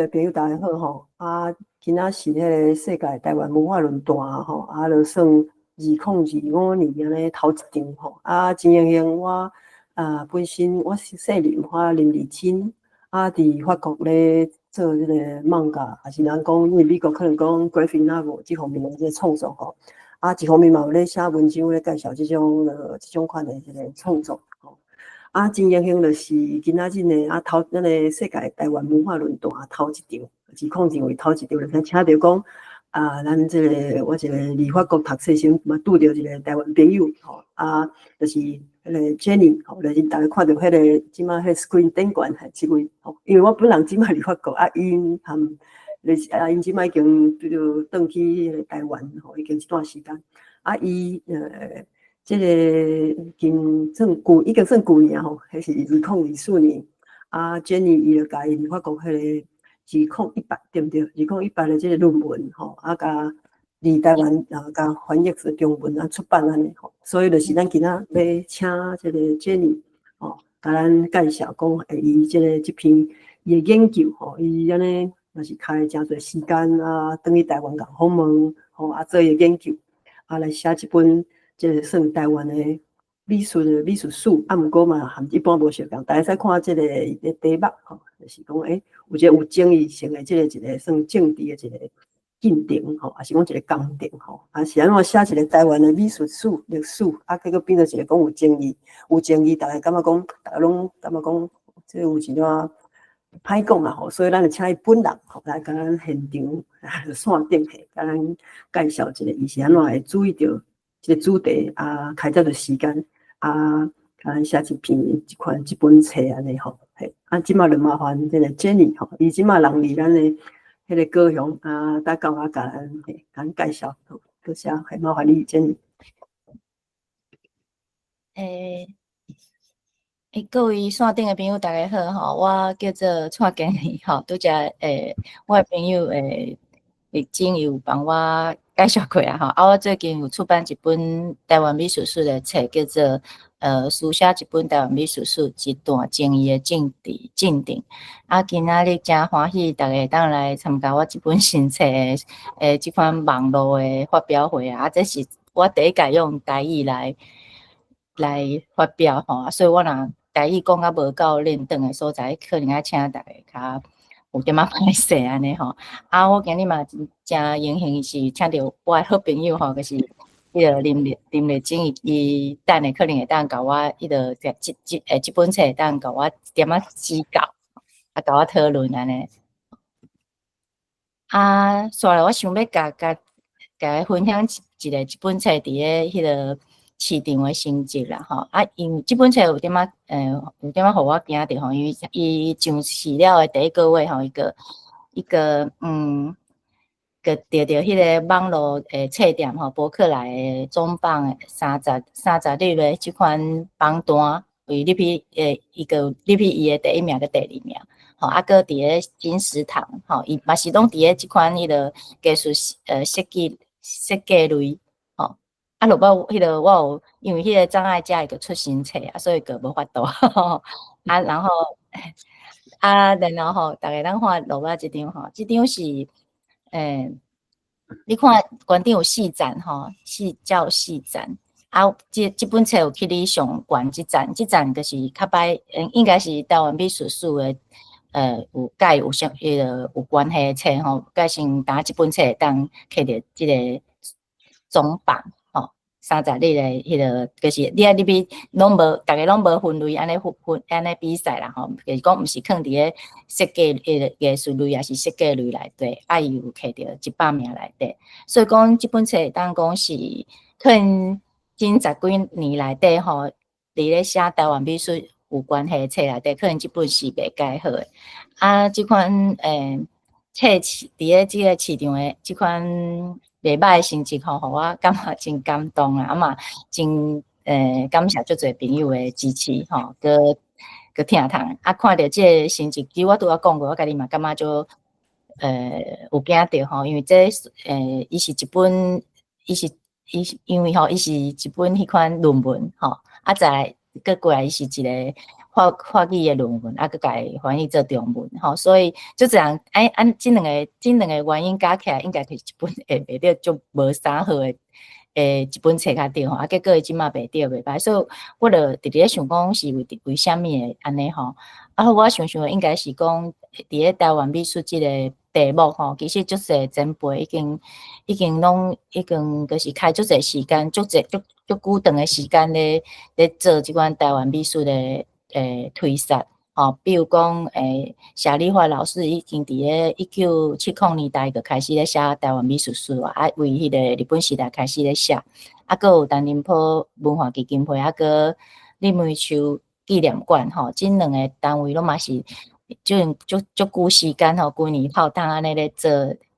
朋友大家好吼，今仔是迄个世界台湾文化论坛吼，就算2025年安尼头一场吼，真荣幸我本身我是姓林，我林丽清，伫法国咧做迄个漫画，也是人讲因为美国可能讲 graphic novel 这方面的这个创作吼，一方面嘛有咧写文章咧介绍这种款的这个创作吼。真荣幸就是今仔日呢，咱个世界台湾文化论坛头一场，2020头一场，就请到讲咱这个我一个伫法国读册时嘛，拄着一个台湾朋友吼，就是迄个 Jenny 吼，就是大家看到迄个即马迄个 screen 顶悬即位吼，因为我本人即马伫法国因因即马已经就转去迄个台湾吼，已经一段时间，伊这个已经算旧年吼，迄是2024年。Jenny 伊就甲因法国迄个2018对不对？2018的这个论文吼，甲伫台湾甲翻译成中文出版安尼吼，所以就是咱今仔要请这个 Jenny 吼，甲咱介绍讲伊这篇伊的研究吼，伊安尼若是开真侪时间转去台湾甲访问吼，做伊研究来写一本。即个算台湾的美术史，毋过嘛含一般无相共。大家使看即个题目吼，就是讲有一个有争议性的一个算政治的一个进程吼，也是讲一个工程吼，是安怎写一个台湾的美术史历史，结果变做一个讲有争议，大家感觉讲，大家拢感觉讲，即有一点歹讲啦吼，所以咱就请伊本人吼来甲咱现场线顶下，甲咱介绍一下，伊是安怎会注意到。这个主题开这个时间写一本册安尼吼，即马就麻烦这个 Jenny 吼，伊即马人伫咱的迄个高雄大家甲咱介绍，多谢，麻烦你 Jenny。各位线顶的朋友大家好吼，我叫做蔡经理吼，拄则我的朋友已经有帮我介绍过啊吼，我最近有出版一本台湾美术史的册，叫做书写一本台湾美术史一段争议的进程。今仔日真欢喜，大家当来参加我这本新册的这款网络的发表会这是我第一届用台语来发表吼，所以我若台语讲无够认同的所在，可能要请大家较有点歹势安尼吼。我今日嘛真荣幸是请到我的好朋友吼，就是迄个林丽晶，伊等下可能会当甲我迄个这本册当甲我点指教，甲我讨论安尼。所以我想要甲分享一本册伫咧迄个市场的成绩啦吼，因为这本册有点互我惊着吼，因为伊上市了的第一个月吼，一个个得到迄个网络册店吼，博客来的总榜30日的这款榜单为入去伊的第1名跟第2名。吼，搁伫咧金石堂，吼，伊嘛是拢伫咧即款迄个技术设计类，吼，落尾迄个我有因为迄个障碍者伊个出新册所以个无法度，然后然后大家咱看落尾即张吼，即张是你看馆顶有4站吼，叫4站。这本册有去你上悬即站就是较摆，应该是台湾美术史的。有关系的册吼，先打这本册当摕着这个总榜吼，30日的迄个就是你入去拢无，大家拢无分类安尼比赛啦吼，就是讲毋是放伫咧设计艺术类也是设计类内底，伊有摕着100名内底，所以讲这本册当讲是可能近10几年内底吼，伫咧写台湾美术有关系的册内底，可能这本是袂介好的。这款册伫咧即个市场的即款袂歹的成绩吼，互我感觉真感动嘛真感谢足侪朋友的支持吼，佮听通看到即个成绩，其实我拄仔讲过，我家己嘛感觉就有惊着吼，因为这伊是一本，因为吼伊是一本迄款论文吼，再来过来伊是一个法语的论文，啊，佮甲伊翻译做中文，吼，所以就这样，这两个原因加起来，应该是一本会卖着就无啥好的一本册较对吼，啊，结果伊即马卖着袂歹，所以我就直咧想讲是为虾米会安尼吼？啊，我想应该是讲伫咧台湾美术即个题目吼，其实足侪前辈已经就是开足侪时间，足久长的时间咧做即款台湾美术的推展。比如讲，谢丽华老师已经伫咧1970年代就开始咧写台湾美术史啊，为迄个日本时代开始咧写，啊，佮有陈林波文化基金会，啊，佮李梅树纪念馆，这两个单位拢嘛是足久时间规年泡汤安尼咧做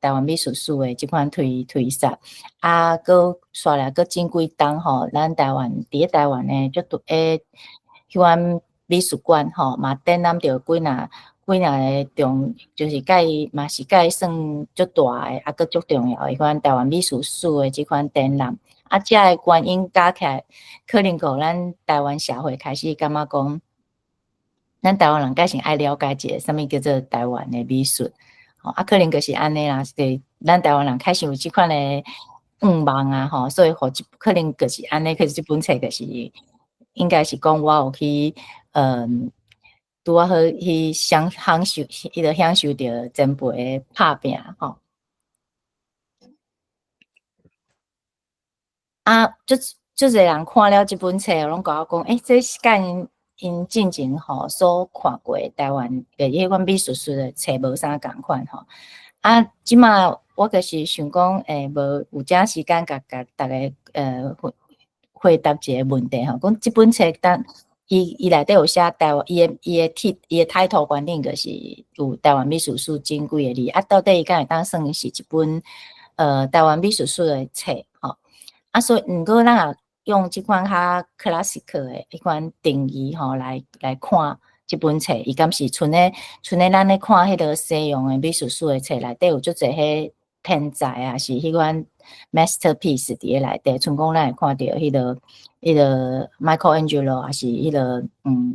台湾美术史的即款推展，啊，佮刷来佮真几档咱台湾伫咧台湾呢，足多迄款美术馆嘛展览着几若个就是甲伊嘛是甲伊算足大诶，啊，佮足重要诶，迄款台湾美术史诶即款展览，啊，遮诶原因加起来，可能互咱台湾社会开始感觉讲，咱台湾人改成爱了解一个啥物叫做台湾诶美术，啊，可能就是安尼啦，是咱台湾人开始有即款诶愿望啊，所以可能就是安尼，可是即本册就是应该是讲我有去拄啊好去享受，伊就享受着前辈诶拍拼吼。啊，足侪人看了即本册，拢甲我讲，这是甲因进前所看过台湾诶迄款美术史诶册无啥共款吼。啊，即马我就是想讲，无有正时间甲逐个回答一个问题吼，讲即本册伊内底有写台湾，伊诶 title 观念就是有台湾美术史真几个字，啊，到底伊敢会当算是一本台湾美术史诶册吼？啊，所以毋过咱也用即款较 classic 诶迄款定义来看即本册，伊敢是纯诶咱咧看迄个西洋诶美术史诶册内底有足侪迄天才啊，是迄款 masterpiece 伫咧内底，像讲咱会看到迄个 Michelangelo 还是迄个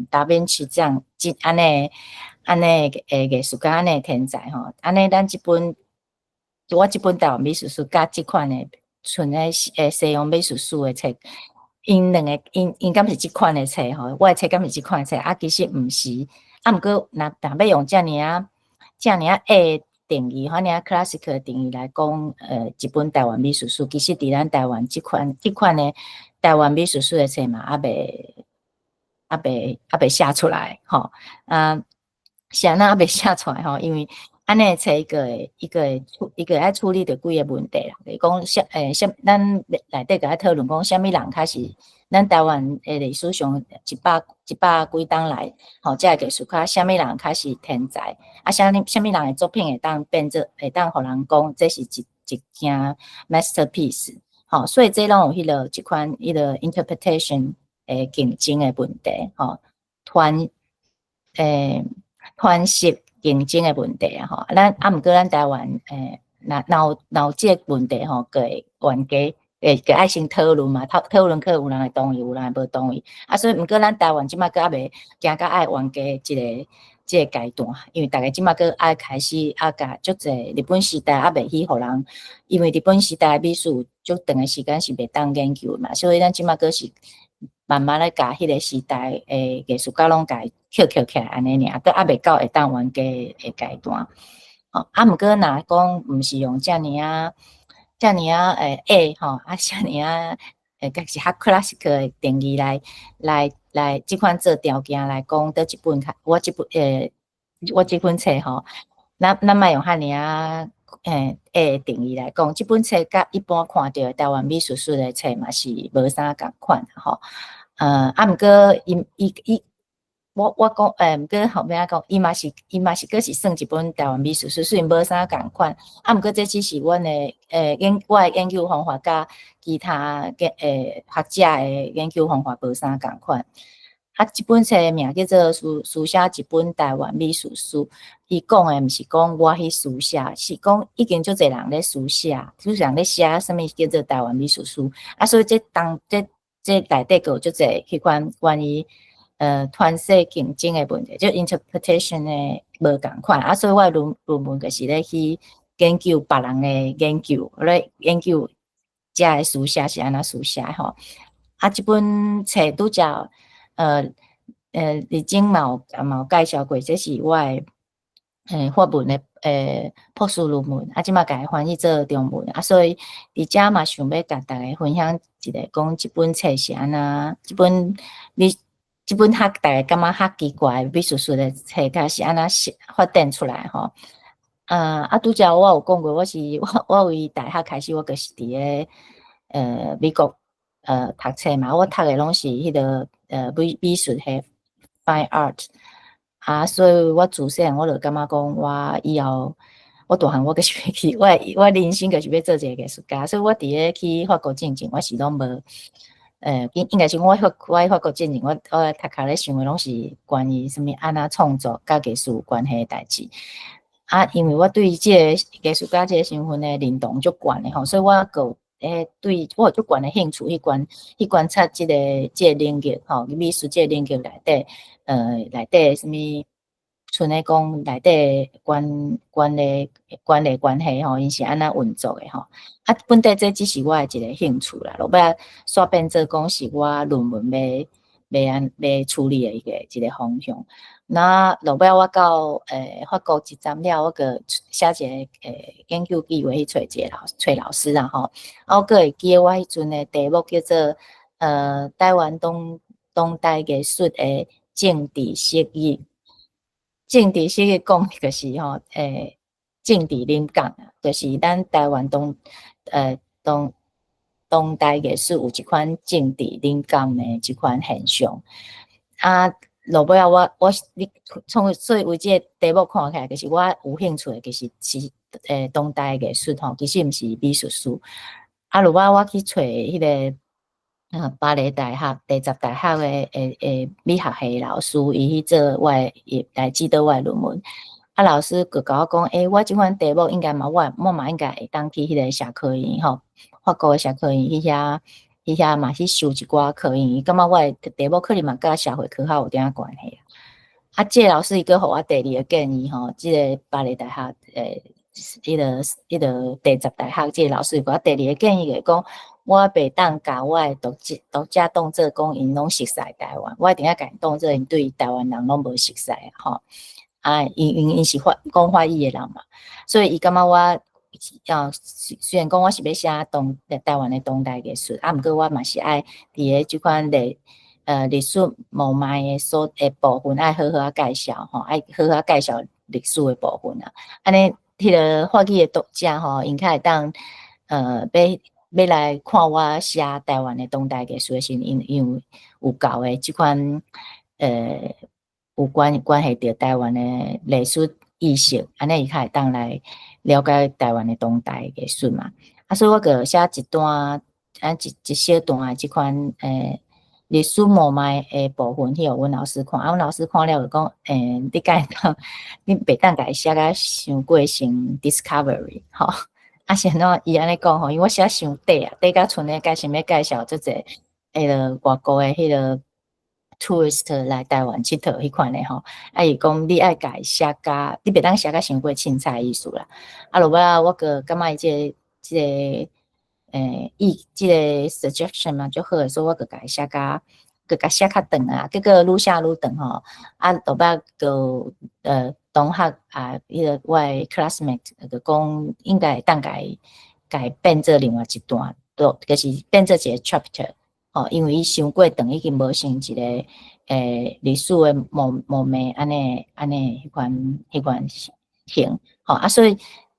达芬奇这样安尼诶艺术家安尼天才安尼咱我即本台湾美术史甲即款诶纯诶西洋美术史诶册，因两个因敢是即款诶册我诶册敢是即款诶册啊，其实毋是，啊，毋过若要用遮尔啊定义，遐尔 classic 的定义来讲，一本台湾美术史，其实伫咱台湾即款诶台湾美术史诶册嘛，还未写出来是安那未写出来因为安尼册一个爱处理着几个问题啦，就是讲咱内底甲讨论讲，虾米人开始咱台湾诶历史上一百几档来，这个艺术家虾米人开始天才，啊，虾米人诶作品会当互人讲这是一件 masterpiece，所以这拢有一款迄个 interpretation 诶竞争诶问题，传习竞争诶问题咱毋过咱台湾若有即个问题个会冤家。个爱先讨论嘛，讨论可有人会同意，有人会无同意。啊，所以毋过咱台湾即马个还未行到爱冤家即个阶段，因为大家即马个爱开始甲足侪日本时代还未去互人，因为日本时代美术足长诶时间是袂当研究嘛，所以咱即马个是慢慢咧甲迄个时代诶艺术家拢甲捡起来安尼尔，都还未到会当冤家诶阶段。啊，毋过若讲毋是用遮尔遮尔是较 classic 的定义来即款做条件来讲，倒一本我即本册咱莫用遐尔定义来讲，即本册甲一般看到的台湾美术史的册嘛是无啥共款啊，毋过我讲毋过后面讲，伊嘛是佫是算一本台湾美术史，虽然无啥共款，啊，毋过这只是阮的我的研究方法甲其他学者的研究方法无啥共款。啊，即本册名叫做书写一本台湾美术史，伊讲的毋是讲我去书写，是讲已经足侪人咧书写，足侪人咧写啥物叫做台湾美术史，啊，所以这内底个有足侪迄款关于团式竞争的问题，就 interpretation 的无共款啊，所以我论文就是咧去研究别人的研究，咧研究遮的书写是安怎书写吼。啊，即本册拄则李景嘛有介绍过，这是我的法文的博士论文，啊，即马甲伊翻译做中文啊，所以伫遮嘛想要甲大家分享一个讲即本册是安那，即本大家感觉较奇怪美术史的册，甲是安那发展出来吼。拄则我有讲过，我为大学开始，我就是伫咧美国读册嘛，我读的拢是迄个美术系 fine art。所以我自细汉我就感觉讲，我以后我大汉我就是要去，我人生就是要做一个艺术家，所以我伫咧去法国进前，我是拢无，应该是我法国进前，我读卡咧想的拢是关于什么安那创作甲艺术有关系的代志。因为我对即个艺术家即个身份的认同足悬的吼，所以我个对我有足悬的兴趣去观察即个领域吼，美术即个领域内底。内底什物，像咧讲内底关联关系吼，因是安怎运作诶吼。本地这只是我诶一个兴趣啦，落尾煞变做讲是我论文要处理诶一个方向。那落尾我到法国一站了，我个写一个研究计划去找老师啦吼。我个会记得我迄阵诶题目叫做台湾当代艺术诶。政治释义讲就是吼，政治灵感啊，就是咱台湾当代艺术有一款政治灵感的一款现象。落尾所以为这个题目看起来，就是我有兴趣的，就是当代艺术吼，其实毋是美术史。落尾我去找迄个。巴黎大学第10大学的美学系老师，伊去做我来指导我论文。老师就甲我讲，我即款题目应该嘛，我嘛应该会当去迄个社科院吼，法国的社科院迄遐嘛去修一寡科院，伊感觉我的题目可能嘛甲社会科学有点关系。即个老师伊个互我第2个建议吼，即个巴黎大学迄个第10大学即个老师甲我第2个建议就是讲。我袂当甲我诶读者当做讲因拢熟悉台湾，我一定要甲因当做因对台湾人拢无熟悉吼。因是讲法语诶人嘛，所以伊感觉我虽然讲我是要写台湾诶当代艺术，毋过我嘛是爱伫咧即款历史脉脉诶部分爱好好介绍吼，爱好好介绍历史诶部分啊。安尼迄个法语诶读者吼，因较会当要来看我写台湾的当代艺术时，因为有够的即款有关系到台湾的历史意识，安尼伊较会当来了解台湾的当代艺术嘛。所以我个写一段一小段的即款历史脉脉的部分，去互阮老师看。阮老师看了就讲，你敢当你袂当甲伊写甲伤过像 discovery 吼。是安怎伊安尼讲吼，因为我写伤短啊，短甲剩诶想要介绍即个迄个外国诶迄个 tourist 来台湾佚佗迄款诶吼。伊讲你爱甲伊写甲，你袂当写甲伤过凊彩意思啦。落尾我个感觉伊即个即个 suggestion 嘛足好诶，所以我个甲伊写甲写较长啊，结果愈写愈长吼。落尾个同学迄个我诶 classmate 就讲应该会当甲伊变做另外一段，就是变做一个 chapter 吼，因为伊伤过长，已经无成一个历史诶模面安尼迄款型吼。所以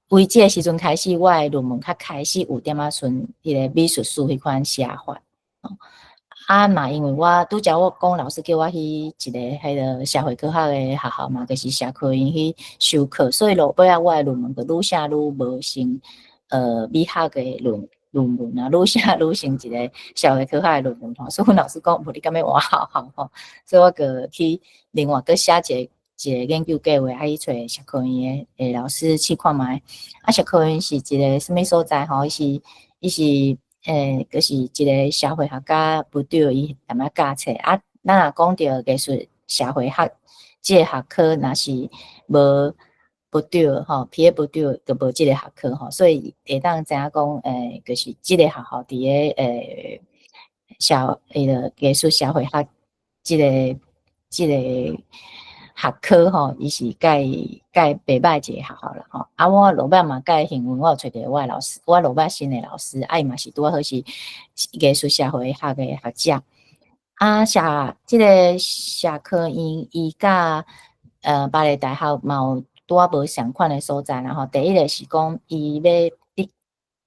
为即个时阵开始，我诶论文较开始有点顺迄个美术史迄款写法嘛，因为我拄则我讲老师叫我去一个迄个社会科学诶学校嘛，就是社科院去修课，所以落尾我诶论文就愈写愈无成美学诶论文啊，愈写愈成一个社会科学诶论文吼。所以阮老师讲，无你敢要换学校吼，所以我个去另外个写一个研究计划，去找社科院诶老师去看觅。社科院是一个什么所在吼？伊是就是一个社会学家不对伊淡仔教册咱若讲到艺术社会学即个学科，若是不对吼，偏不对，就无即个学科吼，所以会当知影讲，就是即个学校伫个艺术社会学即个学科吼，伊是介袂歹一个学校啦吼。啊，我落尾嘛介幸运，我有找着我的老师，我落尾新的老师，啊伊嘛是拄好是艺术社会学的学者。啊，即个社科伊甲巴黎大学嘛有拄啊无相款的所在，然后第一个是讲伊要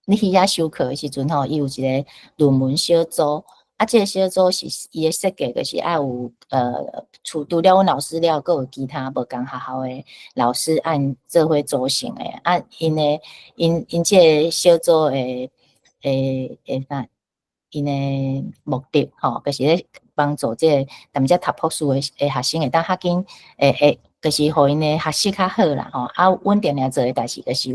你去遐修课的时阵吼，伊有一个论文小组。啊，即个小组是伊的设计，就是爱有除了阮老师了，阁有其他无共学校的老师按做伙组成的。啊，因即个小组因的目的吼，就是咧帮助即个踮遮读博士的学生会当较紧就是互因的学习较好啦吼。啊，阮定定做的代志，就是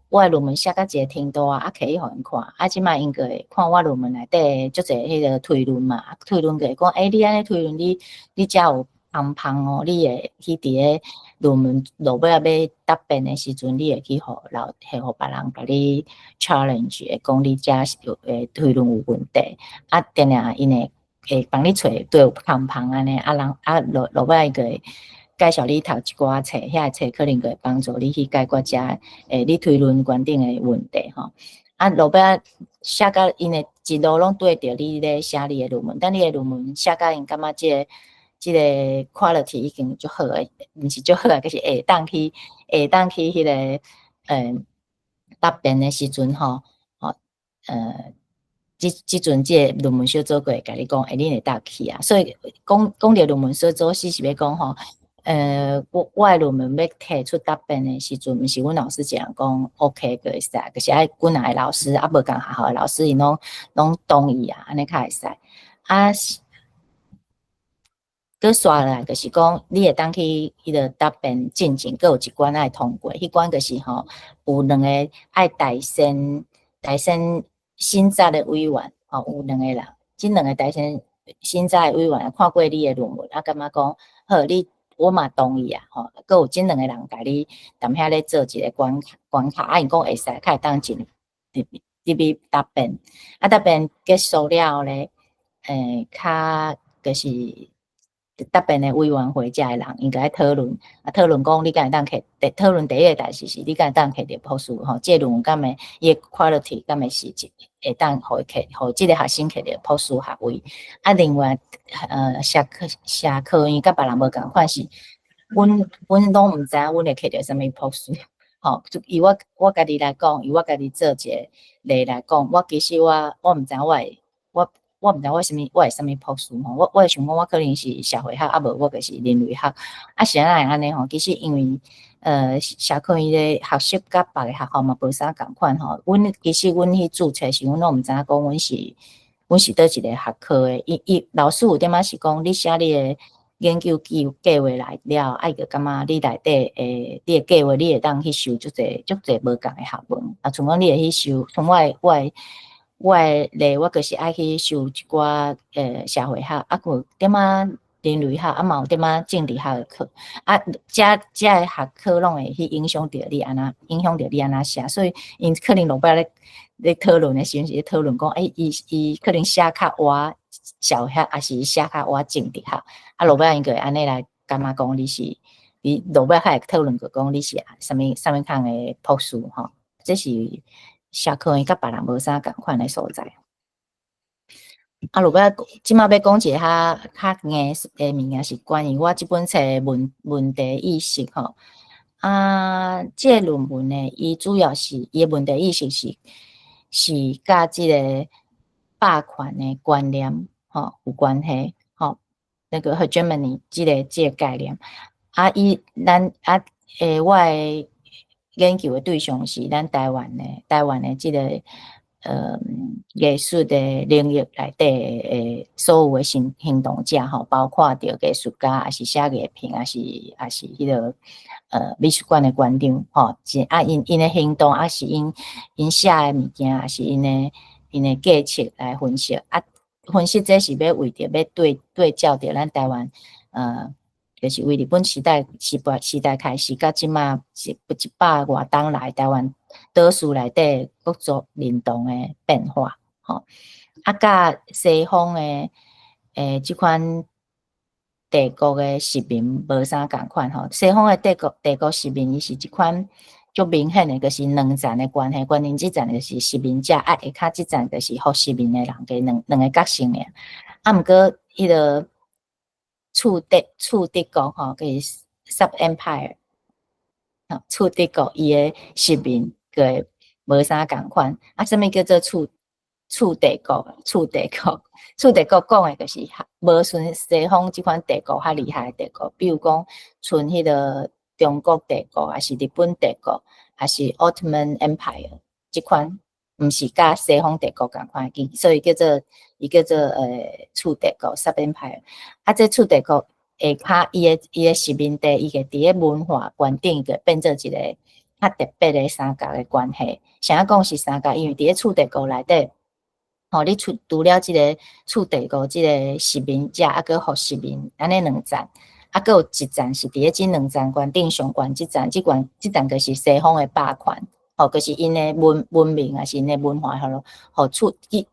我的论文写到一个程度啊，可以互因看。啊，即摆因个会看我论文内底足侪迄个推论嘛，推论个会讲，你安尼推论你遮有芳哦，你会去伫个论文落尾要答辩的时阵，你会去互别人甲你 challenge， 会讲你遮推论有问题。啊，定定因会帮你找对有芳安尼，啊人啊落尾个介绍你读一寡册，遐册可能会帮助你去解决遮你推论观点的问题吼。啊，落尾写到因的一路拢对着你咧写你的论文，但你的论文写到因感觉即个 quality 已经足好诶，毋是足好啊，就是会当去迄个答辩的时阵吼，即阵即个论文小组过会甲你讲，你会当去啊。所以讲到论文小组，是要讲吼。我的论文要提出答辩的时阵，毋是阮老师一样讲 OK 个会使，就是爱阮的老师啊，无共学校的老师，因拢同意啊，安尼较会使。啊，佮刷来就是讲，你会当去迄个答辩进程，佮有一关爱通过，迄关就是吼有两个爱代选新za的委员，吼有两个人，即两个代选新za的委员看过你的论文，啊感觉讲好我嘛同意啊，吼，佮有即两个人甲你踮遐咧做一个关卡，啊，因讲会使，较会当进入去答辩，啊，答辩结束了咧，较就是答辩的委员会遮的人应该讨论，啊，讨论讲你敢会当摕，讨论第一个代志是你敢会当摕着博士吼，即论文敢会伊的 quality 敢会是会当互即个学生摕着博士学位，啊，另外社科因甲别人无共款是，阮拢毋知影阮会摕着啥物博士，吼，就以我家己来讲，以我家己做一个例来讲，我其实我毋知影我毋知我会啥物博士吼，我会想讲我可能是社会学，啊无我就是人类学，啊是安安尼吼，其实因为社科伊咧学习甲别个学校嘛无啥共款吼，其实阮去注册时，阮拢毋知影讲阮是倒一个学科诶，伊老师有点仔是讲你写你诶研究计划来了，啊伊就感觉你内底你诶计划你会当去修足侪无共诶学问，啊像讲你会去修，像我诶例，我就是爱去修一寡社会学，啊，有点仔人类学，啊嘛有点仔政治学诶课，啊，遮诶学科拢会去影响着你安那写，所以因可能落摆咧讨论诶时阵是咧讨论讲，伊可能写较活社会学，还是写较活政治学，啊，落摆因个安尼来感觉讲你落摆还会讨论个讲你是啥物项诶博士吼，这是。社科因甲别人无啥共款诶所在，啊，落尾即马要讲一个较硬诶物件，是关于我即本册问题意识吼。啊，即个论文呢，伊主要是伊诶问题意识是甲即个霸权诶观念吼有关系吼。那个 hegemony 即个概念，啊，我诶研究诶对象是咱台湾诶即个艺术诶领域内底诶所有诶行动者吼，包括着艺术家，还是写艺评，还是迄个美术馆诶馆长吼，啊因诶行动，啊是因写诶物件，还是因诶计策来分析啊。分析这是要为着要对照着咱台湾，就是为日本时代开始，到即马是100外冬来台湾岛屿内底各族认同的变化，吼，甲西方的即款帝国的殖民无啥共款吼。西方的帝国殖民伊是即款足明显的，就是两站的关系，关键即站就是殖民者，下骹即站就是互殖民的人，个两个角色尔。毋过迄个次帝国吼，就是 Sub Empire。次帝国伊诶殖民个无啥共款，什么叫做次帝国？次帝国讲诶就是无像西方即款帝国较厉害诶帝国，比如讲像迄个中国帝国，还是日本帝国，还是 Ottoman Empire 即款，毋是甲西方帝国共款，所以叫做次帝国 Sub Empire。这次帝国下骹伊诶殖民地，伊个伫咧文化观点个变做一个较特别的三角的关系。啥讲是三角？因为伫咧次帝国内底，你除了即个次帝国即个殖民者，佮互殖民安尼两站，佮有一站是伫咧即两站观点上悬即站就是西方的霸权，就是因的文明还是因的文化，互次帝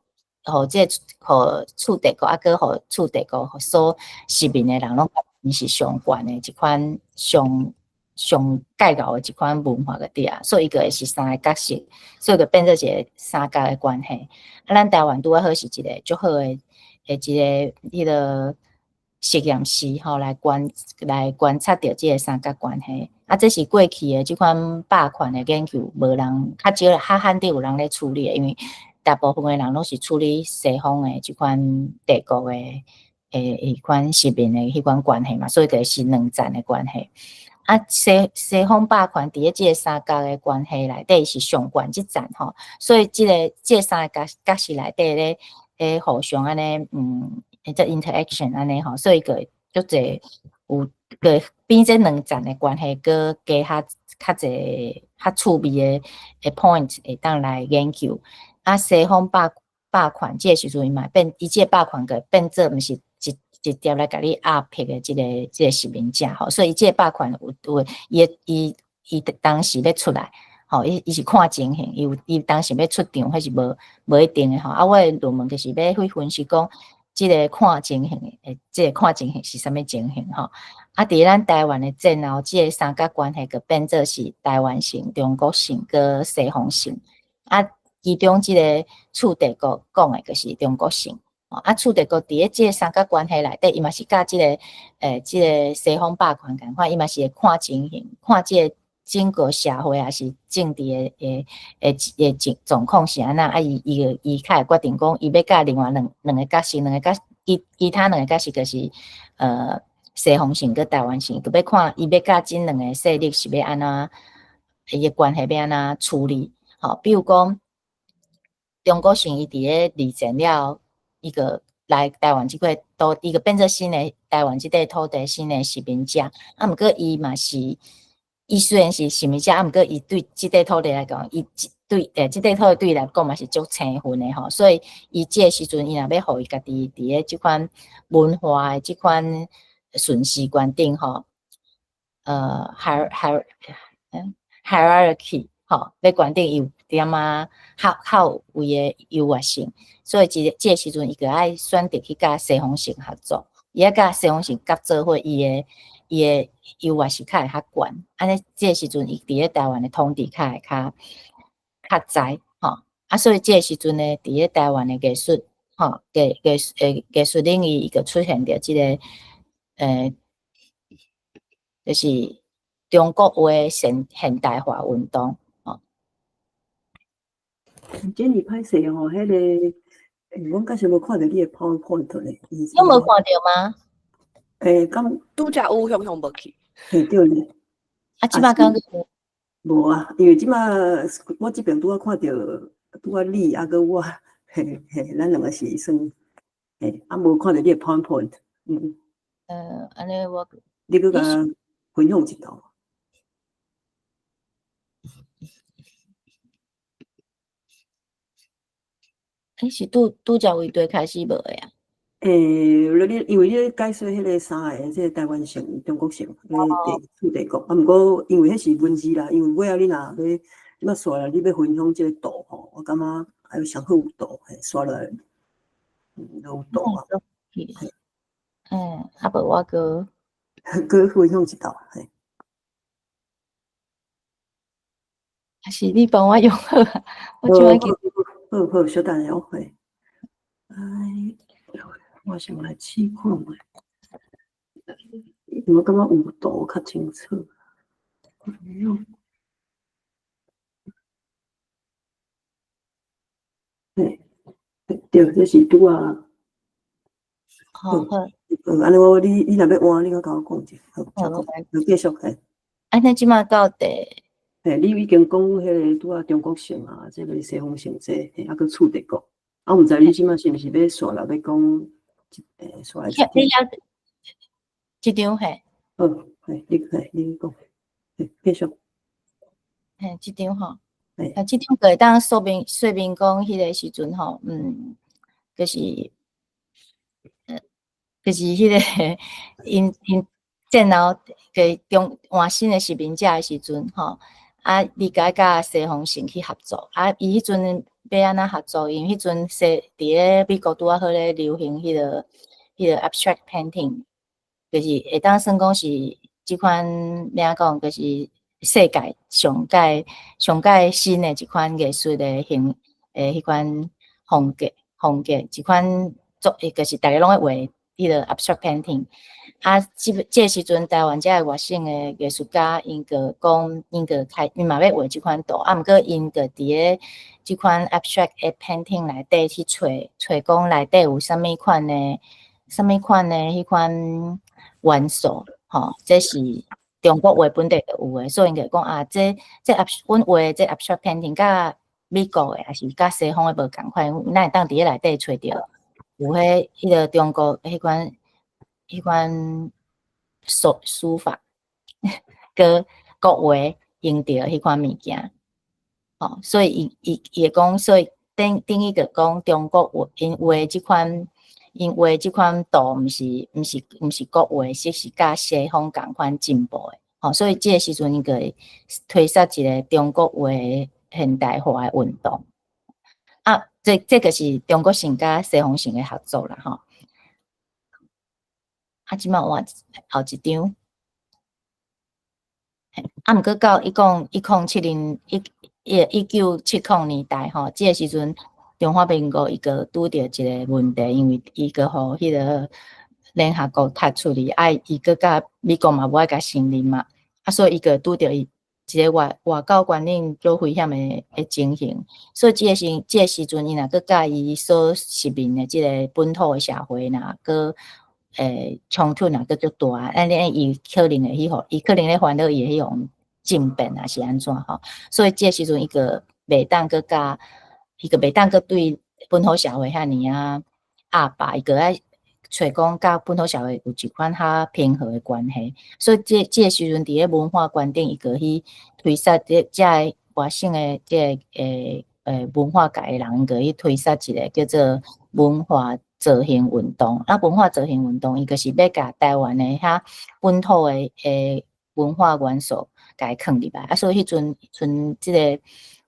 国，佮互次帝国所殖民的人，拢是上悬的一款上介绍的一款文化个底啊，所以伊个是三个角色，所以就变做一个三角的关系。咱台湾拄啊好是一个足好的一个迄个实验室来观察着即个三角关系。这是过去的即款霸权的研究，无人较罕有人咧处理的，因为大部分的人拢是处理西方的即款帝国的迄款殖民的迄款关系嘛，所以就是两站的关系。西方霸权伫咧即个三角的关系内底是上悬即站吼，所以即个三个角色内底咧互相安尼这 interaction 安尼吼，所以个足侪有个变这两站的关系，个加较侪较趣味的 point 会当来研究。西方霸权即个时阵嘛变，伊即个霸权个变做毋是直接来甲你压迫的即个殖民者吼，所以即个霸权有伊当时要出来吼，伊是看情形，伊当时要出场，迄是无一定的吼。我的论文就是要去分析讲，即个看情形的，即个看情形是啥物情形吼？伫咱台湾的战后，即个三角关系个变做是台湾性、中国性个西方性。其中即个次帝国讲的就是中国性。次帝国伫咧即个三角关系内底，伊嘛是甲即个西方霸权共款，伊嘛是会看情形，看即个整个社会还是政治的状况是安那，伊较会决定讲，伊要甲另外两个角色，其他两个角色就是西方性跟台湾性，就要看伊要甲即两个势力是要安怎，伊的关系要安怎处理。比如讲中国性，伊伫咧二战了。一个来台湾即块土，一个变做新的台湾即块土地新的殖民者，毋过伊嘛是，伊虽然是殖民者，毋过伊对即块土地来讲，伊对即块土地对伊来讲嘛是足青分的吼，所以伊即个时阵，伊若要互伊家己伫咧即款文化的即款顺序观顶吼，hierarchy 吼，要观定有点啊，较有伊的优越性。所以即个时阵，伊个爱选择去甲西方性合作，伊爱甲西方性合做伙，伊的优越是较会较悬。安尼即个时阵，伊伫咧台湾的统治较在吼。所以即个时阵呢，伫咧台湾的艺术吼，艺术领域伊个出现着即个就是中国话现代化运动吼。这你歹势吼，迄个。我假使无看到你的 PowerPoint 咧，你有无看到吗？敢拄则有向无去。对咧。即摆敢无啊，因为即摆我即边拄啊看到，拄啊你啊，佮我，咱两个是算，无看到你的 PowerPoint。安尼我你佮甲分享一道。是拄则位对开始无诶啊？你因为你解说迄个三个，即个台湾省、中国省、处地国，啊，毋过因为迄是文字啦，因为尾仔你若要刷了，你要分享即个图吼，我感觉还有上好有图，刷落来，有图啊，啊无我个搁分享一道，还是你帮我用好啊？我好，即摆记好，小等下会。哎，我想来试看觅，我感觉有图较清楚。对，这是拄啊。好，安尼你若要换，你甲我讲者，好，继续安尼即摆到第，你已经讲迄个拄啊中国省啊，即个西方省这，啊个处地国，啊，毋知你即摆是毋是要刷来要讲，刷来一张？即张嘿。好，你讲，继续。即张吼，即张就会当说明讲迄个时阵吼，就是迄个因战后给换新诶殖民者诶时阵吼，啊，你甲西方省去合作，啊，伊迄阵要安怎合作？因为迄阵伫咧美国拄好咧流行迄个abstract painting，就是会当算讲是即款咩讲，就是世界上界新诶一款艺术诶迄款风格一款就是大家拢会画迄个 abstract painting。啊，即时阵台湾遮个外省诶艺术家，因个讲，因嘛要画即款图，啊，毋过因个伫咧即款 abstract 诶 painting 内底去找讲内底有啥物款诶迄款元素，吼，这是中国画本地就有诶，所以因就讲啊，阮画诶这 abstract painting 甲美国诶，还是甲西方诶无共款，咱会当伫咧内底找着有迄个中国迄款书法，佮国画用着迄款物件，吼，所以伊会讲，所以等于着讲中国画因画即款图，毋是国画，是甲西方共款进步诶，吼，所以即个时阵伊个推出一个中国画现代化诶运动，啊，这个是中国省甲西方省诶合作啦，吼。啊，即摆换后一张，啊，毋过到1970年代吼，即个时阵中华民国伊个拄着一个问题，因为伊个互迄个联合国踢出去，伊个甲美国嘛无爱甲承认嘛，啊，所以伊个拄着一个外交官领做危险诶情形，所以即个时阵，伊若佮甲伊所殖民诶即个本土诶社会若佮冲突若佮足大，安尼伊可能会伊可能咧烦恼伊诶迄种政变啊是安怎吼？所以即个时阵伊个袂当佮对本土社会遐尼压霸，伊个爱找讲甲本土社会有一款较平和诶关系。所以即个时阵伫咧文化观点，伊个去推设遮个外省诶文化界诶人，个去推设一个叫做文化造型运动。啊，文化造型运动，伊个是要甲台湾诶遐本土诶文化元素甲伊藏入来。啊，所以迄阵即个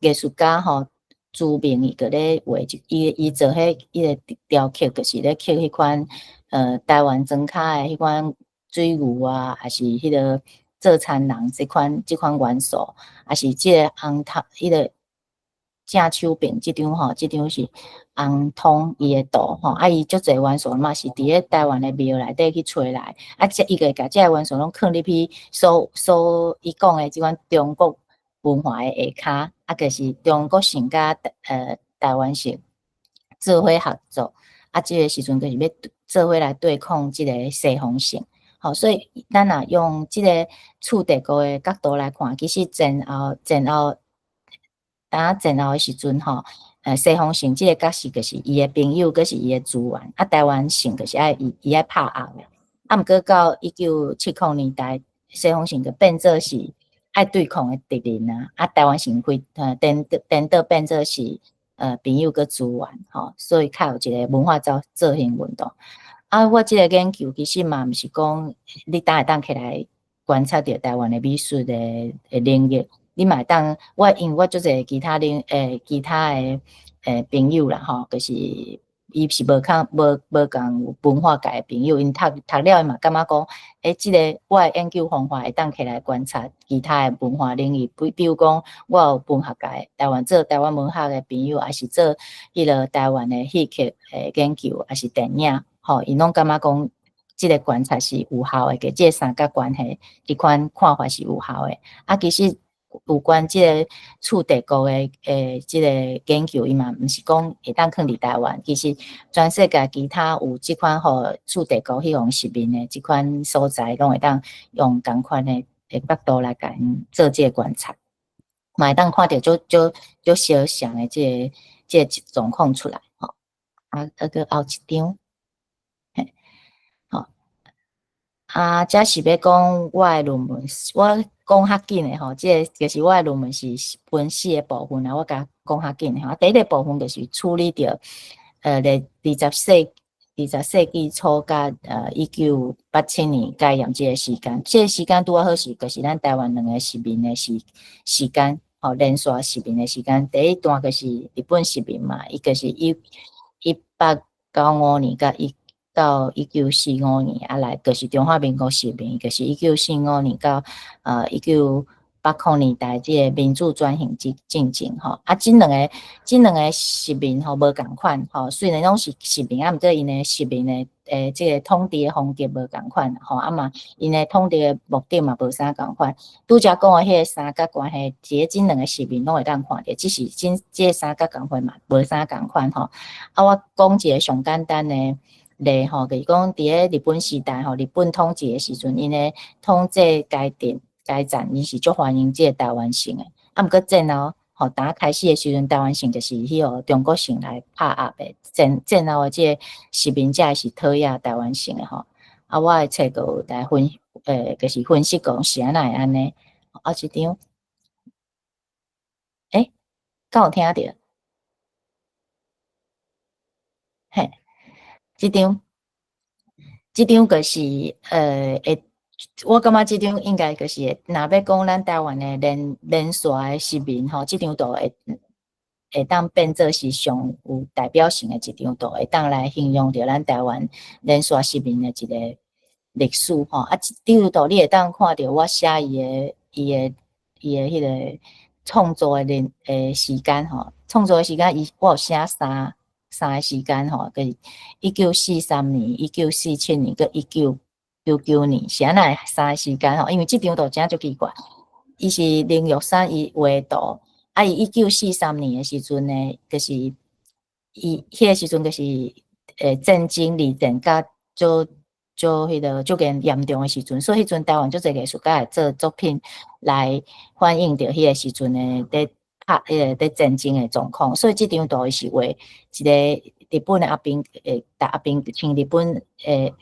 艺术家吼，著名伊个咧画伊做迄个雕刻，就是咧刻迄款台湾庄脚诶迄款水牛啊，还是迄个做田人即款元素，还是即个红头迄个正手柄即张吼，即张是红通伊诶图吼，啊伊足侪元素嘛是伫咧台湾诶庙内底去找来，啊即伊个甲即个元素拢放入去伊讲诶即款中国文化诶下骹，啊就是中国省甲台湾省做伙合作，啊即个时阵就是要做伙来对抗即个西方省。好，所以咱若用即个处地国诶角度来看，其实战后诶时阵吼，西方省即个角色就是伊诶朋友，阁是伊诶资源，啊，台湾省就是伊爱拍压诶。啊，毋过到1970年代，西方省就变做是爱对抗诶敌人啊，啊，台湾省颠倒变做是朋友佮资源吼，所以较有一个文化造型运动。啊，我即个研究其实嘛，毋是讲你会当起来观察着台湾的美术的领域，你嘛会当因为我做者其他其他的朋友啦吼，就是伊是无共有文化界的朋友，因读了伊嘛感觉讲，即个我的研究方法会当起来观察其他的文化领域，比如讲我有文学界台湾做台湾文学的朋友，还是做迄个台湾的戏剧研究，还是电影。吼，因拢感觉讲，即个观察是有效诶，即个三角关系，即款看法是有效诶。啊，其实有关即个处地国诶即个研究，伊嘛毋是讲会当囥伫台湾，其实全世界其他有即款互处地国迄种实面诶即款所在，拢会当用共款诶角度来甲因做即个观察，嘛会当看着就相像诶即个状况出来吼。啊，个后一张。吼，这是要讲我诶论文，我讲较紧诶吼，即个就是我诶论文是分4个部分啊，我甲讲较紧诶吼。第一个部分就是处理着咧20世纪初甲1987年改验即个时间，即个时间拄啊好是就是咱台湾2个殖民诶时间，吼连续殖民诶时间。第一段就是日本殖民嘛，伊就是1895年到1945年啊来，就是中华民国殖民，就是1945年到1980年代即个民主转型进程吼。啊，即两个殖民吼无共款吼，虽然拢是殖民，啊，毋过因诶殖民诶即个统治诶方式无共款吼，啊嘛因诶统治诶目的嘛无啥共款。拄则讲诶迄个三角关系，即两个殖民拢会当看着，只是即个三角关系嘛无啥共款吼。啊，我讲一个上简单诶。例吼，就是讲伫咧日本时代吼，日本统治诶时阵，因诶统治阶层，伊是足欢迎即个台湾省诶。啊，毋过战后吼，打开始诶时阵，台湾省就是迄个中国省来拍压诶。战后诶即个殖民者是讨厌台湾省诶吼。啊，我诶册个来就是分析讲是安那会安尼。啊，一张，敢有听着？嘿，即张。即张就是我感觉即张应该就是若要讲咱台湾的连续的市民吼，即张图会当变做是上有代表性的一张图，会当来形容着咱台湾连续市民的一个历史吼。啊，即张图你会当看着我写伊的迄个创作的时间吼，创作的时间我有写三个时间吼，就是1943年、1947年、佮1999年，是安那三个时间吼。因为即张图真足奇怪，伊是林玉山伊画图，啊，伊1943年的时阵呢，就是伊迄个时阵就是战争二战甲迄个足严重的时阵，所以迄阵台湾足侪艺术家会做作品来反映着迄个时阵的咧战争的状况。所以即张图是画一个日本的阿兵阿兵穿日本迄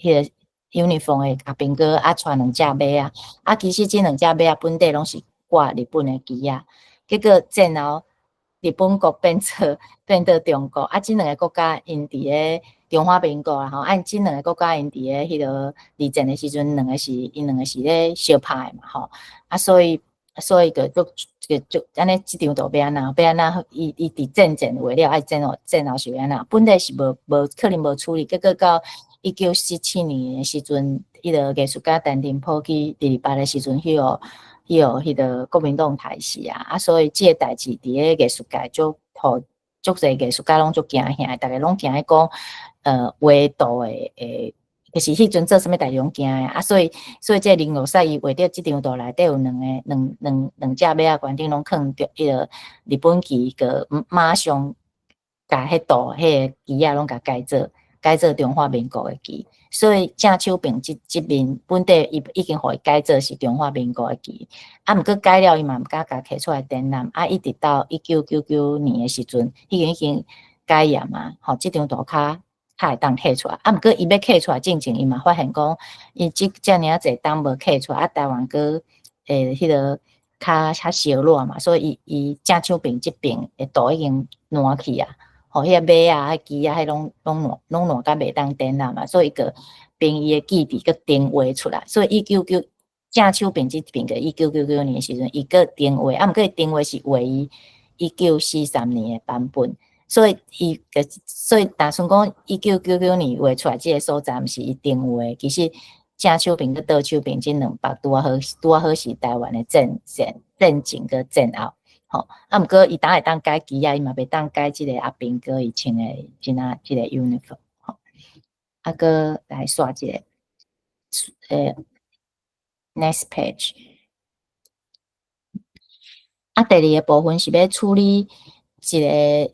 个 uniform 的阿兵哥啊，带2只马啊，啊，其实即2只马啊本地拢是挂日本的旗啊，结果战后日本国变做中国，啊，即2个国家因伫咧中华民国啦吼，啊，即2个国家因伫咧迄个二战的时阵，因两个是咧相拍嘛吼，啊，所以就安尼，即张图要安那，伊伫战前画了，战后是安那，本来是无可能无处理，结果到1947年的时阵，迄个艺术家陈廷波去第8的时阵，迄个国民党台死啊，啊，所以即个代志伫咧艺术界足侪艺术家拢足惊吓，逐个拢惊讲，画图就是迄阵做啥物代志拢惊诶啊，所以即个林玉山伊画着即张图内底有两只马啊，关顶拢囥着迄个日本旗，个马上甲迄图迄个旗啊拢甲改做中华民国诶旗，所以正手边即面本地已经互伊改做是中华民国诶旗，啊，毋过改了伊嘛毋敢甲摕出来展览，啊，一直到1999年诶时阵，已经改验啊，吼，即张图较会当摕出来，啊，毋过伊要摕出来进前，伊嘛发现讲，伊遮尔啊侪当无摕出来，啊，台湾个迄个较小热嘛，所以伊正手边即边诶都已经烂去啊，吼，迄个马啊、迄鸡啊，迄拢烂甲袂当电啦嘛，所以个并伊诶基地个定位出来，所以正手边即边个1999年时阵，伊个定位，啊，毋过伊定位是为1943年诶版本。所以打算讲1999年画出来即个所在，毋是伊定位，其实正手边佮倒手边即两北拄啊好是台湾的战前佮战后，吼，啊，毋过伊会当改机啊，伊嘛袂当改即个阿兵哥伊穿的即个 uniform， 吼，啊，佮来刷即个next page。啊，第二个部分是要处理一个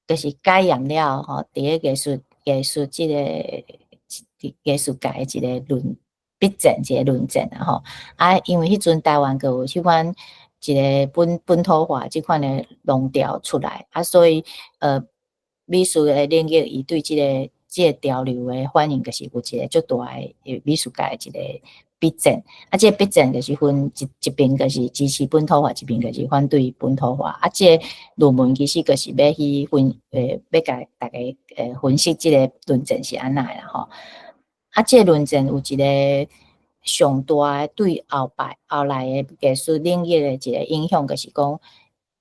就是改验了吼，伫个艺术即个艺术界一个必战一个论战啊吼。啊，因为迄阵台湾个有即款一个本土化即款的论调出来啊，所以美术的领域伊对即个潮流的反应，就是有一个足大的美术界一个必战。啊，即个必战就是分一边就是支持本土化，一边就是反对本土化。啊，即个论文其实就是要去要甲大家分析即个论证是安那啦吼。啊，即个论证有一个上大的对后来的艺术领域的一个影响，就是讲，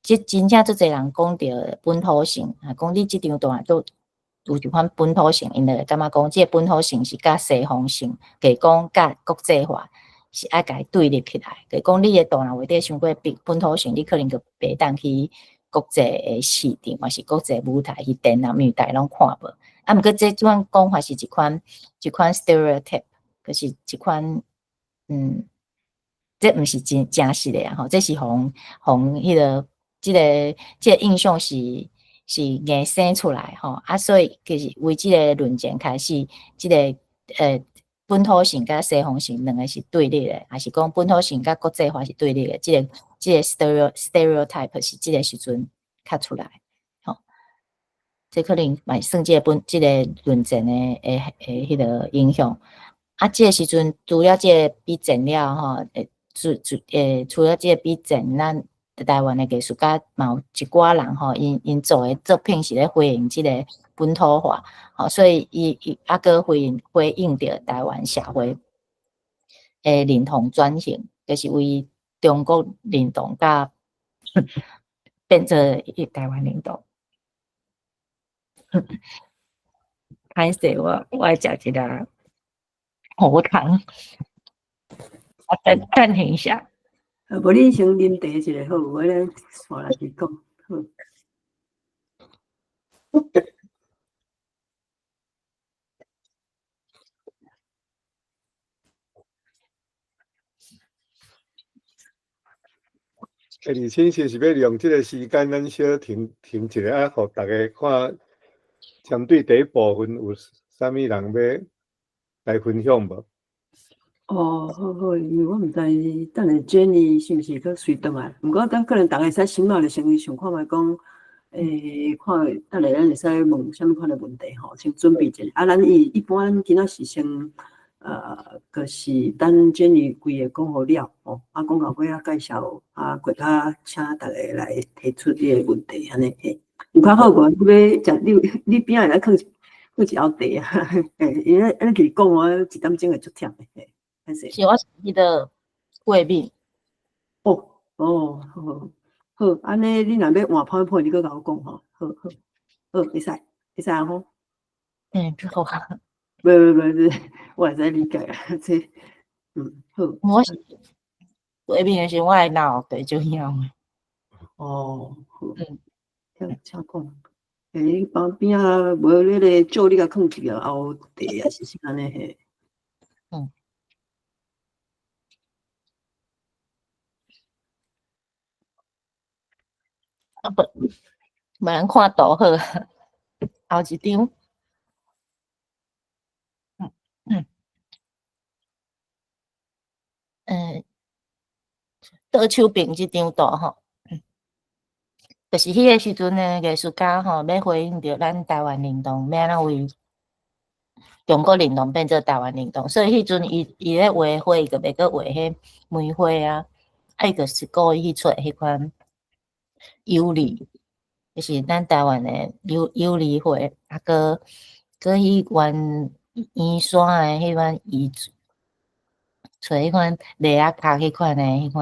即真正足侪人讲到本土性，啊，讲你即张图啊都有一款本土性，因为感觉讲即个本土性是甲西方性，就是讲甲国际化是爱甲伊对立起来。就是讲你的图若画得伤过本土性，你可能就袂当去国际的市场，或是国际舞台去展览，因为大家拢看无。啊，毋过即款讲法是一款 stereotype， 就是一款这毋是真实的啊吼，这是互迄个即个印象是硬生出来吼啊，所以就是为即个论证开始，即个本土性甲西方性两个是对立的，还是讲本土性甲国际化是对立的？即个 stereotype 是即个时阵较出来，吼，这可能嘛算即个论证的迄个影响。啊，即个时阵除了即个比战了吼，除了即个比战，咱台湾的艺术家嘛有一寡人吼，因做的作品是咧回应即个本土化，吼，所以伊个回应着台湾社会诶认同转型，就是为中国认同甲变做台湾认同。歹势，我爱食一个喉糖，我暂停一下。无你先啉茶一下好，我咧坐来去讲好。而且是要利用这个时间，咱小停一下，啊，互大家看，针对第一部分有啥物人要来分享无？哦，好好，因为我毋知等下 Jenny 是毋是搁随转来，毋过等可能大家使心内就先想看觅讲，看等下咱会使问啥物款的问题吼，先准备一下。啊，咱一般今仔是先就是等 Jenny 规个讲好了吼，啊，讲到尾啊介绍啊，过较请大家来提出你个问题安尼嘿。有较好无？你要食你边仔来放一后茶啊，因为安尼去讲我一点钟会足忝的嘿。是我是迄个贵宾。哦，好，安尼你若要换 PowerPoint，你搁甲我讲吼，好，会使啊吼。好。不，我会使理解啊，这，好。我是贵宾的时，我会脑袋就晓。哦，好，请讲。旁边啊，无迄个酒你甲放去啊，后茶啊是啥安尼嘿。啊不，别人看图好，后一张。倒手边即张图吼，就是迄个时阵呢，艺术家吼要回应着咱台湾运动，要安怎为中国运动变做台湾运动，所以迄阵伊咧画花个袂个画迄梅花啊。伊就是故意去找迄款有利，就是咱台湾诶有利会，啊个迄款圆山诶迄款找迄款犁仔壳迄款诶迄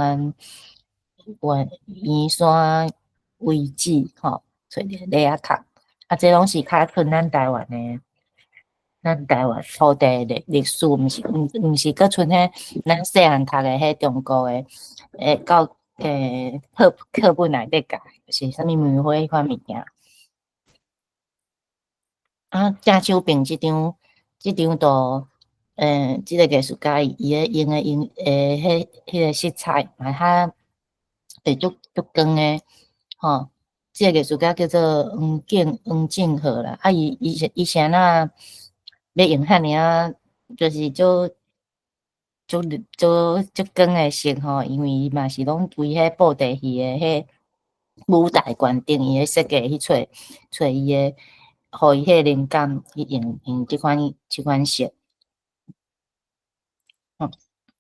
款圆山遗址吼，找着犁仔壳，啊，这拢是较剩咱台湾土地历史，毋是搁剩迄咱细汉读诶迄中国诶课本内底教，就是啥物梅花迄款物件。啊，正手边即张图，即个艺术家伊咧用迄个色彩嘛较足光诶，吼，即个艺术家叫做黄敬和啦，啊伊是安那要用遐尔啊，就是足光诶色吼，因为伊嘛是拢为迄布袋戏诶迄舞台观顶伊咧设计去找伊诶。互伊迄灵感去用即款色，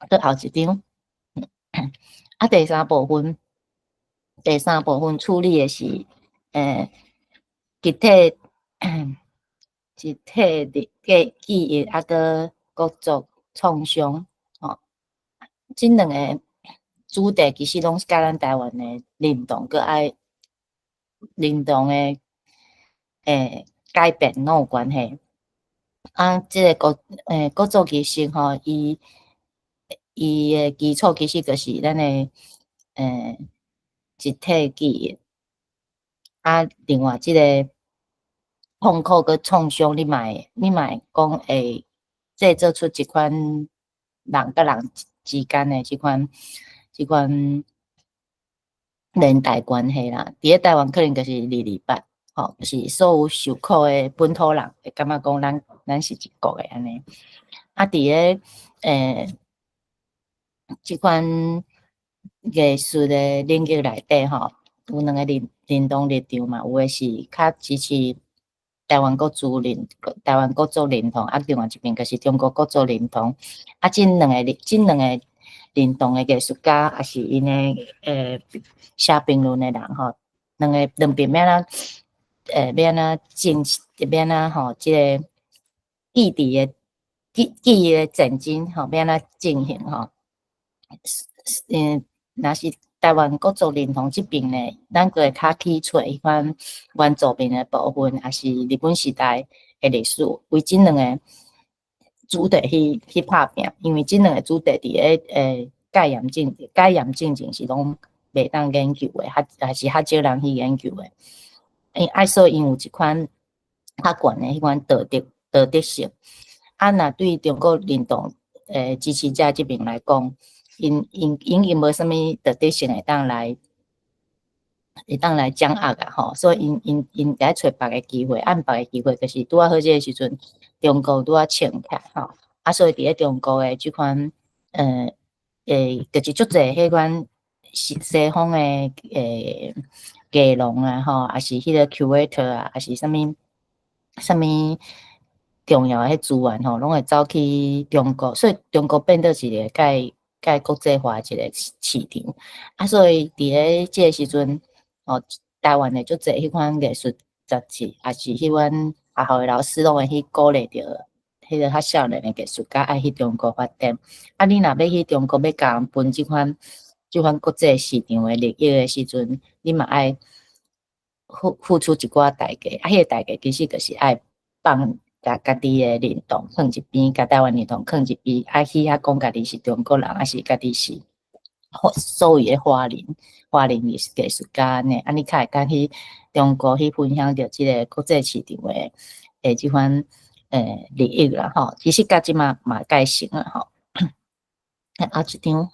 搁后一张，啊第三部分处理诶是集体的记忆，啊搁国族创伤，吼，即两个主题其实拢是甲咱台湾诶认同，搁爱认同诶改变拢有关系。啊，即个国族其实吼，伊诶基础其实就是咱诶集体记忆。啊，另外即个痛苦佮创伤，你嘛会讲会制作出一款人甲人之间诶即款连带关系啦。伫咧台湾可能就是228，吼，就是所有受苦诶本土人会感觉讲咱是一国诶安尼。啊，伫咧即款艺术诶领域内底吼，有两个认同立场嘛，有诶是较支持台湾国族认同，啊，另外一边就是中国国族认同。啊，即两个认同诶艺术家，也是因诶写评论诶人吼，两边要安怎吼，即个记忆诶战争吼，要安怎进行吼？若是台湾国族认同即边呢，咱个会较去找迄款原住民诶部分，也是日本时代诶历史，为即两个主题去拍拼，因为即两个主题伫咧戒严进程是拢袂当研究诶，还是较少人去研究诶。所以因有一款较悬诶迄款道德性。啊，若对中国认同支持者即边来讲，因无啥物道德性会当来掌握啊吼，所以因在找别个机会，按别个机会就是拄啊好即个时阵，中国拄啊抢起来吼，啊，所以伫咧中国诶即款就是足侪迄款西方诶艺农啊吼，也是迄个 curator 啊，也是啥物重要诶资源吼，拢会走去中国，所以中国变做一个介国际化一个市场。啊，所以伫咧即个时阵，吼，台湾诶足侪迄款艺术杂志，也是迄款学校诶老师拢会去鼓励着迄个较少年诶艺术家爱去中国发展。啊，你若要去中国要甲人分即款国际市场诶利益诶时阵，你嘛爱付出一寡代价。啊，迄个代价其实就是爱放家己诶认同放一边，甲台湾认同放一边，爱去遐讲家己是中国人，还是家己是所谓诶华人艺术家呢？啊，你较会甲去中国去分享着即个国际市场诶即款利益啦吼。其实甲即嘛改成啊吼。啊，一张。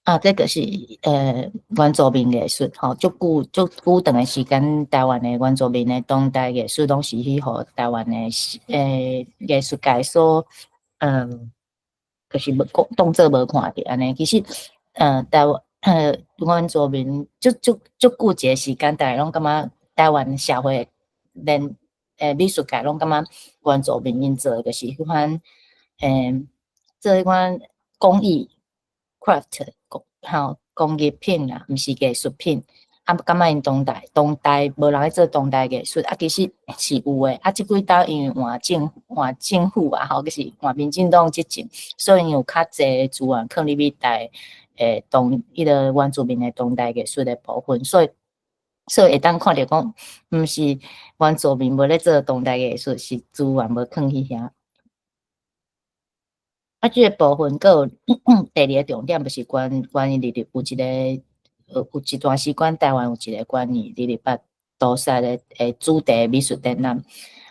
啊，这个是原住民艺术吼，足久长诶时间，台湾诶原住民诶当代艺术拢是去互台湾诶艺术界所就是无当做无看着安尼。其实台湾原住民足久一个时间，大家拢感觉台湾社会连美术界拢感觉原住民因做就是迄款做迄款公益。craft 工艺品啦，毋是艺术品。啊，感觉因当代无人咧做当代艺术，啊，其实是有诶。啊，即几道因为换政府啊，就是换民进党执政，所以有较济资源放入去台迄个原住民诶当代艺术诶部分，所以会当看着讲，毋是原住民无咧做当代艺术，是资源无放去遐。啊，即个部分佫有第二个重点，就是关于有一段时间台湾有一个关于228屠杀诶主题美术展览。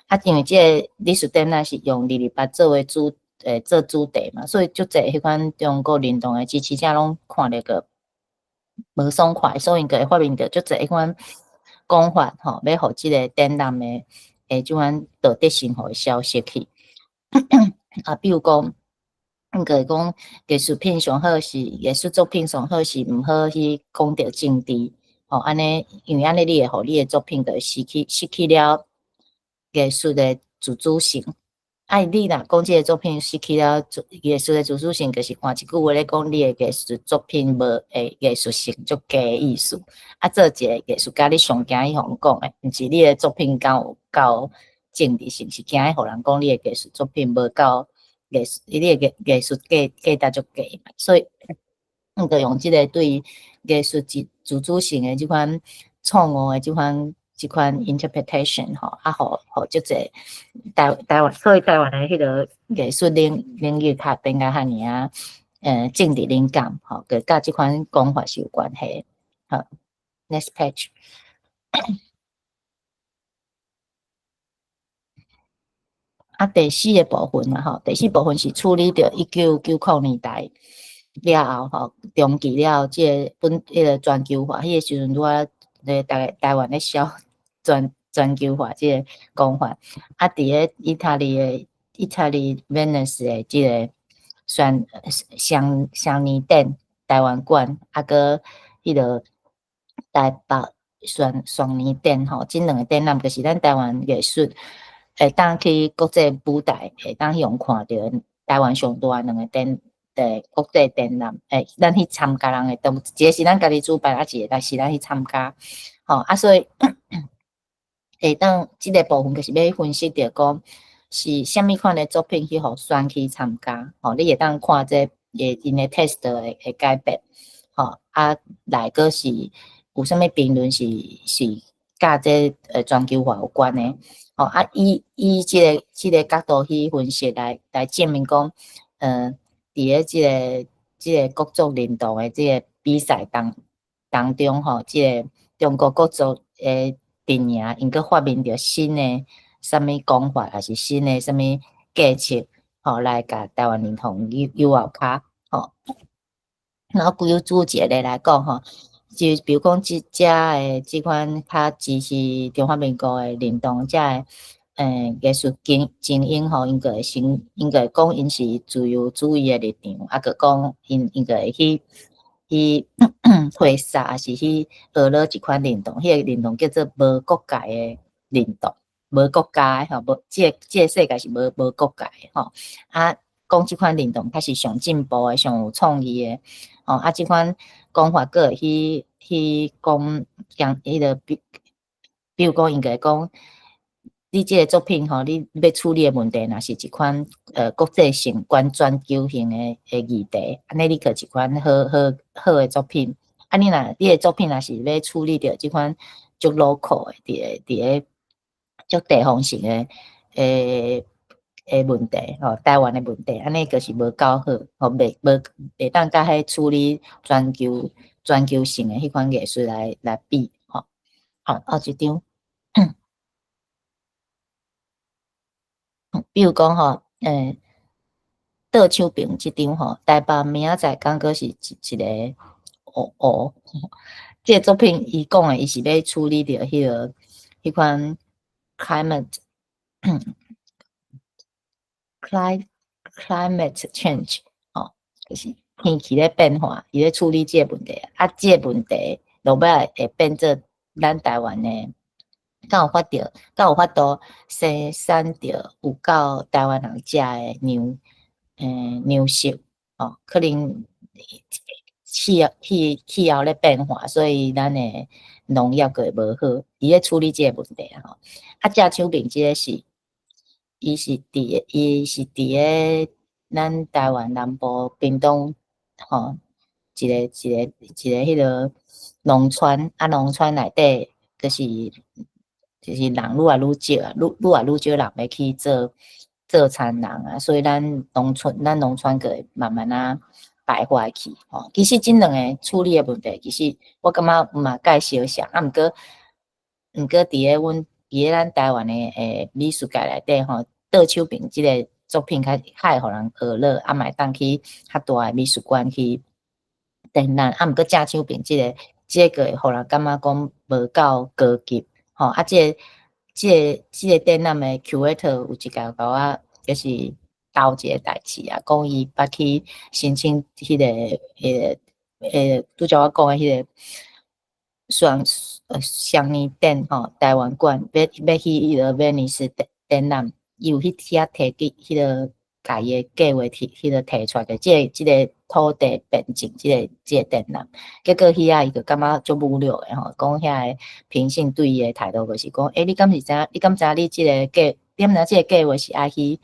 啊，因为即个美术展览是用228做为做主题嘛，所以足侪迄款中国认同诶支持者拢看了个无爽快，所以因个会发明着足侪迄款讲法吼，要互即个展览诶即款道德性互消失去。啊，比如讲。应该讲艺术品上好是艺术作品上好是毋好去讲着政治，吼安尼，因为安尼你会互你诶作品就失去了艺术诶自主性。啊，你若讲即个作品失去了艺术诶自主性，就是换一句话咧讲，你诶艺术作品无艺术性足低诶意思。啊，做一个艺术家，你上惊伊互讲诶，毋是你诶作品够政治性，是惊伊互人讲你诶艺术作品无够。你诶艺术价值足低，所以就用即个对艺术自主性诶即款创意诶即款 interpretation 吼，啊，互足侪台湾，所以台湾诶迄个艺术领域较变甲遐尔啊，政治敏感吼，甲即款讲法是有关系。好 ，next page。啊，第四个部分啦，吼，第四部分是处理着1990年代了后，吼，中期了后，即个迄个全球化，迄个时阵拄啊，台湾咧销全球化即个讲法。啊，伫个意大利 Venice 诶即个双年展台湾馆，啊个迄个台北双年展吼，即两个展览就是咱台湾艺术。会当去国际舞台，会当用看到台湾上大两个国际展览，咱去参加人会一个是咱家己主办，啊一个是咱去参加，吼啊，所以会当即个部分就是要分析着讲是虾米款的作品去互选去参加，吼，你会当看这因的 test 会改变，吼啊，来个是有啥物评论是甲这全球化有关的。哦啊，以即个角度去分析来证明讲，伫个即个国族认同的即个比赛当中吼，即个中国国族诶阵营因个发明着新的啥物讲法，还是新的啥物计策，吼来甲台湾认同友好卡，吼。然后规有组织咧来讲吼。就比如讲，即即款较支持中华民国诶认同，艺术精英吼，应该讲因是自由主义诶立场，啊，个讲因该会去挥洒，还是去学了一款认同，迄个认同叫做无国界诶认同，无国家吼，无即个世界是无国界吼，啊，讲即款认同，它是上进步诶，上有创意诶。哦，啊，即款讲法个会去讲迄个比如讲，应该讲，你即个作品吼，你要处理诶问题，若是一款国际性、全球性诶议题，安尼你个一款好诶作品。啊，你诶作品若是要处理着即款足 local 诶，伫个足地方性诶问题，吼，台湾诶问题，安尼就是无够好，吼，袂当甲迄处理全球性诶迄款艺术来比，吼，好，后一张，比如讲吼，倒手边即张吼，台北明仔载刚哥是一个即个作品伊讲诶，伊是要处理着迄款 climate change 吼，就是天气咧变化，伊咧处理即个问题，啊，即个问题落尾会变做咱台湾诶，敢有法度生产着有够台湾人食诶牛肉，哦，可能气候咧变化，所以咱诶农业个无好，伊咧处理即个问题吼。啊，正手柄即个是，伊是伫个咱台湾南部屏东吼，一个迄个农村，啊农村内底就是人愈来愈少啊，愈来愈少人要去做田人啊，所以咱农村个会慢慢啊败坏去吼。其实即两个处理的问题，其实我感觉嘛介相像，啊毋过伫咱台湾的美术界内底吼，倒手柄即个作品较会互人学乐，啊嘛会当去较大的美术馆去展览，啊毋过正手柄即个会互人感觉讲无够高级吼，啊即个展览的 curator 有一甲我就是斗一个代志啊，讲伊捌去申请迄个拄则我讲的迄个双年展吼，台湾馆要去迄个威尼斯展览，伊有去遐提迄个家己的计划迄个提出的，即个土地变证即个展览，结果遐伊就感觉足无聊的吼，讲遐个评审对伊的态度就是讲，你敢知影你即个点知即个计划是爱去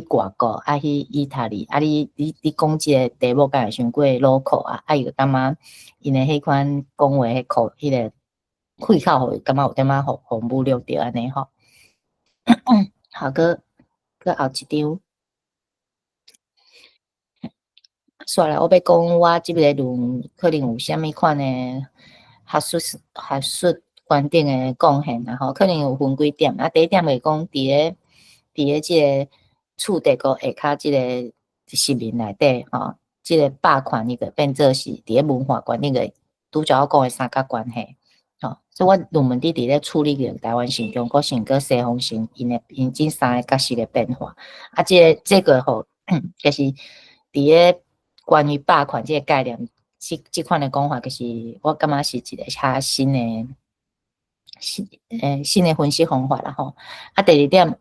外国，爱去意大利，啊你讲即个题目敢会伤过local啊，伊就感觉因的迄款讲话迄口迄个开口，互感觉有点仔互无聊着安尼吼。好个后一张。煞来，我要讲我即个论可能有啥物款的学术观点的贡献啦吼，可能有分几点啊。第一点是讲伫个即个处地国下骹即个市民内底吼，即个霸权伊个变做是伫个文化观念个拄则我讲的三角关系吼。所以我论文伫咧处理个台湾性、中国性、佮西方性因即三个角色的变化啊，这个吼就是伫个关于霸权这个概念，即款的讲法，就是我感觉是一个较新的分析方法啦吼。啊，第二点，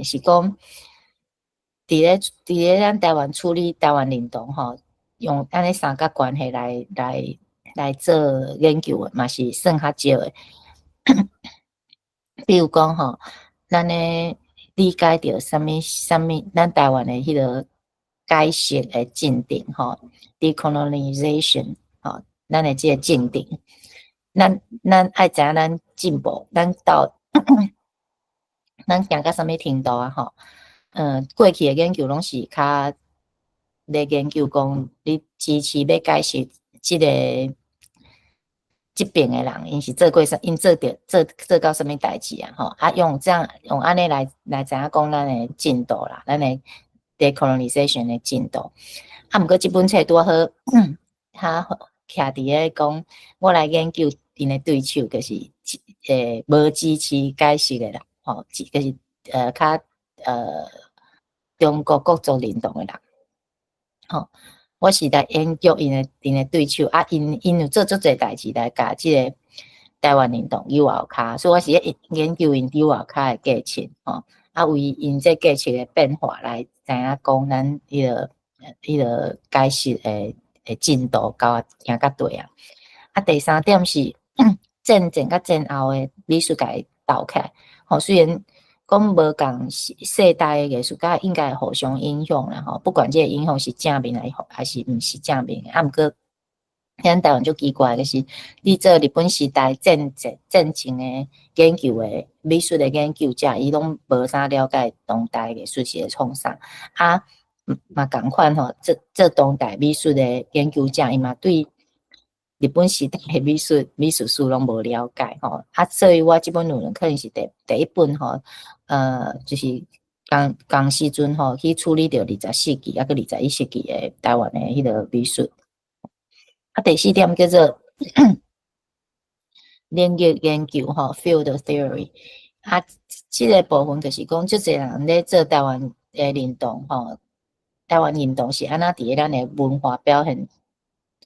是讲伫咧咱台湾处理台湾运动吼，用安尼三角关系来做研究的，嘛是算较少的。比如讲吼，咱咧理解着啥物，咱台湾的迄个改写的进程吼 ，decolonization 吼，咱的即个进程，咱爱知影咱进步，咱到咱行到啥物程度啊吼？过去的研究拢是较咧研究讲，你支持要改写即个即边的人，因是做过啥，因做到啥物代志啊？吼，啊用安尼来知影讲咱的进度啦，咱的 decolonization 的进度。啊，毋过即本册拄好，他徛伫咧讲，我来研究因的对手，就是无支持改革的人，吼，就是较中国国族运动的人，吼。我是来研究因的对手啊，因有做足侪代志来甲即个台湾运动右后骹，所以我是研究因右后骹的过程吼，啊为因这过程的变化来知影讲咱迄个解释的进度行到对啊。啊，第三点是战前甲战后的美术界斗起来，吼虽然讲无共世代的艺术家应该互相影响啦吼，不管这个影响是正面还是毋是正面的，啊毋过咱台湾就奇怪，就是你做日本时代战前的研究的美术的研究者，伊拢无啥了解当代艺术是咧创啥啊，嘛共款吼，这当代美术的研究者，伊嘛对日本时代的美术史拢无了解吼，啊，所以我即本论文可能是第一本吼，就是同时阵吼去处理着20世纪啊个21世纪的台湾的迄个美术。啊，第四点叫做连结研究吼 ，field theory。啊，即个部分就是讲，即侪人咧做台湾的运动吼，台湾运动是安怎伫咧咱的文化表现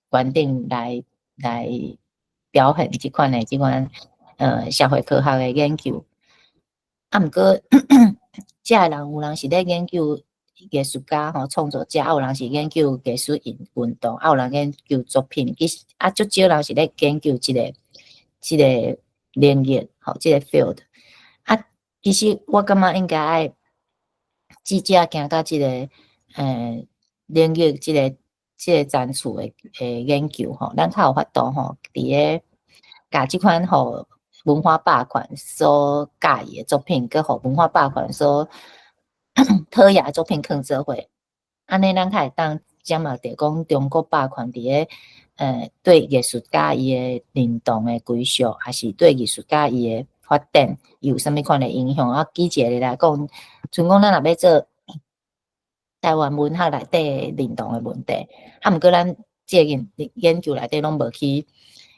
观点来表现即款社会科学的研究。啊，毋过遮人有人是咧研究艺术家吼、创作者，啊有人是研究艺术运动，啊有人研究作品，其实足少人是咧研究即个领域吼，即个 field。啊，其实我感觉应该爱记者行到即个领域即个展出的研究吼，咱较有法度吼，伫咧甲即款吼文化霸权所介意的作品，佮互文化霸权所讨厌的作品放做伙，安尼咱较会当掌握着讲中国霸权伫咧对艺术家伊的认同的归属，还是对艺术家伊的发展有啥物款的影响？啊，举一个来讲，像讲咱若要做台湾文学内底认同的问题，啊，毋过咱即个研究内底拢无去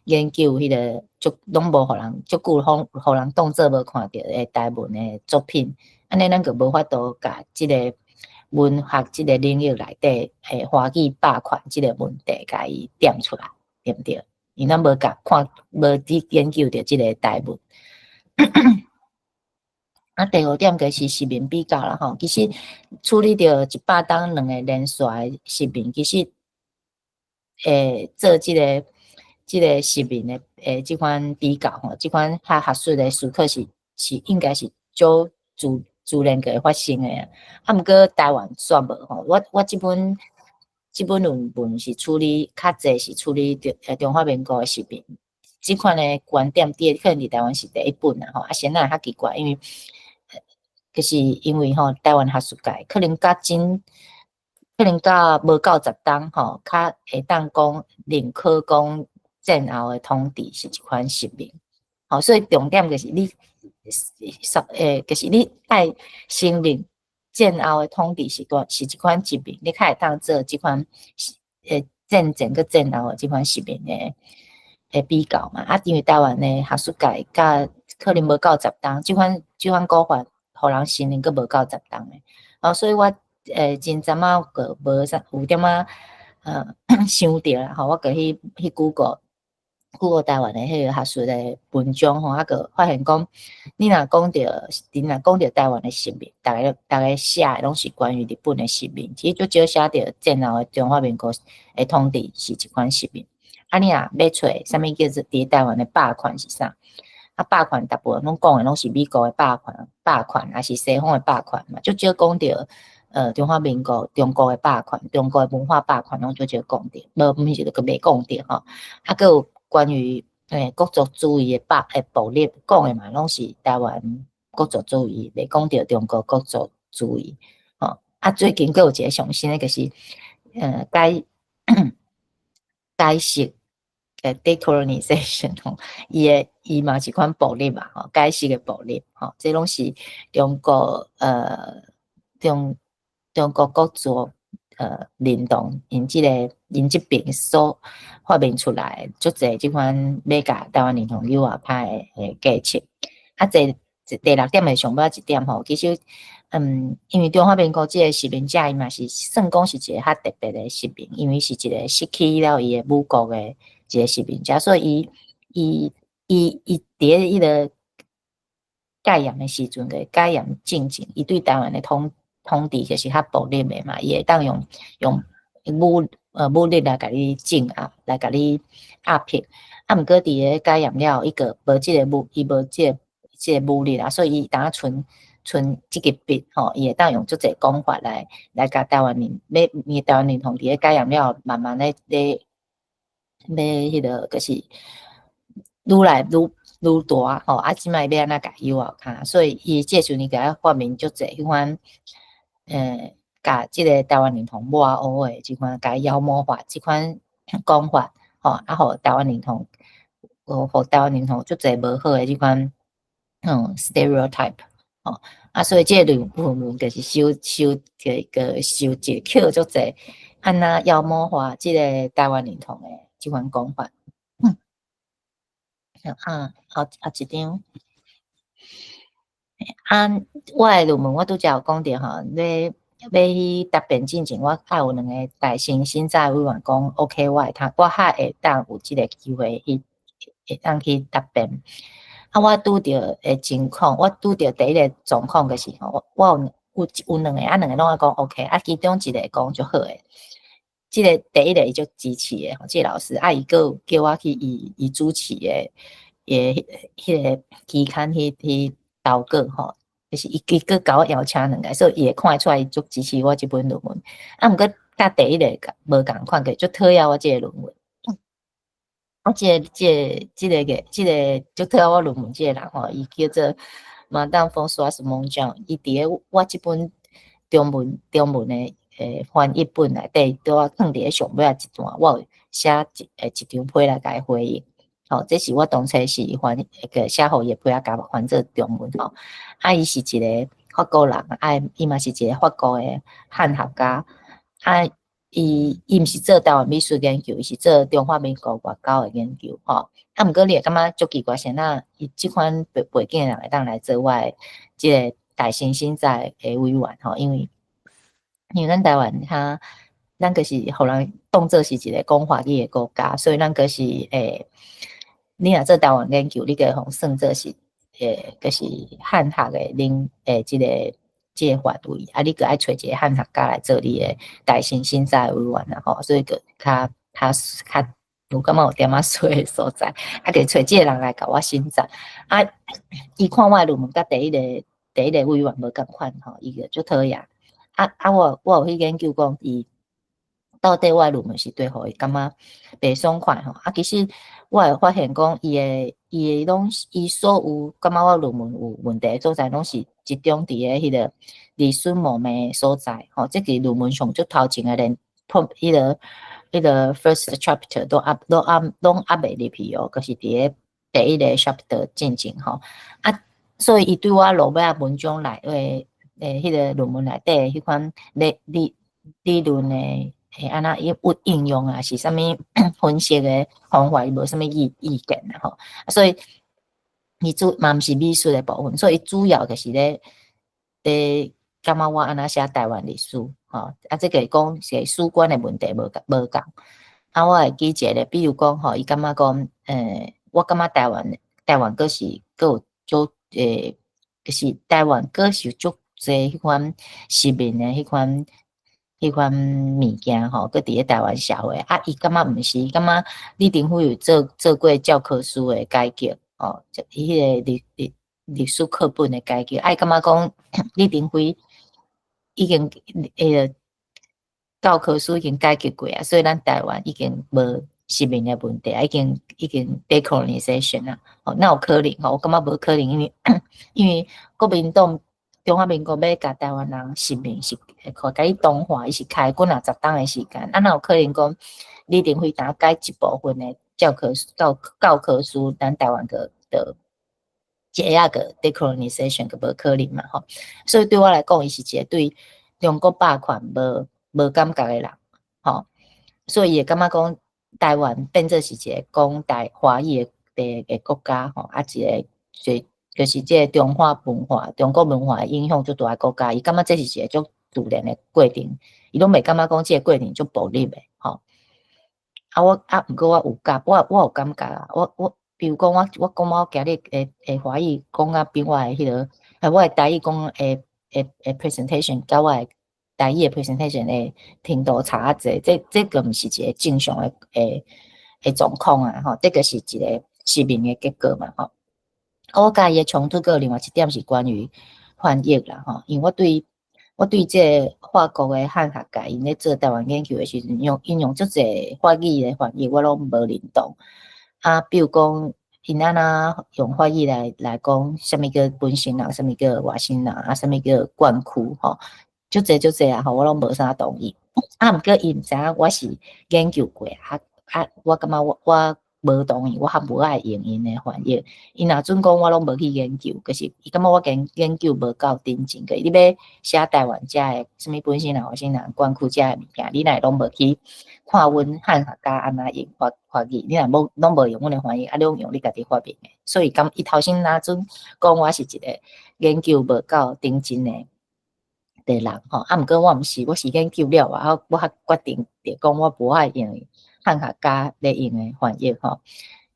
研究迄个，拢无互人足久互人当做无看到的台文的作品，安尼咱就无法度甲即个文学即个领域内底华语霸权即个问题，甲伊点出来，对毋对？因咱无甲看，无去研究着即个台文。啊，第五点就是实名比较啦吼，其实处理着100档2个连续的实名，其实做即个实名的即款比较吼，即款学术的思考是应该是自然个会发生的啊。啊，毋过台湾煞无吼，我即本论文是处理较济是处理中华民国的实名，即款的观点可能伫台湾是第一本啦吼，啊，现在较奇怪，因为就是因为吼，台湾学术界可能甲无够10档吼，较会当讲认可讲战后的统治是一款实名，吼，所以重点就是你就是你爱承认战后的统治是一款实名，你较会当做即款战前佮战后的即款实名的比较嘛，啊，因为台湾的学术界甲可能无够10档，即款讲法。互人承认，佮无够10档诶，所以我真早个无啥有点想着啦吼，我个去Google 台湾诶迄个学术诶文章吼，啊个发现讲，你若讲着台湾诶实名，大概写诶拢是关于日本诶实名，其实就少写着战后诶中华民国诶统治是一款实名，啊你若要找啥物叫做伫台湾诶霸权是啥？啊，霸权大部分拢讲诶拢是美国诶霸权，还是西方诶霸权嘛？就少讲着中华民国、中国诶霸权、中国诶文化霸权，拢就少讲着，毋是个袂讲着吼。啊，佮有关于国族主义诶暴力讲诶嘛，拢是台湾国族主义，袂讲着中国国族主义。吼，啊，最近佮有一个上新诶，就是解释。decolonization 吼，伊嘛是款暴力嘛，吼，解释嘅暴力，吼，这拢是中国中国国族认同因即边所发明出来，足侪即款要甲台湾认同友啊派诶价值。啊，第6点诶上尾一点吼，其实因为中华民国即个实名者伊嘛是算讲是一个较特别诶实名，因为是一个失去了伊诶母国诶。一个实名者，所以伊伫迄个戒严的时阵个戒严进程，伊对台湾的统治就是较暴力的嘛，伊会当用武力来甲你镇压，来甲你压迫。啊，毋过伫个戒严了，伊个无即个即个武力啦，所以伊当剩即个笔吼，伊会当用足侪讲法来甲台湾人，台湾人同伫个戒严了，慢慢咧迄个就是愈来愈大吼，啊，即摆要安怎甲友好看，所以伊即阵伊甲发明足侪迄款甲即个台湾认同抹黑诶即款甲妖魔化即款讲法吼，啊，互台湾认同，互台湾认同足侪无好诶即款stereotype 吼，啊，所以即个论文就是收集扣足侪，安那妖魔化即个台湾认同诶。即款讲法，后一张，我诶论文我拄则有讲着吼，要去答辩进前，我爱有2个大新在委员讲 OK， 我较会当有即个机会会当去答辩。啊，我拄着诶情况，我拄着第一个状况就是吼，我有有两个啊，两个拢爱讲 OK 啊，其中一个讲就好诶。即个第一个伊就支持诶，即个老师啊，伊个叫我去伊主持诶，迄个期刊去投稿吼，就是伊个甲我邀请两个，所以伊会看出来伊足支持我即本论文。啊，毋过甲第一个无共款个，就讨厌我即个论文。啊，即个就讨厌我论文即个人吼，伊叫做马当风刷什么奖，伊伫咧我即本中文诶翻译本内底，拄啊放伫咧上尾一段，我有写一张批来甲伊回应。吼，这是我当初是翻个写互伊批啊，甲翻做中文吼。啊，伊是一个法国人，啊，伊嘛是一个法国诶汉学家，啊。伊毋是做台湾美术研究，伊是做中华民国外交诶研究吼。啊，毋过你会感觉足奇怪，先那伊即款背景诶人会当来做我诶即个大新生在诶委员吼，因为咱台湾咱就是互人当作是一个讲华语诶国家，所以咱个是你若做台湾研究，你个互算作是就是汉学诶即个范围，啊，你个爱找一个汉学家来做你诶大新生在委员啦吼，所以个较有感觉有点仔衰诶所在，啊，就找即个人来甲我审查，啊，伊看我诶论文甲第一个委员无共款吼，伊个足讨厌，我有去研究讲伊到底我诶论文是对互伊感觉袂爽快吼，啊，其实我会发现讲伊所有感觉我论文有问题所在，拢是集中伫咧迄个历史模糊所在吼，即个论文上足头前诶连迄个 first chapter 都压袂入去哦，就是伫咧第一个 chapter 进前吼，啊，所以伊对我落尾啊文章内迄个论文内底迄款理论诶。安那应用啊，是啥物分析诶方法，伊无啥物意见啊吼，所以伊嘛毋是美术诶部分，所以主要就是咧感觉我安那写台湾历史吼，啊，这个讲是史观诶问题无共，啊，我会记一个，比如讲吼，伊感觉讲我感觉台湾个是个有足就是台湾个是足侪迄款市民诶迄款物件吼，搁伫咧台湾社会啊，伊感觉毋是，感觉李登辉有做过教科书诶改革哦，伊迄个历史课本诶改革，啊，感觉讲李登辉已经教科书已经改革过啊，所以咱台湾已经无市民诶问题，已经 decolonization 啦，哦，那有可能吼，我感觉无可能，因为国民党。中华民国要甲台湾人市民是甲伊同化，伊是开几若10档诶时间，啊，哪有可能讲李登辉打改一部分诶教科书，咱台湾的这样个 decolonization 个无可能嘛吼，所以对我来讲，伊是一个对中国霸权无感觉诶人，吼，所以会感觉讲台湾变做是一个讲华语诶国家吼，啊一个就是即个中华文化、中国文化影响最大诶国家，伊感觉这是一个足自然诶过程，伊拢袂感觉讲即个过程足暴力诶，吼。毋过我有感觉啊，比如讲我讲我今日会华语讲啊，比我诶迄个，我诶台语讲诶 presentation， 甲我诶台语诶 presentation 诶程度差啊济，这个毋是一个正常诶状况啊，吼，这个是一个失明诶结果嘛，吼。我甲伊诶冲突个另外一点是关于翻译啦，吼，因为我对这个法国诶汉学家因咧做台湾研究诶时阵，引用足侪法语诶翻译，我拢无认同。啊，比如讲，因安那用法语来讲，啥物叫本省人，啥物叫外省人，啊，啥物叫灌区，吼，足侪啊，吼，我拢无啥同意。啊，毋过伊毋知影我是研究过，我感觉我无同意，我较无爱用因诶翻译。伊若准讲我拢无去研究，可是伊感觉我研究无够认真个。你要写台湾遮诶什物本省人、外省人、关区遮诶物件，你若拢无去看阮汉学家安那用法语，你若拢无用阮诶翻译，啊，你用你家己发明诶。所以伊头先若准讲我是一个研究无够认真诶人吼，啊，毋过我毋是，我是研究了啊，我决定着讲我无爱用汉学家咧用诶翻译吼。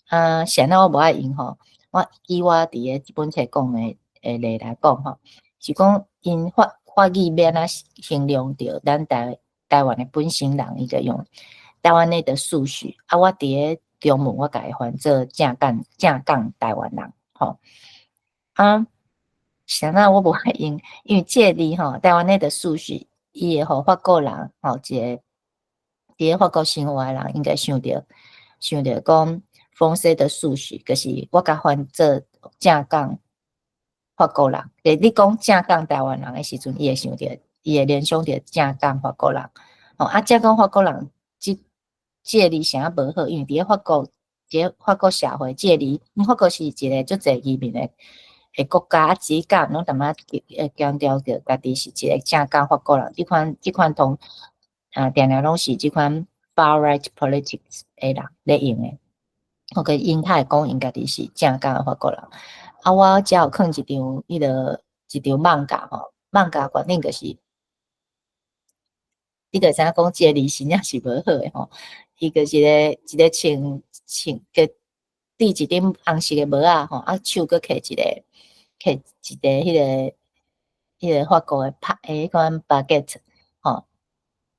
啊，现在我无爱用吼，我伫咧即本册讲诶例来讲吼，是讲因法语要安怎形容着咱台湾的本省人，伊就用台湾内的数序啊。我伫咧中文我甲伊翻做正港台湾人，吼啊。想到我无爱用，因为这里吼台湾内的数序，伊会互法国人吼一个伫咧法国生活的人应该想着讲丰盛的数序，就是我甲翻做正港法国人。你讲正港台湾人的时阵，伊会想着，伊会联想着正港法国人。啊，正港法国人这里想无好，因为伫咧法国社会，这里法国是一个足侪移民的国家，只讲拢淡仔强调着家己是一个正港法国人。即款同定定拢是即款 far right politics 的人咧用的。因他会讲因家己是正港的法国人。啊，我只有囥一张漫画吼，漫画决定就是你就知影讲这里真正是无好的吼。伊就是一个穿个戴一顶红色的帽仔吼，啊手佫摕一个迄个法国的迄款 baguette 吼。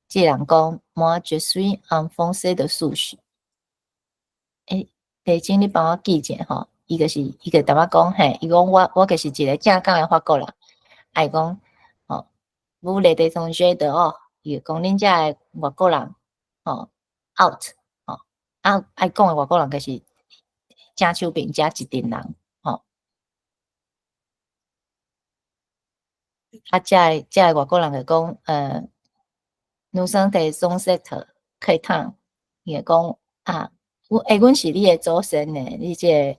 这人讲 moi je suis un français de souche。地精你帮我记者吼，伊个淡仔讲嘿，伊讲我就是一个正港的法国人。伊讲吼，vous les étrangers dehors，伊讲恁遮的外国人吼 out 吼，啊爱讲的外国人就是正手边遮一群人吼。啊，遮的外国人就讲nous sommes des ancêtres chrétiens，伊会讲啊。阮是你的祖先呢，你这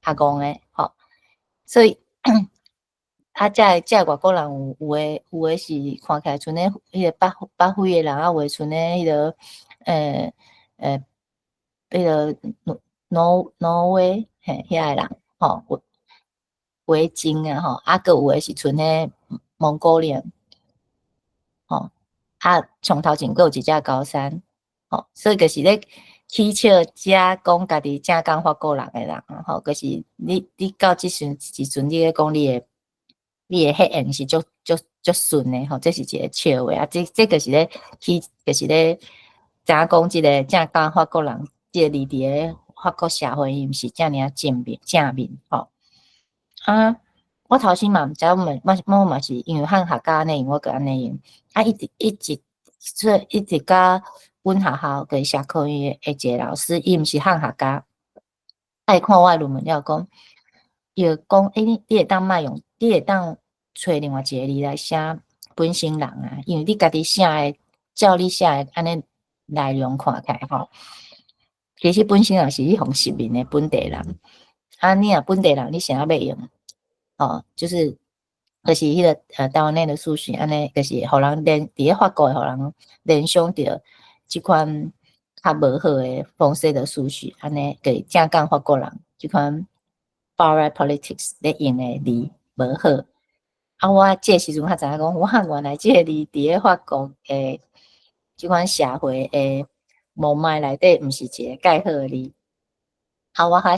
阿公诶，吼，所以啊，这外国人有诶是看起来像咧迄个北非诶人啊，有诶像咧迄个迄个挪威嘿遐诶人吼，维京啊吼，啊个有诶是像咧蒙古人吼，啊从头前有一只高山吼，所以就是咧。起笑遮讲家己正港法国人诶人吼，就是你到即时阵，你咧讲你诶发言是足顺诶吼，这是一个笑话啊。这个是咧就是咧知影讲即个正港法国人，即个伫咧法国社会伊毋是遮尔正面吼。啊，我头先嘛毋知，我嘛是因为汉学家内容，我个安尼用啊，一直甲。阮学校个社科院诶一个老师，伊毋是汉学家，爱看我论文了讲，伊就讲，你会当卖用，你会当找另外一个字来写本省人啊，因为你家己写诶，照你写诶安尼内容看起来吼，其实本省人是迄方实面诶本地人，啊，你若本地人，你想要用，哦，就是迄个台湾内的数学安尼，就是互人伫咧法国互人联想着。即款较无好诶方式的数据，安尼给正港法国人即款 far right politics 咧用诶字无好。啊，我这时阵较知影讲，哇，原来这个字伫咧法国诶即款社会诶雾霾内底，毋是一个介好诶字。啊，我较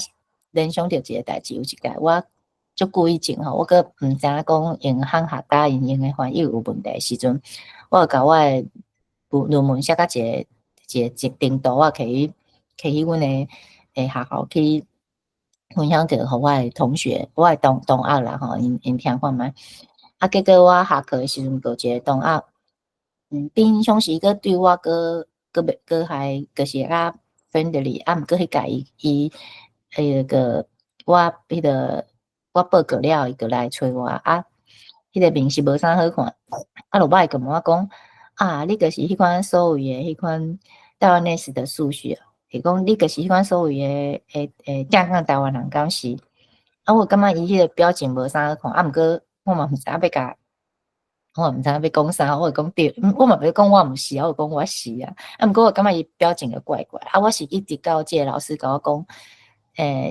联想着一个代志，有一届我足久以前吼，我阁毋知影讲用汉学家用诶翻译有问题时阵，我甲我诶。论文写到一个程度，我可以阮诶学校去分享着互我诶同学，我诶同学啦吼，因听看觅。啊，结果我下课诶时阵，有一个同学，平常时佫对我佫还就是较 friendly，啊，毋过迄届伊迄个我报告了，伊佫来找我啊，迄个面是无啥好看，啊，落摆佮我讲。啊，你就是迄款所谓诶迄款台湾内史的数学，是讲你就是迄款所谓诶正港台湾人敢是？啊，我感觉伊迄个表情无啥好看，啊，毋过我嘛毋知影要甲，我嘛毋知影要讲啥，我讲对，我嘛袂讲我毋是，我讲我是啊。啊，毋过我感觉伊表情就怪怪，啊，我是一直到即个老师甲我讲。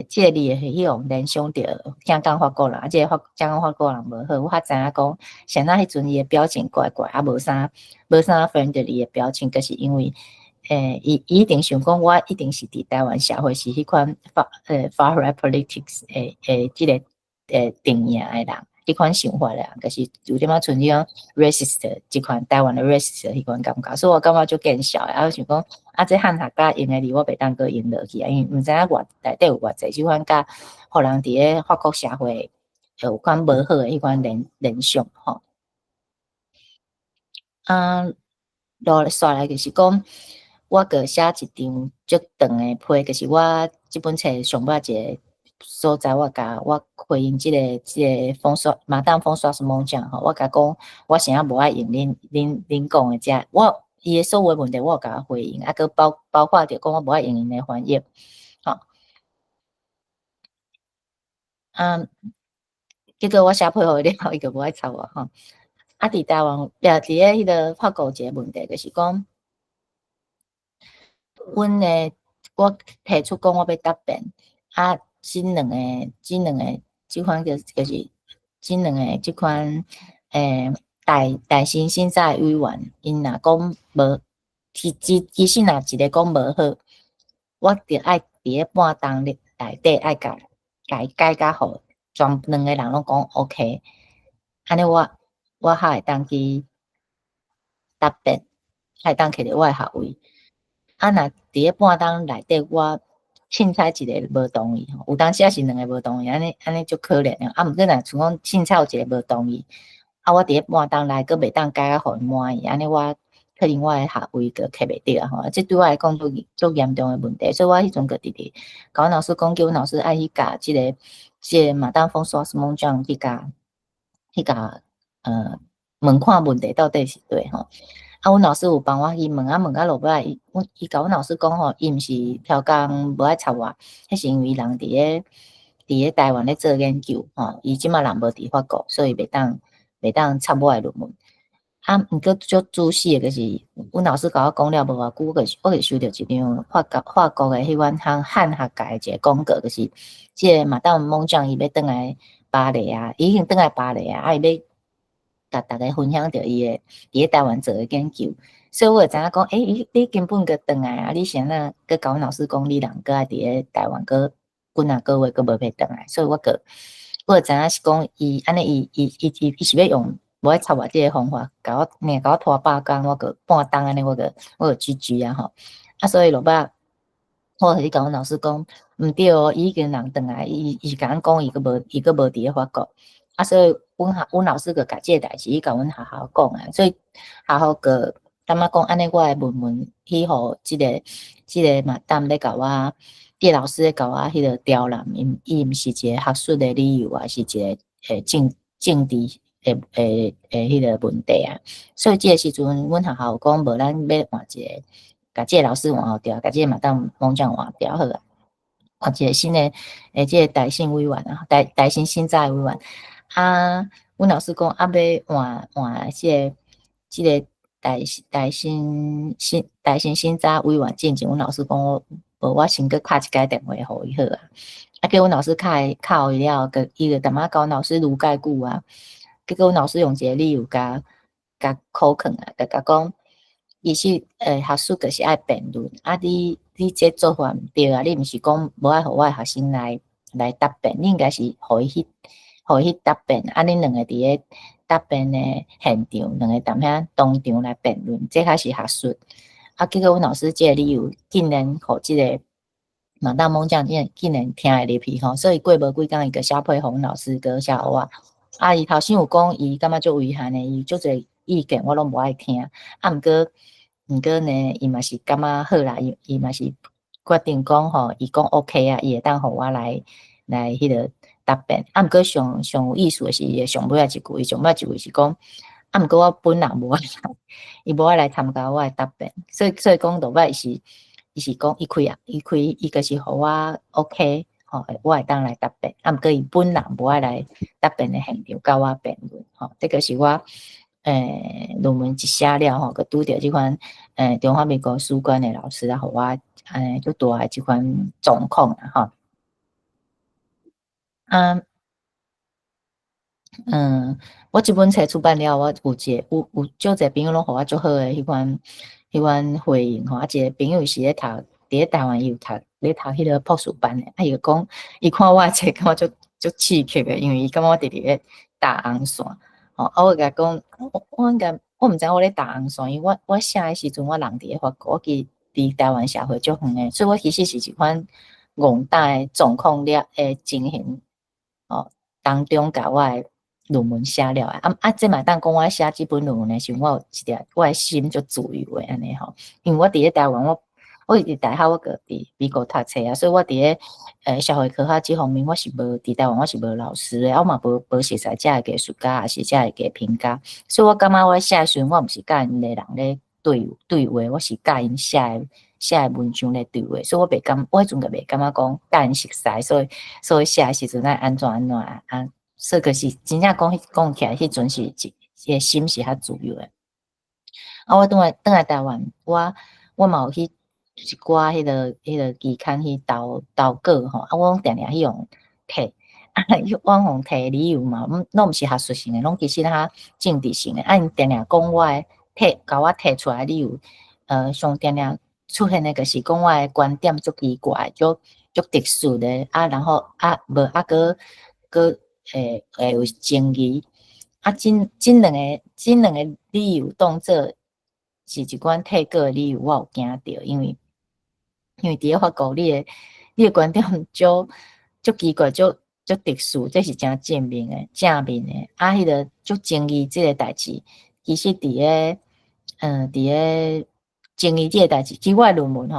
即个字是迄种联想着正港法国人，即个正港法国人无好，我较知影讲，像那迄阵伊诶表情怪怪，啊无啥 friendly 诶表情，就是因为伊一定想讲，我一定是伫台湾社会是迄款far right politics 即个定义诶人，即款想法啦，就是有点仔像迄种 racist 即款台湾的 racist 迄款感觉，所以我感觉就见笑的，我想讲这汉学家用的字我袂当搁用落去啊，因为毋知影内底有偌济即款甲互人伫咧法国社会有款无好的迄款联想吼。落刷来就是讲，我个写一张足长的批，就是我即本册上尾一个所在，我回应即个封刷马当封刷什么讲吼，我甲讲，我现在无爱用恁讲的遮，伊的所有问题我有甲回应，佮包括着讲我无爱用因的翻译，吼。结果我写配合了后，伊就无爱插我吼。伫台湾也伫咧迄个法国一个问题，就是讲，我提出讲我要答辩，即两个即款就是即两个即款大新现在委员，因若讲无，其实若一个讲无好，我着爱伫咧半当内底爱甲改甲好，全两个人拢讲 OK， 安尼我还会当去答辩，还会当摕着我的学位。若伫咧半当内底，我凊彩一个无同意吼，有当时也是两个无同意，安尼足可怜啊！毋过若像讲凊彩有一个无同意，我伫咧半当内佫袂当改甲互伊满意，安尼我可能我的学位佫摕袂着吼，这对我来讲足严重的问题，所以我迄阵佫直直甲阮老师讲，叫阮老师爱去教即个马当风刷什么奖去教问看问题到底是对吼。阮老师有帮我去问到落尾，伊甲阮老师讲吼，伊毋是挑工无爱插我，迄是因为人伫咧台湾咧做研究吼，伊即马人无伫法国，所以袂当插我的论文。毋过足仔细的，就是阮老师甲我讲了无偌久，我就收到一张法国的迄款汉学界一个广告，就是即个马当蒙奖伊要转来巴黎啊，伊已经转来巴黎啊，伊要甲大家分享着伊的伫咧台湾做的研究，所以我就知影讲，你根本个转来啊，你先那个甲阮老师讲，你人个爱伫咧台湾个几啊个月个无要转来，所以我就知影是讲伊安尼，伊是要用无爱插我即个方法，甲我拖8工，我个半当安尼，我个 GG 啊吼，所以落尾我就去甲阮老师讲，毋对哦，伊已经人转来，伊甲阮讲伊个无伫咧法国。所以阮老师个甲即个代志，伊甲阮学校讲啊，所以学校个感觉讲安尼，我的论文去互即个嘛，当咧甲我，即老师咧甲我迄个刁难，伊毋是一个学术的理由啊，是一个政治迄个问题啊。所以即个时阵，阮学校讲无咱要换一个，甲即个老师换后调，甲即个嘛当蒙奖换调好啊，换一个新的即个代新委员啊，代新新在委员。阮老师讲要换即个代新新早委员进前，阮老师讲我先去敲一个电话互伊好啊。叫阮老师敲互伊了，伊就淡仔甲阮老师愈解久啊。结果阮老师用一个理由甲口劝啊，甲讲，其实学术就是爱辩论你这做法毋对啊，你毋是讲无爱互我的学生来答辩，你应该是互伊去答辩，恁两个伫咧答辩的现场，两个踮遐当场来辩论，这才是学术。结果阮老师即个理由，竟然互即个马当蒙奖竟然听会入去吼，所以过无几工伊个写配互阮老师个写互我。伊头先有讲伊感觉足遗憾的，伊足侪意见我拢无爱听。毋过呢，伊嘛是感觉好啦，伊嘛是决定讲吼，伊讲 OK 啊，伊会当互我来迄个答辩。毋过上有意思的是伊上尾一句，上尾一句是讲，毋过我本人无爱来，伊无爱来参加我的答辩。所以讲落尾伊是讲伊开伊个是互我 OK。我会当来答辩，毋过伊本人无爱来答辩的现场甲我辩论，这个是我论文一写了佮拄着即款中华民国书馆的老师互我足大的即款状况啦我即本册出版了，我有足侪朋友拢互我足好的迄款回应一个朋友是咧伫咧台湾有咧读迄个博士班的，伊就讲伊看我的册，感觉足刺激的，因为伊感觉我直直咧打红线，我甲讲，我应该我毋知我咧打红线，因为我写诶时阵我人伫咧法国，我伫台湾社会足远诶，所以我其实是一款戆大诶状况了诶情形，当中甲我诶论文写了即嘛当讲我写即本论文诶时候，我有一条我诶心就自由诶安尼因为我伫咧台湾我伫大学我个伫美国读册所以我伫咧社会科学即方面我是无伫台湾我是无老师诶，我嘛无熟悉遮个艺术家，还是遮个评价，所以我感觉我写时我毋是甲因个人咧对话，我是甲因写诶文章咧对话，所以我迄阵个袂感觉讲甲因熟悉，所以写诶时阵安怎所以就是真正讲起来，迄阵是个心是较自由诶。我倒来台湾，我嘛有去一寡迄个期刊去投稿我定定去用摕，我用摕理由嘛，拢毋是学术性诶，拢其实较政治性诶。因定定讲我诶甲我摕出来理由，上定定出现诶，就是讲我诶观点足奇怪，足特殊诶，然后无搁有争议，真两个理由当做是一款退稿诶理由，我有惊到，因为伫咧法国你诶观点足奇怪，足特殊，这是真正面诶，迄个足争议即个代志，其实伫咧争议即个代志，其实我诶论文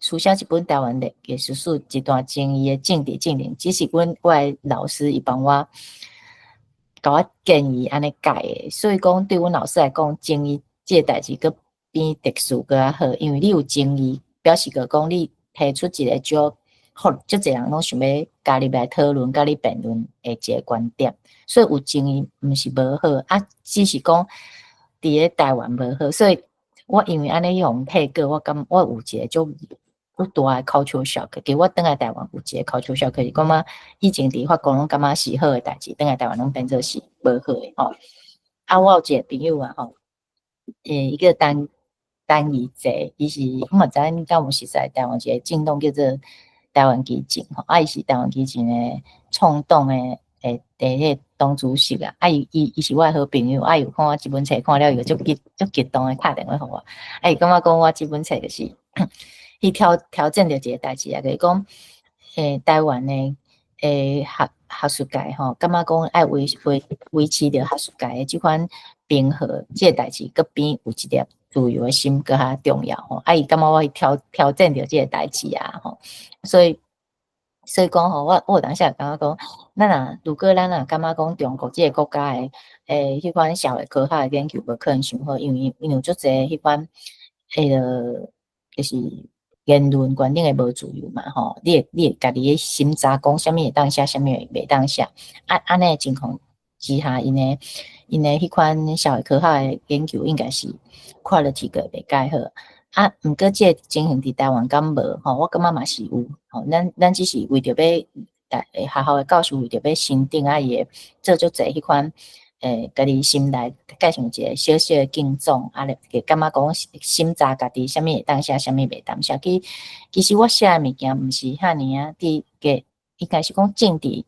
书写一本台湾的艺术史一段争议诶政治证明，只是我诶老师伊帮我甲我建议安尼改诶，所以讲对阮老师来讲，争议即个代志佫变特殊佫较好，因为你有争议，表示个讲你提出一个足侪人拢想要加入来讨论、甲你辩论诶一个观点，所以有争议毋是无好只是讲伫咧台湾无好，所以我因为安尼用退稿，我有一个足大诶 culture shock， 其实我倒来台湾有一个 culture shock， 是感觉以前伫法国拢感觉是好诶代志，倒来台湾拢变做是无好诶我有一个朋友一个单义者，伊是我嘛知影你敢有熟悉台湾一个政党叫做台湾基进伊是台湾基进诶创党诶第一个党主席伊是我诶好朋友伊有看我即本册看了伊就足激动诶打电话互我伊感觉讲我即本册就是去挑战着一个代志就是讲台湾诶学术界感觉讲爱维持着学术界诶即款平和即个代志佫比有一粒自由诶心佫较重要伊感觉我去挑战着即个代志所以讲我有当时也感觉讲如果咱感觉讲中国即个国家迄款社会科学诶研究无可能伤好，因为足侪迄款就是言论观点诶无自由嘛你会家己诶心查讲啥物会当写，啥物袂当写安尼诶情况之下，因诶迄款社会科学诶研究应该是 quality 个袂介好毋过即个情形伫台湾敢无我感觉嘛是有咱只是为着要学校诶教授为着要升等伊会做足侪迄款家己心内介绍一个小小诶竞争会感觉讲审查家己啥物会当写，啥物袂当写其实我写诶物件毋是遐尔伫个应该是讲政治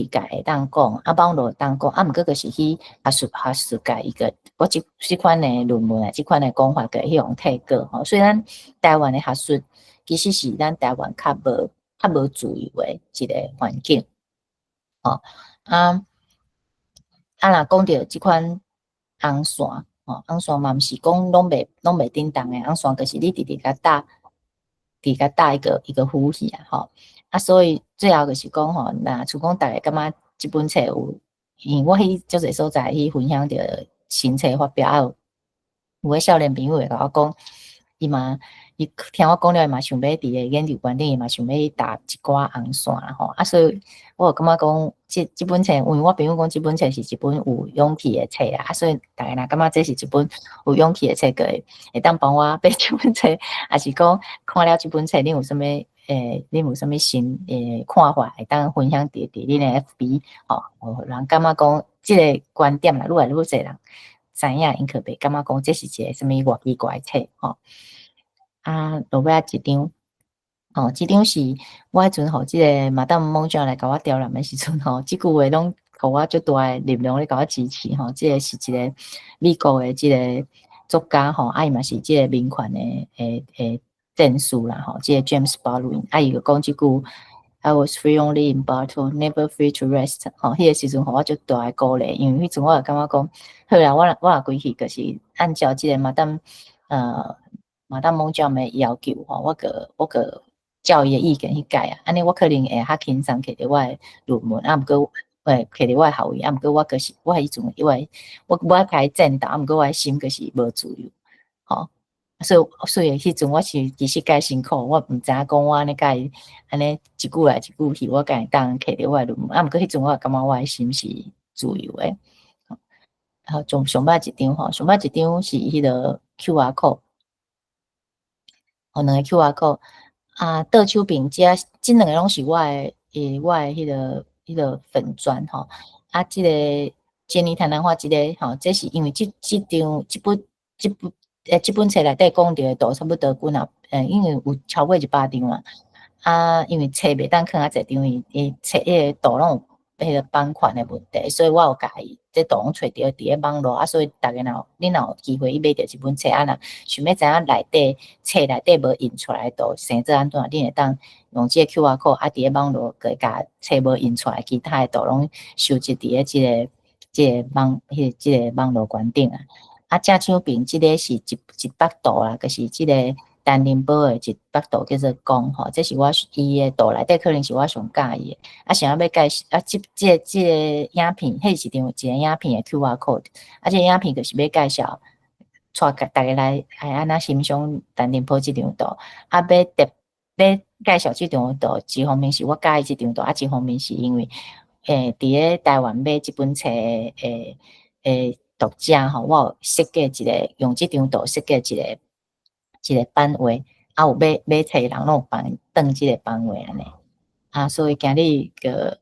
界会当讲网络会当讲毋过就是去学术界一个我即款诶论文即款诶讲法个迄种退稿虽然台湾诶学术其实是咱台湾较无自由诶一个环境若讲着即款红线红线嘛毋是讲拢袂叮当诶，红线就是你直直甲搭一个符去所以最后就是讲若像讲逐个感觉即本册有，因为我去足侪所在去分享着新册发表有个少年朋友会甲我讲，伊听我讲了，伊嘛想要伫个研究观点，伊嘛想要去搭一寡红线所以我有感觉讲即本册，因为我朋友讲即本册是一本有勇气诶册所以大家若感觉这是一本有勇气诶册，会当帮我买即本册，还是讲看了即本册，恁有啥物恁有啥物新看法，会当分享伫恁诶 FB 人感觉讲即个观点啦，愈来愈侪人知影，因可袂感觉讲这是一个啥物偌奇怪诶册落尾一张即张是我迄阵即个马当蒙将来甲我调染诶时阵即句话拢互我足大诶力量咧，甲我支持吼。即个是一个美国诶即个作家吼，伊嘛是即个民权诶战士啦吼。即个 James Baldwin，伊就讲即句 I was free only in battle, never free to rest。吼，迄个时阵互我足大诶鼓励，因为迄阵我就感觉讲，好啦，我也规去，就是按照即个马丹蒙教诶要求吼，我个照伊诶意见去改啊，安尼我可能会较轻松摕着我诶论文，啊，毋过摕着我诶学位，啊，毋过我就是我迄阵因为我爱甲伊战斗，啊，毋过我诶心就是无自由，吼。所以迄阵我是其实介辛苦，我毋知影讲我安尼甲伊安尼一句来一句去，我甲伊当摕着我诶论文，啊，毋过迄阵我感觉我诶心是自由诶。上摆一张吼，上摆一张是迄个 QR code。两个 QR code 啊，倒手边即两个拢是我诶迄个粉砖吼。啊，即个杰尼谈谈话即个吼，这是因为即本册内底讲着诶图差不多几啊，因为有超过100张啊。啊，因为册袂当囥啊侪张，伊册迄个图拢有迄个版权诶问题，所以我有甲伊这图拢找着伫咧网络啊，所以逐个你若有机会去买着即本册啊，若想要知影内底册内底无印出来图生做安怎，你会当用即个 QR code 啊，伫咧网络个甲册无印出来，其他诶图拢收集伫咧即个网络观顶啊。啊，正手边即个是一幅图啦，就是即个单林堡诶一幅图叫做光吼，这是我伊诶图内底可能是我上喜意诶。啊，想要介绍啊，即个影片，迄是一个影片诶 QR code。啊，即个影片就是要介绍，带大家来安怎欣赏单林堡即张图。啊，要介绍即张图，一方面是我喜意即张图，啊，一方面是因为伫咧台湾买即本册诶读者吼，我有设计一个用即张图设计一个版画，啊，有买册人拢有帮登即个版画安尼。啊，所以今日个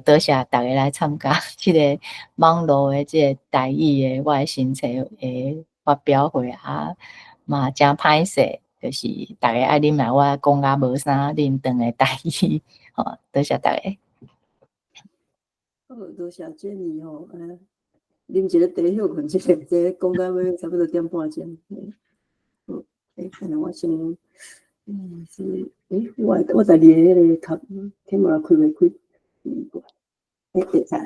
多谢大家来参加即个网络诶即个台语诶我诶新册诶发表会啊，嘛真歹势，就是大家爱啉来我讲甲无啥认同诶台语，吼，多谢大家。好，多谢Jenny吼，啉一个茶休困一下，这讲到要差不多1:30钟。好，可能我先，是，我在伫迄个卡，天马开袂开？会使。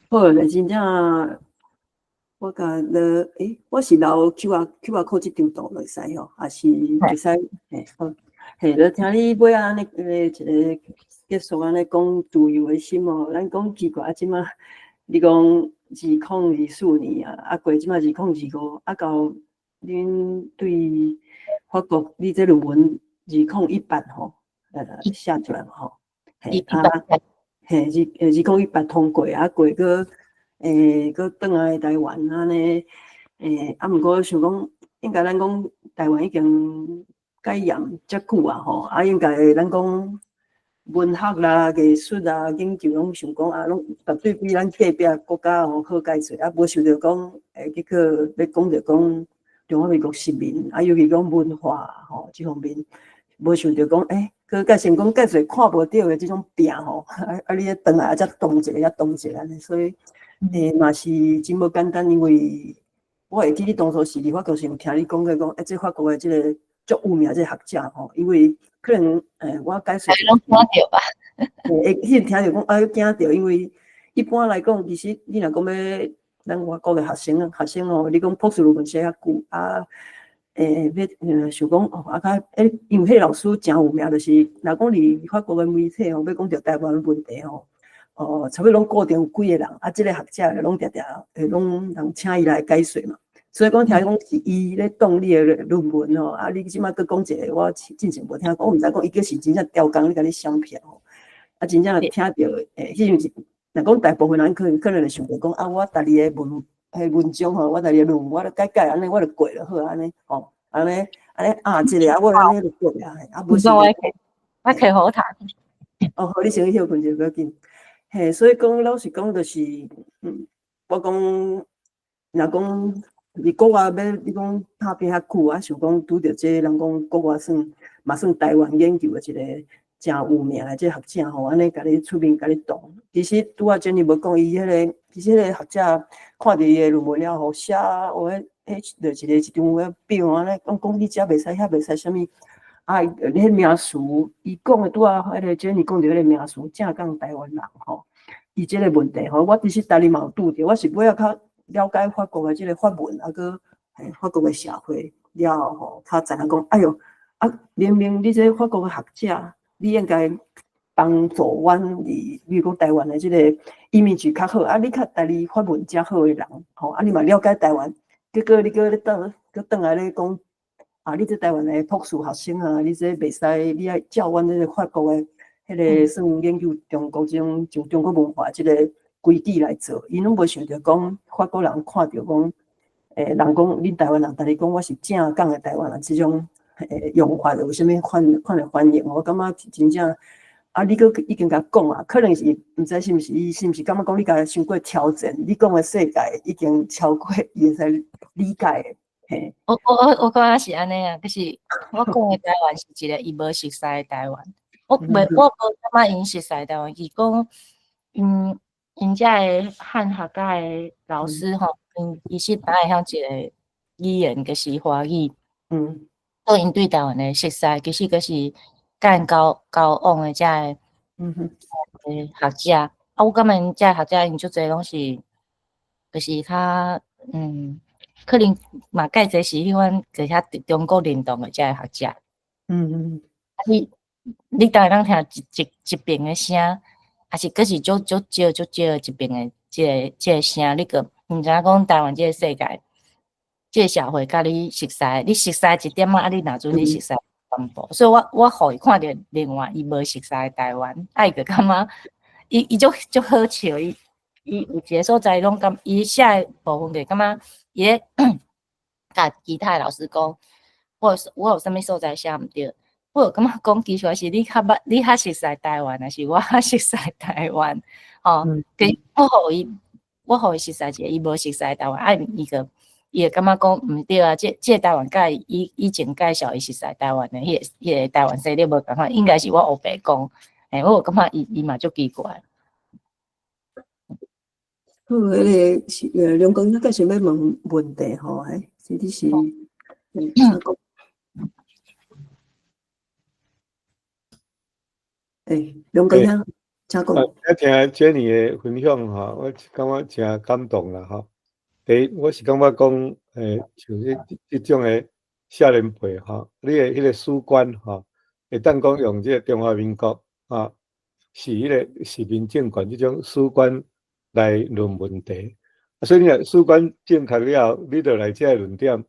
好咧，真正，我甲了，我是留 QR code 即张图会使吼，还是会使？好，了听你尾仔安尼一个结束安尼讲自由的心哦，咱讲奇怪，即马你讲2024年啊，过即马2025，啊到恁对法国你这论文2018吼，写出来嘛吼，2018通过啊，过个搁转来台湾安尼，啊，毋过想讲，应该咱讲台湾已经戒严遮久啊吼，啊，应该咱讲文学啦、艺术啦、研究拢想讲啊，拢绝对比咱隔壁国家吼好介侪，啊，无想着讲，结果要讲着讲中华民国市民，啊，尤其讲文化吼即方面，无想着讲，佮介成讲介侪看无到的即种病吼，啊，你转来才动一个，动一个安尼，所以。嘛是真无简单，因为我会记你当初是伫法国时有听你讲过，讲这法国的这个足有名这学者吼，因为可能我解说，拢听到吧？迄听着讲惊着，因为一般来讲，其实你若讲要咱外国的学生吼，你讲博士论文写遐久啊，要想讲哦，较因为迄老师真有名，就是若讲伫法国的媒体吼，要讲着台湾的问题吼。差不多拢固定有几个人，啊，即个学者拢常常拢人请伊来解说嘛。所以讲听讲是伊咧动你的论文吼，啊，你即摆佮讲一个，我之前无听讲，我毋知讲伊个是真正雕工咧，甲你相片吼。啊，真正听到迄种是，若讲大部分人可能会想着讲啊，我逐日的文章吼，我逐日的论文，我著改安尼，我著过就好安尼吼，安尼即个啊，我安尼就过啊，啊，无想我可以好读。哦，好，你先休困者，不要紧。所以讲老实讲，就是我讲，若讲伫国外要你讲拍拼遐久啊，想讲拄着这人讲国外嘛算台湾研究的一个真有名的这学者吼，安尼甲你出面甲你动，其实拄仔Jenny无讲伊迄个，其实迄个学者看着伊的论文了后，写迄就是一张表安尼讲你遮袂使，遐袂使，啥物啊？迄名词，伊讲的拄仔迄个Jenny讲着迄个名词，正港台湾人吼，伊即个问题吼，我其实当年嘛有拄着，我是尾仔较了解法国的即个法文，啊个法国的社会了后吼，较知影讲，哎哟，啊明明你这法国的学者，你应该帮助阮比如讲台湾的即个image较好，啊你较台语法文较好的人，吼，啊你嘛了解台湾，结果你搁咧倒来咧讲，啊你这台湾的博士学生啊，你这袂使，你爱照阮这个法国的迄个算研究中国种就中国文化即个规矩来做，伊拢无想着讲法国人看着讲，人讲恁台湾人，但是讲我是正港的台湾人，即种用法有啥物款的反应，我感觉真正。啊，你佫已经甲讲啊，可能是毋知是毋是伊是毋是感觉讲你甲伤过挑战，你讲的世界已经超过伊会使理解的，嘿。我感觉是安尼啊，就是我讲的台湾是一个伊无熟悉的台湾，我无感觉因熟悉台湾，伊讲，因遮的汉学家的老师吼，伊是当会晓一个语言，就是华语，所以因对台湾的熟悉，其实佫是甲因交往的遮个，学者，啊，我感觉因遮学者因足侪拢是，就是较，可能嘛介侪是迄款个遐中国认同的遮个学者，你当然通听一边的声，还是佫是足少一边的即个声，你个毋知影讲台湾即个世界，即个社会甲你熟悉，你熟悉一点啊，你若准你熟悉全部，所以我互伊看着另外伊无熟悉的台湾，啊伊个感觉伊足好笑，伊有一个所在拢感伊写的部分就感觉伊咧甲其他老师讲，我有啥物所在写毋对。我有感觉讲，其实是你较熟悉台湾，还是我较熟悉台湾？吼，我互伊熟悉一个，伊无熟悉台湾，啊，伊会感觉讲毋对啊，这台湾甲以前介绍伊熟悉台湾的迄个台湾势力无共款，应该是我黑白讲，我有感觉伊嘛足奇怪。好，迄个梁公，咱个想要问问题吼，是你是啥讲？梁公兄，请讲。听 Jenny 的分享哈，我感觉真感动啦哈。第一，我是感觉讲，像这种的少年辈哈，你的迄个史观哈，会当讲用这个中华民国啊，是迄个实民政权这种史观来论问题。所以你若史观正确了，你就来这论点，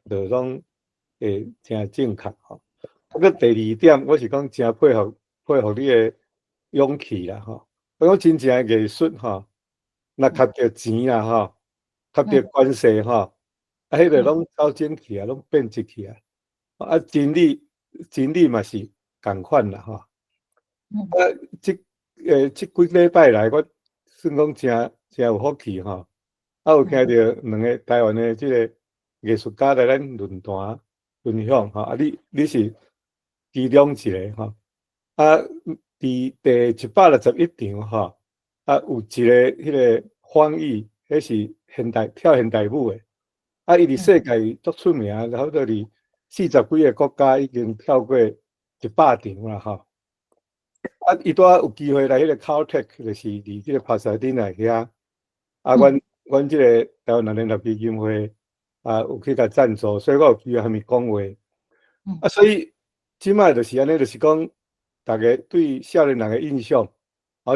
就拢会真正确哈。不过第二点，我是讲真佩服你的勇气啦吼！我讲真正的艺术吼，若靠着钱啦吼，靠着关系吼，啊，迄个拢走进去啊，拢变质去啊！啊，真理嘛是共款啦吼。啊，即几礼拜来，我算讲真有福气吼，啊，有听到两个台湾的即个艺术家来咱论坛分享吼，啊，你是其中一个吼。啊，第161场吼，啊有一个迄个翻译，迄是跳现代舞的，啊伊伫世界足出名，然后伫40几个国家已经跳过100场啦吼。啊，伊拄有机会来迄个 Caltech， 就是伫即个帕萨丁那遐，啊，阮即个台湾人联合基金会啊有去甲赞助，所以我有机会向伊讲话。啊，所以即摆就是安尼，就是讲。大家对少年人的印象，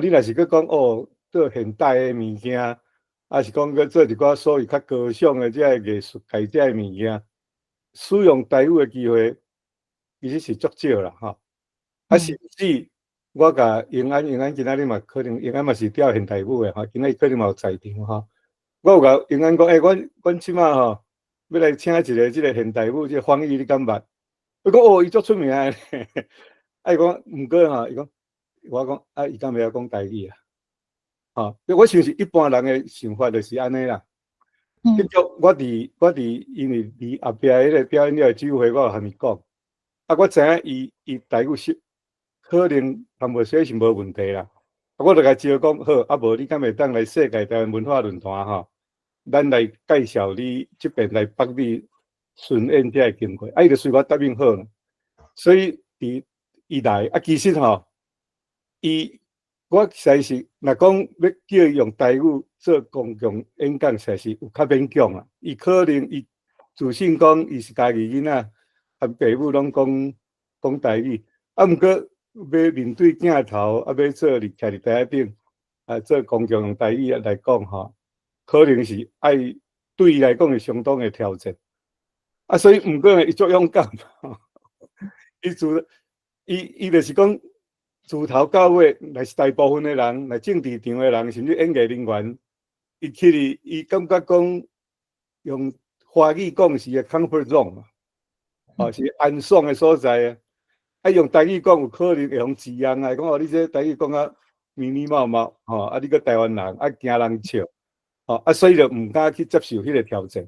你若是去讲做现代的物件，还是讲去做一寡所谓较高尚的这艺术界这物件，使用台语的机会其实是足少啦吼。啊，甚至我甲永安今仔日嘛可能永安嘛是跳现代舞的吼，今仔日可能嘛有在场吼。我有甲永安讲，阮即马吼要来请一个即个现代舞即个翻译，你敢捌？伊讲伊足出名的。啊！伊讲，毋过吼，伊讲，我讲啊，伊敢袂晓讲台语啊？吼，我想是一般人的想法就是安尼啦。结果我伫因为离后壁迄个表演了指挥，我有向伊讲，啊，我知影伊台语是可能淡薄些是无问题啦。我就甲招讲好，啊无你敢会当来世界台湾文化论坛吼，咱来介绍你即边来北美巡演遮个经过，伊就随我答应好了。所以伊来其实吼，我实在是若讲要叫伊用台语做公共演讲，实在是有较勉强啦。伊可能自信讲伊是家己囡仔，和爸母拢讲台语，毋过要面对镜头，要做徛伫台顶，做公共用台语来讲吼，可能是爱对伊来讲是相当的挑战。所以毋过伊足勇敢，伊就是讲。自头到尾，若是大部分的人，来政治场的人，甚至演艺人员，伊感觉讲用华语讲是个 comfort zone 嘛，是安爽的所在啊。用台语讲有可能会用字样啊，讲你这台语讲啊咪咪毛毛，你个台湾人惊人笑，所以就毋敢去接受迄个挑战。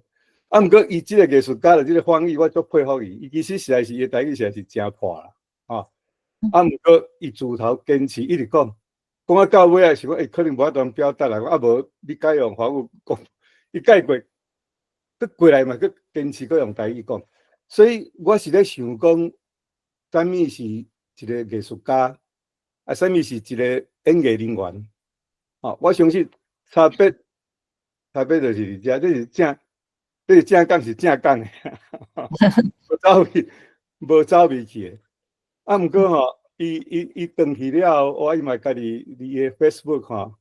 毋过伊即个艺术家的即个翻译，我足佩服伊。伊其实实在是伊台语实在是真破啦，毋过伊自头坚持一直讲到尾啊，是讲可能无法度表达啦。无你改用华语讲，伊改过，佮过来嘛，佮坚持佮用台语讲。所以我是咧想讲，啥物是一个艺术家，啥物是一个演艺人员。我相信差别就是遮，这是正讲是正讲的，无走未去的。毋过吼，伊转去了后，伊嘛家己伫个 Facebook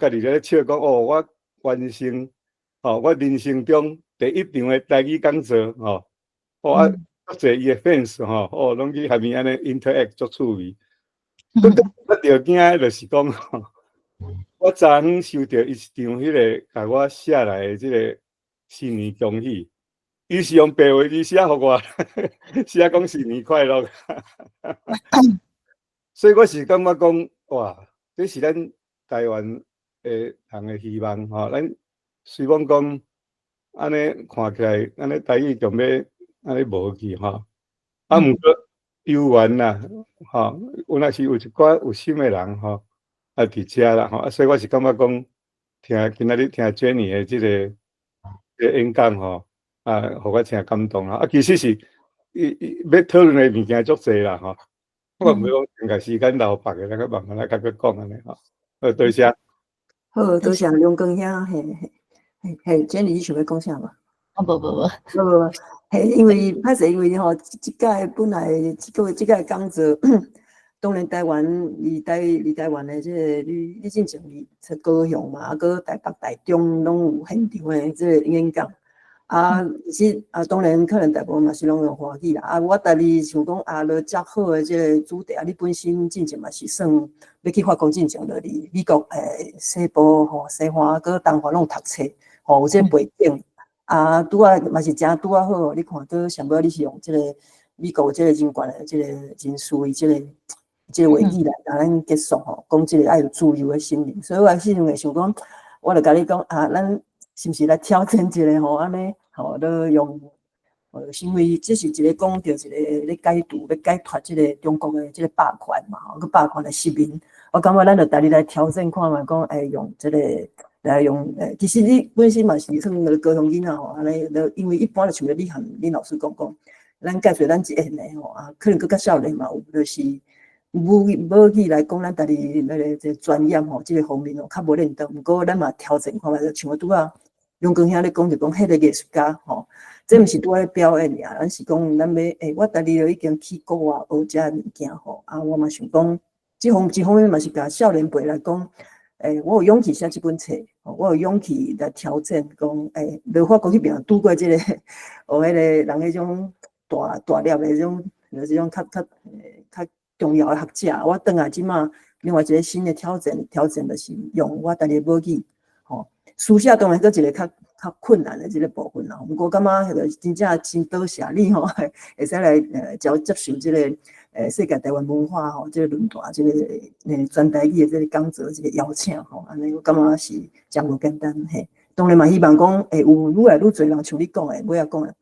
家己咧笑讲我完成我人生中第一场的台语讲座足侪伊的 fans 拢去下面安尼 interact 足趣味。我着惊就是讲我昨昏收到一张迄个甲我写来的即个新年恭喜。伊是用白话字写互我，写讲新年快乐。所以我是感觉讲，哇，这是咱台湾人的希望咱希望讲安尼看起来，安尼台语就要安尼无去毋过有缘啦，有若是有一寡有心的人伫遮啦所以我是感觉讲，今仔日听 Jenny 的即个演讲互我真感动其实是要讨论的物件足侪啦我唔要讲时间留白的，咱个慢慢来甲佢讲安尼好，多谢。好，多谢梁光兄，嘿，Jenny，你想要讲啥嘛？无，嘿，因为歹势，因为即届本来即届讲座，当然台湾离台湾的即个你进前是高雄嘛，个台北、台中拢有现场的即个演讲。其实当然可能大部分嘛是拢用华语啦。我家己想讲落遮好的即个主题你本身进前嘛是算要去法国进前落去美国西部西华个东华拢读册有即个背景拄啊嘛是真拄啊好你看到上尾你是用即个美国即个真悬的即个真属于即个话语来甲咱结束讲即个爱有自由的心灵，所以我心里会想讲，我就甲你讲咱是毋是来挑战一个安尼都用因为这是一个讲到一个咧解读、咧解脱即个中国的即个霸权嘛个霸权的失明，我感觉咱就带你来挑战看嘛，讲用即个来用其实你本身嘛是算个高雄囡仔安尼，因为一般就像你和恁老师讲，咱介绍咱一演的可能更较少年嘛有就是无语来讲，咱家己那个即专业即个方面较无认得，不过咱嘛挑战看觅，就像拄啊。梁光兄咧讲就讲，迄个艺术家这毋是拄咧表演尔，咱是讲咱要我家己就已经去国外学遮物件我嘛想讲，这方面嘛是甲少年辈来讲，我有勇气写这本册，我有勇气来挑战，讲落法国迄边拄过即个迄个人迄种大粒的即种较重要的学者，我转来即马另外一个新的挑战就是用我家己母语书写当然佫一个较困难的即个部分啦，毋过感觉迄个真正真多谢你会使来接受即个世界台湾文化即个论坛即个全台语的即个讲座即个邀请安尼我感觉是真无简单当然嘛希望讲有愈来愈侪人像你讲的，我也讲的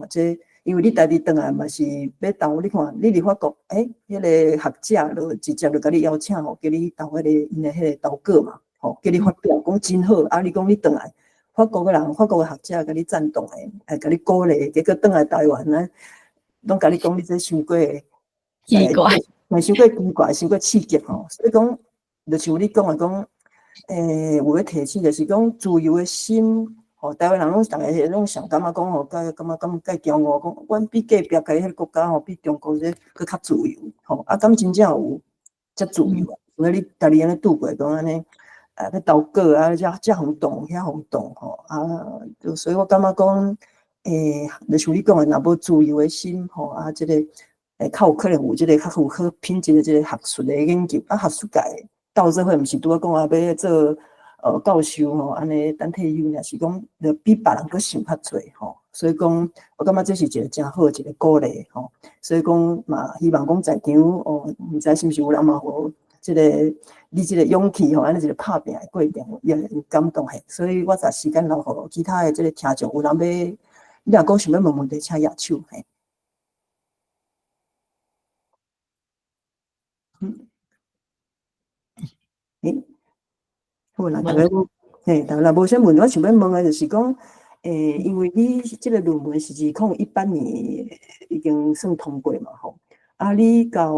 即因为你家己倒来嘛是要投，你看你伫法国，迄个学者就直接就甲你邀请吼，叫你投迄个因的迄个投稿嘛，吼，叫你发表，讲真好，啊，你讲你倒来，法国的人，法国的学者甲你赞同的，甲你鼓励，结果倒来台湾呢，拢甲你讲你这伤过奇怪，伤过奇怪，伤过刺激吼，所以讲，就像你讲的讲，有个提醒就是讲自由的心。台湾人拢大家拢想感觉讲吼，感觉骄傲，讲阮比隔壁个迄个国家吼，比中国这佫较自由吼。啊，敢真正有遮自由啊？所以你家己安尼度过，讲安尼要投稿啊，遮轰动，遐轰动吼啊，所以我感觉讲，就像你讲的，若无自由的心吼啊，这个较有可能有这个较符合品质的这个学术的研究啊，学术界到社会，毋是拄啊讲啊要做。教授吼，安尼等退休，也是讲，就比别人佫想较侪吼，所以讲，我感觉这是一个真好一个鼓励吼，所以讲嘛，希望讲在场毋知是毋是有人嘛有这个你这个勇气吼，安尼一个拍拼的过程，也有感动嘿，所以我把时间留互其他的这个听众，有人要，你若讲想要问问题，请举手嘿。好啦，大家大家无啥问，我想要问的就是讲，因为你这个论文是2018年已经算通过嘛吼，啊，你到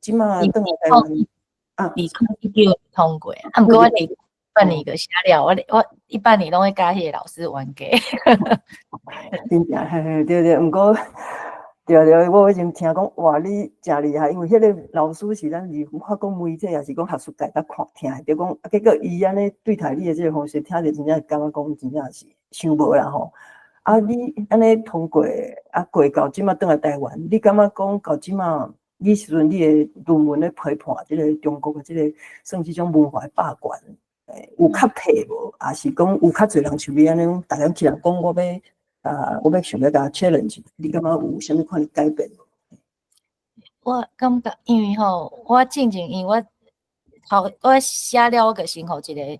即马倒来台湾啊，2019通过，啊，毋过我2018年就写了，我18年拢会甲迄个老师冤家，真正嘿，对，毋过。对，我以前听讲，哇，你真厉害，因为迄个老师是咱是法国媒体，也是讲学术界较看听，就讲，结果伊安尼对待你的这个方式，听着真正感觉讲真正是想无啦吼。啊，你安尼通过啊过到即马倒来台湾，你感觉讲到即马，你时阵你的论文咧批判即个中国的即个算是种文化的霸权，有较退无，还是讲有较侪人像你安尼，大家起来讲我要。我要想要甲 challenge， 你感觉有啥物款的改变？我感觉，因为吼，我正因为我写了，我个先互一个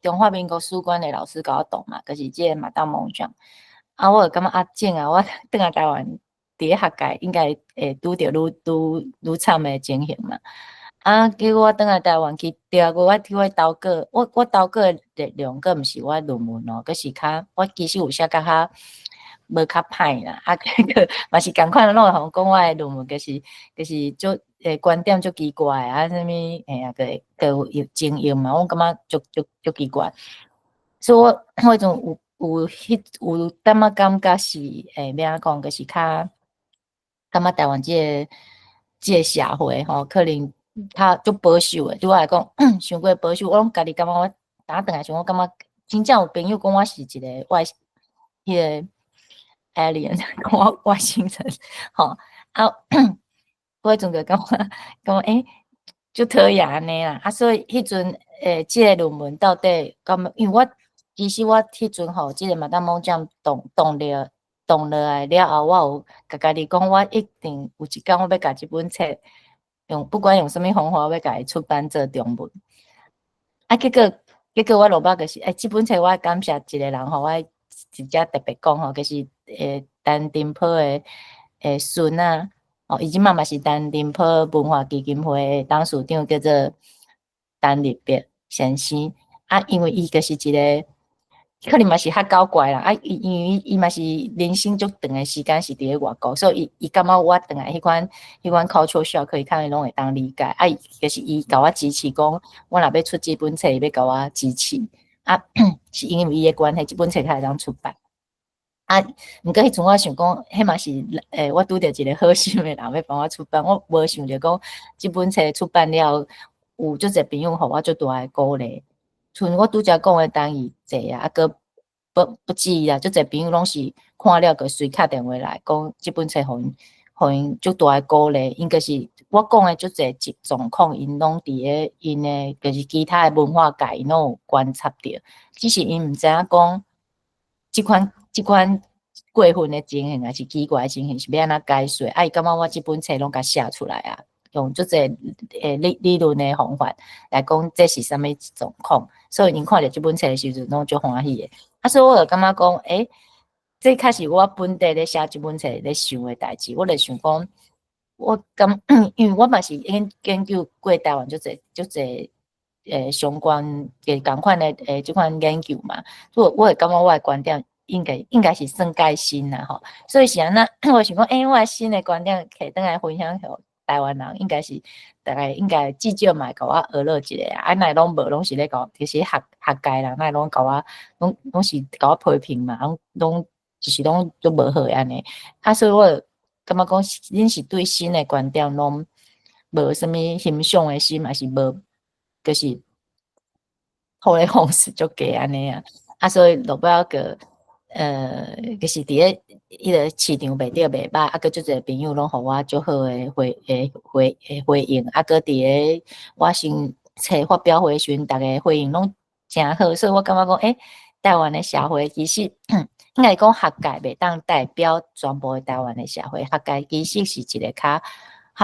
中华民国书馆的老师甲我动嘛，就是即个马达蒙奖。啊，我就感觉正我倒来台湾伫咧学界应该会拄着愈惨的情形嘛。啊，结果我倒来台湾去，第二个我投稿，我投稿的力量，佫毋是我论文哦，佫是我其实有写较无较歹啦，啊，结果嘛是共款，拢会讲我的论文，就是足观点足奇怪啊，啥物个有争议嘛，我感觉足奇怪，所以我迄种有淡仔感觉是要安讲，就是较感觉台湾即个社会吼，可能。较足保守诶，对我来讲，伤过保守，我拢家己感觉我打转来想，我感觉真正有朋友讲我是一个迄个 alien， 讲我外星人，吼啊，我迄阵就感觉就讨厌安尼啦，啊，所以迄阵即个论文到底因为其实我迄阵吼，即个马达蒙奖动落来了后，我有甲家己讲，我一定有一天我要甲即本册。不管用什么方法，我要甲伊出版做中文。啊，结果我落尾就是，即本册我感谢一个人吼，我直接特别讲吼，就是陈丁波的孙啊，伊即嘛是陈丁波文化基金会的董事长，叫做陈立别先生。啊，因为伊就是一个。可能嘛是较搞怪啦，啊，因为伊嘛是人生足长的时间是伫咧外国，所以伊感觉我倒来迄款culture shock 可以看伊拢会当理解，啊，就是伊甲我支持讲，我若要出即本册，伊要甲我支持，啊，是因为伊的关系，即本册才会当出版。啊，毋过迄阵我想讲，迄嘛是我拄着一个好心的人要帮我出版，我无想着讲即本册出版了，有足侪朋友互我足大的鼓励。像我拄则讲的单义侪啊，佮不止啊，足侪朋友拢是看了个随敲电话来讲，即本册互因足大的鼓励。应该是我讲的足侪状况，因拢伫咧因的就是其他的文化界，因拢有观察着，只是因毋知影讲即款过分的情形，还是奇怪的情形是要安怎解说？啊，伊感觉我即本册拢甲写出来啊。用足侪理论的方法来讲，这是啥物状况？所以您看着即本册的时阵，拢足欢喜的。啊，所以我就感觉讲，这确实我本地咧写即本册咧想诶代志，我咧想讲，我感因为我嘛是研究过台湾足侪相关嘅共款诶即款研究嘛，所以我会感觉我诶观点应该是算改新啦吼，所以是安那我想讲，我诶新诶观点摕倒来分享互台湾人，应该是大概应该至少嘛甲我学了一下啊，若拢无拢是咧甲其实学界人，若拢甲我拢是甲我批评嘛，拢就是拢足无好安尼，啊，所以我感觉讲恁是对新诶观点拢无啥物欣赏诶心，嘛是无，就是互咧方式足低安尼啊，啊，所以落尾仔个就是伫咧迄个市场卖得袂歹，啊，佮足侪朋友拢互我足好诶回应，啊，佮伫咧我先册发表会时阵，逐个回应拢诚好，所以我感觉讲，台湾诶社会其实应该讲学界袂当代表全部诶台湾诶社会，学界其实是一个较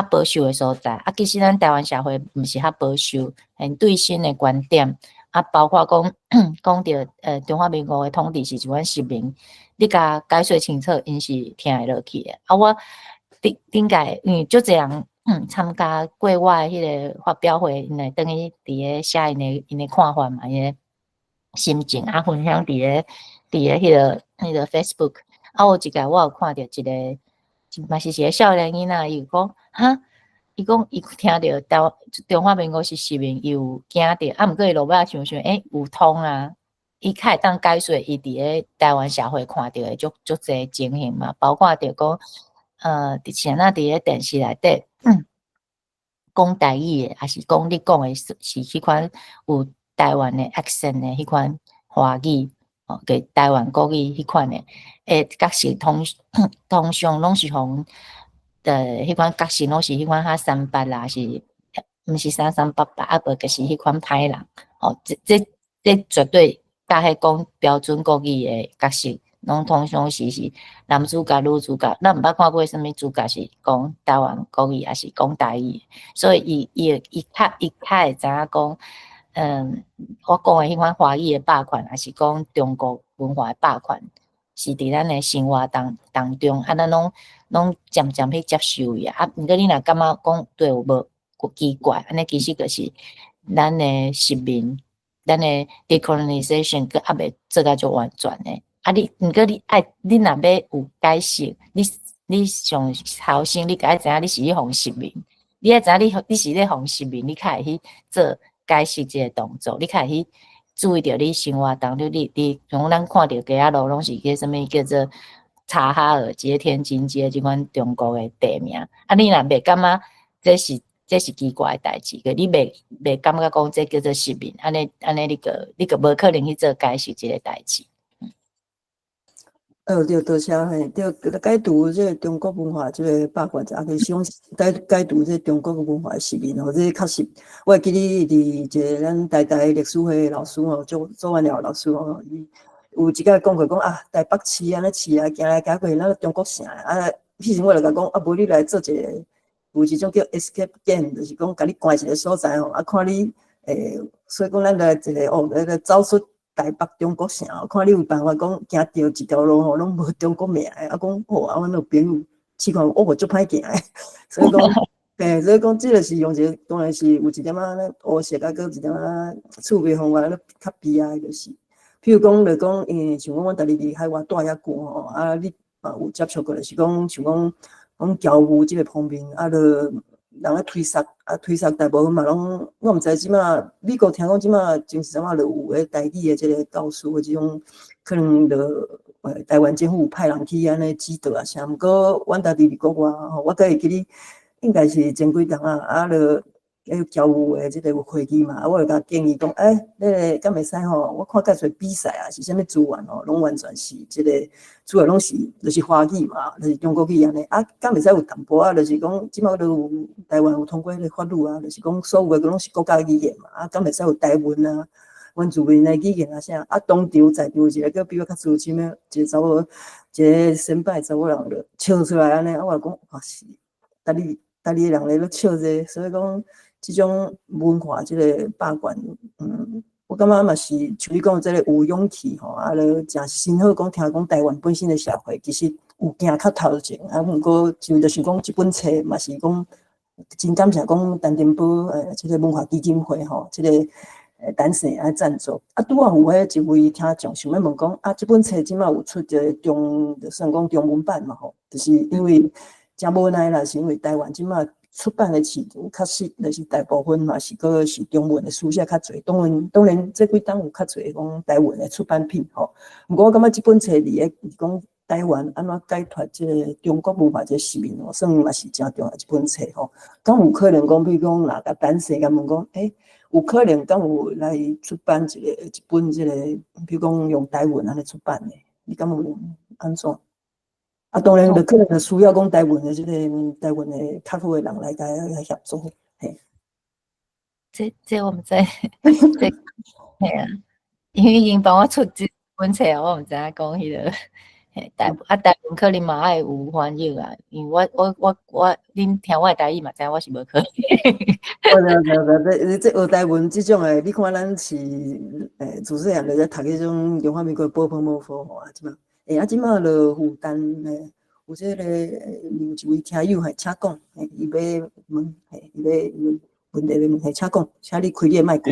保守诶所在，啊，其实咱台湾社会毋是较保守，对新诶观点。啊，包括讲讲到中华民国诶统治是一款实名，你甲解说清楚，因是听会落去诶。啊，我顶届因为足侪人参加过我诶迄个发表会，因会等于伫咧写因诶看法嘛，因诶心情啊，分享伫咧迄个 Facebook。啊，有一届我有看到一个，嘛是一个少年囡仔，伊讲哈。伊讲伊听到中华民国是实名，伊有惊着，啊，毋过伊落尾仔想想，有通啊，伊较会当解说伊伫咧台湾社会看到诶足侪情形嘛，包括着讲，像那伫咧电视内底讲台语诶，还是讲你讲诶是迄款有台湾诶 accent 诶迄款华语，给台湾国语迄款诶，角色通常拢是互迄款角色拢是迄款较三八啦，是毋是3388，啊无就是迄款歹人，这绝对甲迄讲标准国语诶角色，拢通常是男主角、女主角，咱毋捌看过啥物主角是讲台湾国语，还是讲台语，所以伊较会知影讲，我讲诶迄款华语诶霸权，还是讲中国文化诶霸权。是伫咱诶生活当中，啊，咱拢渐渐去接受伊啊。毋过你若感觉讲对有无奇怪，安尼其实就是咱诶殖民，咱诶 decolonization 佮还袂做甲足完全诶。啊，毋过你若要有解释，你上头先你该知影你是咧互殖民，你爱知影你是咧互殖民，你才会去做解释即个动作，你才会去。注意到你生活当中，你像咱看到街仔路拢是叫什物叫做察哈尔街、天津街即款中国诶地名，啊，你若袂感觉这是奇怪诶代志，个你袂感觉讲这叫做殖民，安尼你个无可能去做解释即个代志。对，多谢嘿，对，解读这个中国文化这个霸权，也就是讲解读这中国文化的实面吼，这确实，我会记哩伫一个咱台历史系老师吼，做完了老师吼，伊有一届讲过讲啊，台北市安尼市啊，行来行过那个中国城啊，迄时我就甲讲啊，无你来做一个有一种叫 escape game，就是讲甲你关一个所在吼，啊，看你所以讲咱来一个来走出。台北中国城，看你有办法讲行着一条路吼，拢无中国名诶。啊，讲好啊，阮有朋友试看，我无足歹行诶。所以讲，所以讲，即个是用一个，当然是有一点仔乌色啊，搁一点仔趣味方法，较悲哀就是。譬如讲，像讲，阮逐日伫海外住遐久吼，啊，你有接触过，就是讲，像讲侨务即个方面，啊，人咧推杀，推杀大部分嘛拢，我毋知即马美国听讲即马真是啥物就有迄台语诶即个教师诶即种，可能就台湾政府有派人去安尼指导啊啥，毋过阮家己伫国外吼，我会记哩，应该是前几天啊，就侨务诶即个有会议嘛，我就甲建议讲，你敢袂使吼？我看介侪比赛啊，是啥物资源吼，拢完全是即个。主要拢是就是华语嘛，就是中国语安尼。啊，敢袂使有淡薄啊，就是讲即马都有台湾有通过迄个法律啊，就是讲所有诶拢是国家语言嘛。啊，敢袂使有台文啊、原住民诶语言啊啥。啊，当场在场一个个比我较资深诶一个查某，一个先辈查某人就笑出来安尼。啊，我讲哇是，逐日诶人咧咧笑者，所以讲即种文化即个霸权，感觉嘛是像你讲即个有勇气吼，啊，了诚幸好讲听讲台湾本身的社会其实有行较头前，啊，毋过就就是讲即本册嘛是讲真感谢讲陈定波即个文化基金会吼，即个单身啊赞助，啊，拄啊有迄一位听众想要问讲，啊，即本册即马有出着就算讲中文版嘛吼，就是因为真无奈啦，是因为台湾即马出版的市场确实就是大部分嘛是个是中文的书写较侪，当然这几档有较侪讲台湾的出版品吼。不过我感觉即本册伫个讲台湾安怎解脱即个中国文化即个使命哦，算嘛是真重要一本册吼。敢有可能讲，比如讲哪个单词，敢问讲，有可能敢有来出版一本即个，比如讲用台文安尼出版的，你敢有安怎？啊，当然，就可能需要讲台湾的即个台湾的较好的人来协助，嘿。这我毋知，这嘿啊，因为因帮我出这本册，我毋知影讲迄个。台湾可能嘛爱有翻译啊，因为我恁听我台语嘛，知我是无可能。这学台文这种诶，你看咱是自细汉就在读迄种中华民国波波佛啊，即嘛，啊，即嘛就负担有这个有一位听友请讲，伊要问，伊要问题要问，请讲，请你开你的麦克。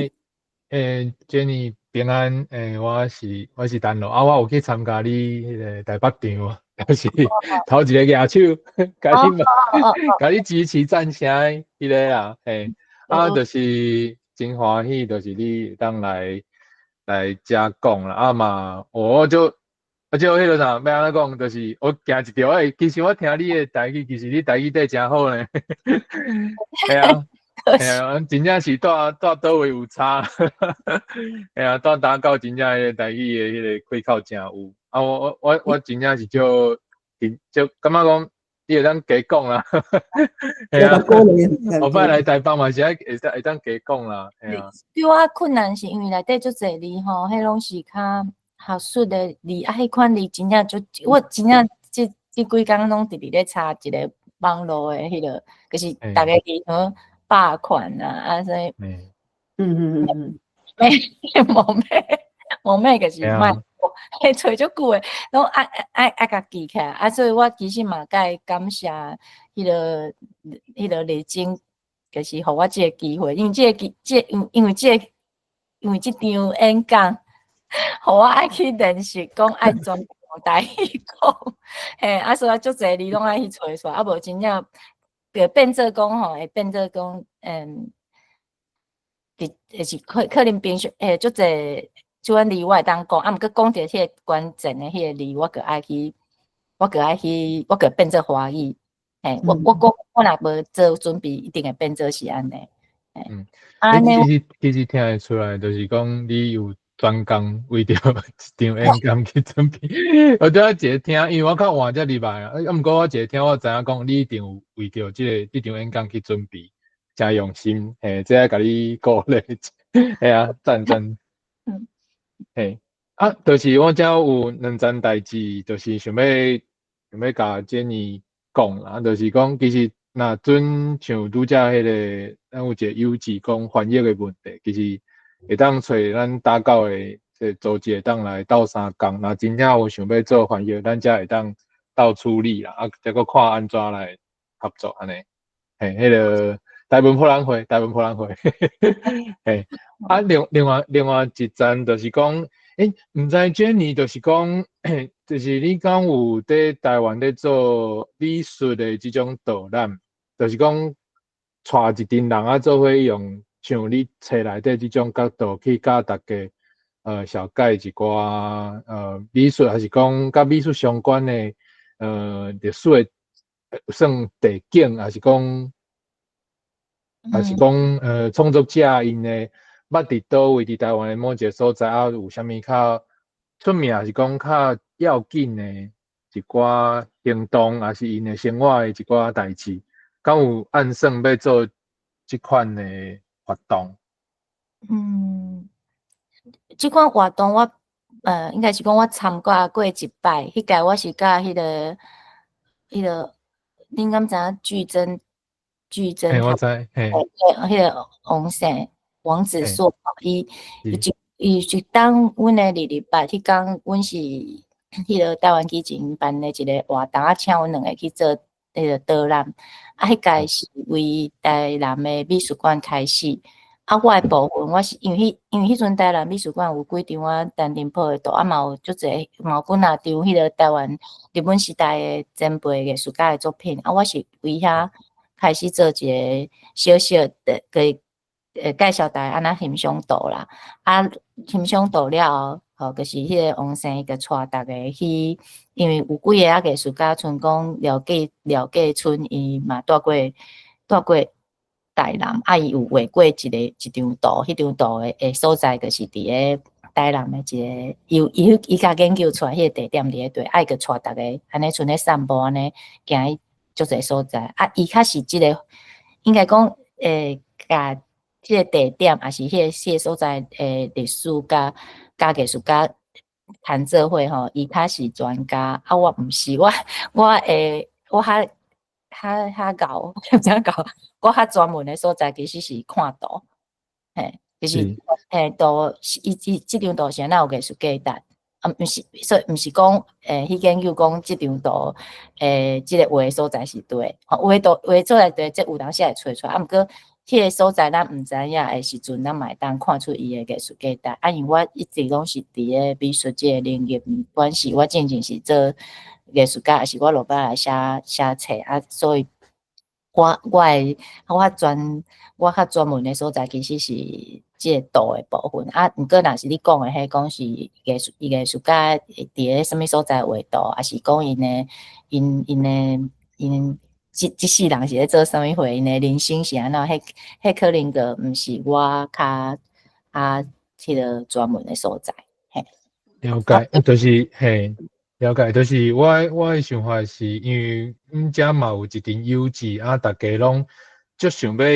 Jenny 平安，我是陈乐啊，我有去参加你迄个台北场，就是头一个举手，甲你支持赞声迄个啦，啊，就是真欢喜，就是你当来遮讲啦，啊嘛，我就迄个啥，要安怎讲，就是我行一条，其实我听你的台语，其实你台语底真好呢，系啊。真正是倒位有差，倒打到真正迄个台语的迄个开口真有。啊，我真正是就感觉讲，你会当加讲啦。后摆来台北嘛是会当加讲啦。对我困难是因为内底足侪字吼，迄拢是较学术的字，啊，迄款字真正就我真正这几工拢直直咧查一个网络的迄个，就是逐个字吼。霸款啊，所以，无咩就是卖，迄找足久诶，拢爱甲记起来啊，所以我其实嘛该感谢迄个丽晶，就是互我即个机会，因为即场演讲，互我爱去练习讲爱专用台语讲，啊，所以足侪字拢爱去找出来，啊，无真正。变做讲吼，会变做讲，是可能平时足侪即款字我会当讲，啊，毋过讲着迄个关键的迄个字，我个变做华语，我若无做准备，一定会变做是安尼。其实听得出来，就是讲你有专工为着一场演讲去准备。我拄仔一个听，因为我较晚才入来啊，毋过我一个听，我知影讲你一定有为着这场演讲去准备，真用心，这爱甲你鼓励，赞。就是我遮有两件代志，就是想要甲 Jenny 讲啦，就是讲其实若准像拄则迄个，咱有一个优质讲翻译的问题，其实会当找咱打稿的组织会当来斗相共，若真正有想要做翻译，咱才会当斗处理啦，啊，再搁看安怎来合作安尼，迄个台文博览会，啊，另外一站就是讲，毋知 Jenny 就是讲，就是你讲有伫台湾咧做美术的即种导览，就是讲带一群人啊做伙用像你册内底即种角度去甲大家小解一寡美术，还是讲甲美术相关的历史的算地景，还是讲创作者因的捌伫倒位伫台湾的某一个所在啊，有啥物较出名，还是讲较要紧的一寡行动，还是因的生活的一寡代志，敢有按算要做即款的活动？即款活动我应该是讲我参加过一摆，迄届我是甲迄个，恁敢知影矩阵？我知，迄个王子硕，伊伊是当阮诶2礼拜，迄天阮是迄个台湾基金办诶一个活动啊，请阮2个去做迄个导览。啊，迄届是为台南诶美术馆开始。啊，我诶部分我是因为迄阵台南美术馆有几张我陈定波诶图，啊嘛有足侪嘛有几若张迄个台湾日本时代诶前辈艺术家诶作品。啊，我是为遐开始做一个小小的介绍大家安那欣赏图啦。啊，欣赏图了后，就是迄个王生伊个带大家去，因为有几个艺术家像讲廖继春，伊嘛住过台南，啊，伊有画过一张图，迄张图诶所在就是伫咧台南诶一个，伊甲研究出来迄个地点伫咧对，爱个带大家安尼像咧散步安尼行去足侪所在。啊，伊较是即个应该讲甲迄个地点，也是迄个所在历史甲艺术家谈做伙吼，伊较是专家，啊，我毋是，我较搞，我较专门的所在其实是看图，嘿，就是图，即张图是安那有艺术价值，啊，毋是，所以毋是讲去研究讲即张图，即个画的所在是对，画所在对，即有当时会找出来，啊，毋过迄个所在咱毋知影的时阵，咱嘛会当看出伊的艺术价值。啊，因为我一直拢是伫咧美术即个领域，毋管是我真正是做艺术家，还是我落摆来写册啊，所以我较专门的所在其实是即个图的部分。啊，毋过若是你讲的迄讲是艺术家伫咧什么所在画图，还是讲因即世人是咧做啥物货，因诶人生是安怎？迄可能个毋是我较迄个专门诶所在。嘿，了解，就是了解，就是我诶想法是因为阮遮嘛有一阵有志啊，大家拢足想要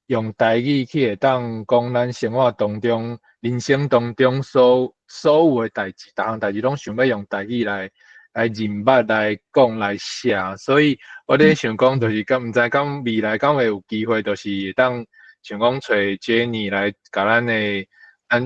用台语去会当讲咱生活当中、人生当中所有诶代志，逐项代志拢想要用台语来认捌、来讲、来写，所以我咧想讲，就是毋知讲未来敢会有机会，就是会当想讲找 Jenny 来甲咱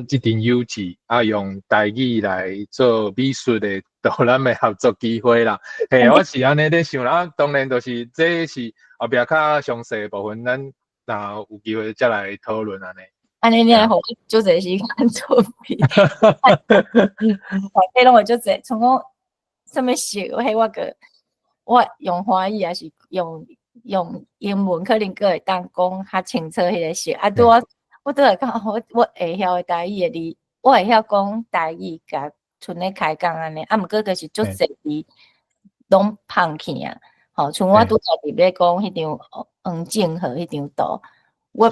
即阵有志啊，用台语来做美术的导览的合作机会啦。嘿，我是安尼咧想啦，当然就是这是后壁较详细的部分，咱若有机会再来讨论安尼。安尼你来互我足侪时间准备，大家拢会足侪，像讲什么色，我用华语还是用英文，可能个会当讲较清楚迄个色。啊，拄我拄来讲，我会晓的台语的字，我会晓讲台语，甲像咧开讲安尼。啊，毋过就是足侪字拢放弃啊。吼，像我拄才伫咧讲迄张黄正和迄张图，我要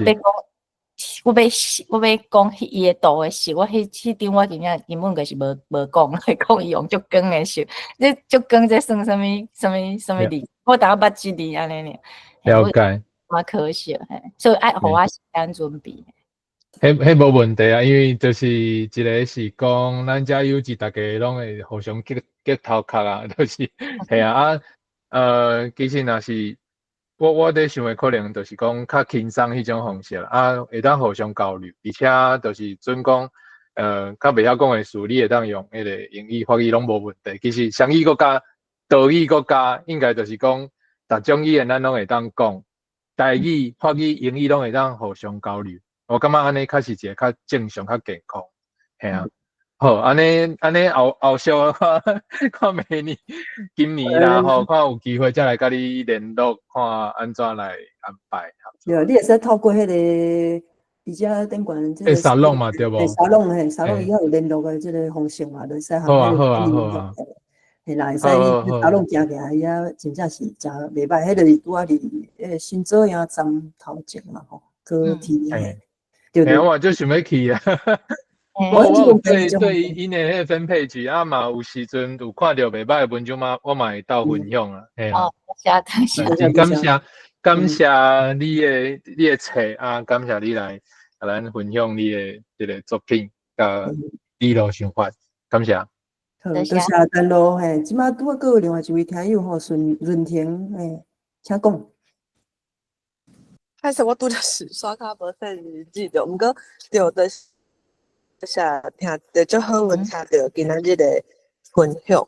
讲伊个图的色，我迄张我真正根本就是无讲，讲伊用足光的色，这足光这算什么字？我当捌即字安尼尔，了解，蛮可惜嘿，所以爱互我时间准备。迄无问题啊，因为就是一个是讲咱遮有志，大家拢会互相结头壳啊，就是系啊其实若是我伫想的可能就是讲较轻松迄种方式啦，啊会当互相交流，而且就是准讲较袂晓讲的事，你会当用迄个英语、法语拢无问题。其实双语国家、岛语国家应该就是讲逐种语言咱拢会当讲，台语、法语、英语拢会当互相交流。我感觉安尼较是一个较正常、较健康，系啊。好，安尼后续看明年、今年啦，吼，看有机会再来甲你联络，看安怎来安排。对，你会使透过迄个比较顶管即个沙龙嘛，对无？沙龙以后有联络的即个方式嘛，就使好啊，好啊，好啊。嘿啦，会使去沙龙行行，伊啊真正是真袂歹，迄就是拄啊伫新左营站头前嘛吼，高铁嘿。对，我就想要去啊。我对因的迄个分配局啊嘛，有时阵有看到袂歹的文章嘛，我嘛会斗分享啊。嘿啊，真感谢你的册啊，感谢你来甲咱分享你的这个作品甲理路想法，感谢。好，多谢陈罗嘿，即马拄啊，阁有另外一位听友吼，润婷嘿，请讲。开始我拄着是刷卡无算日子着，毋过着的就是听着足好，阮听着今仔日的分享，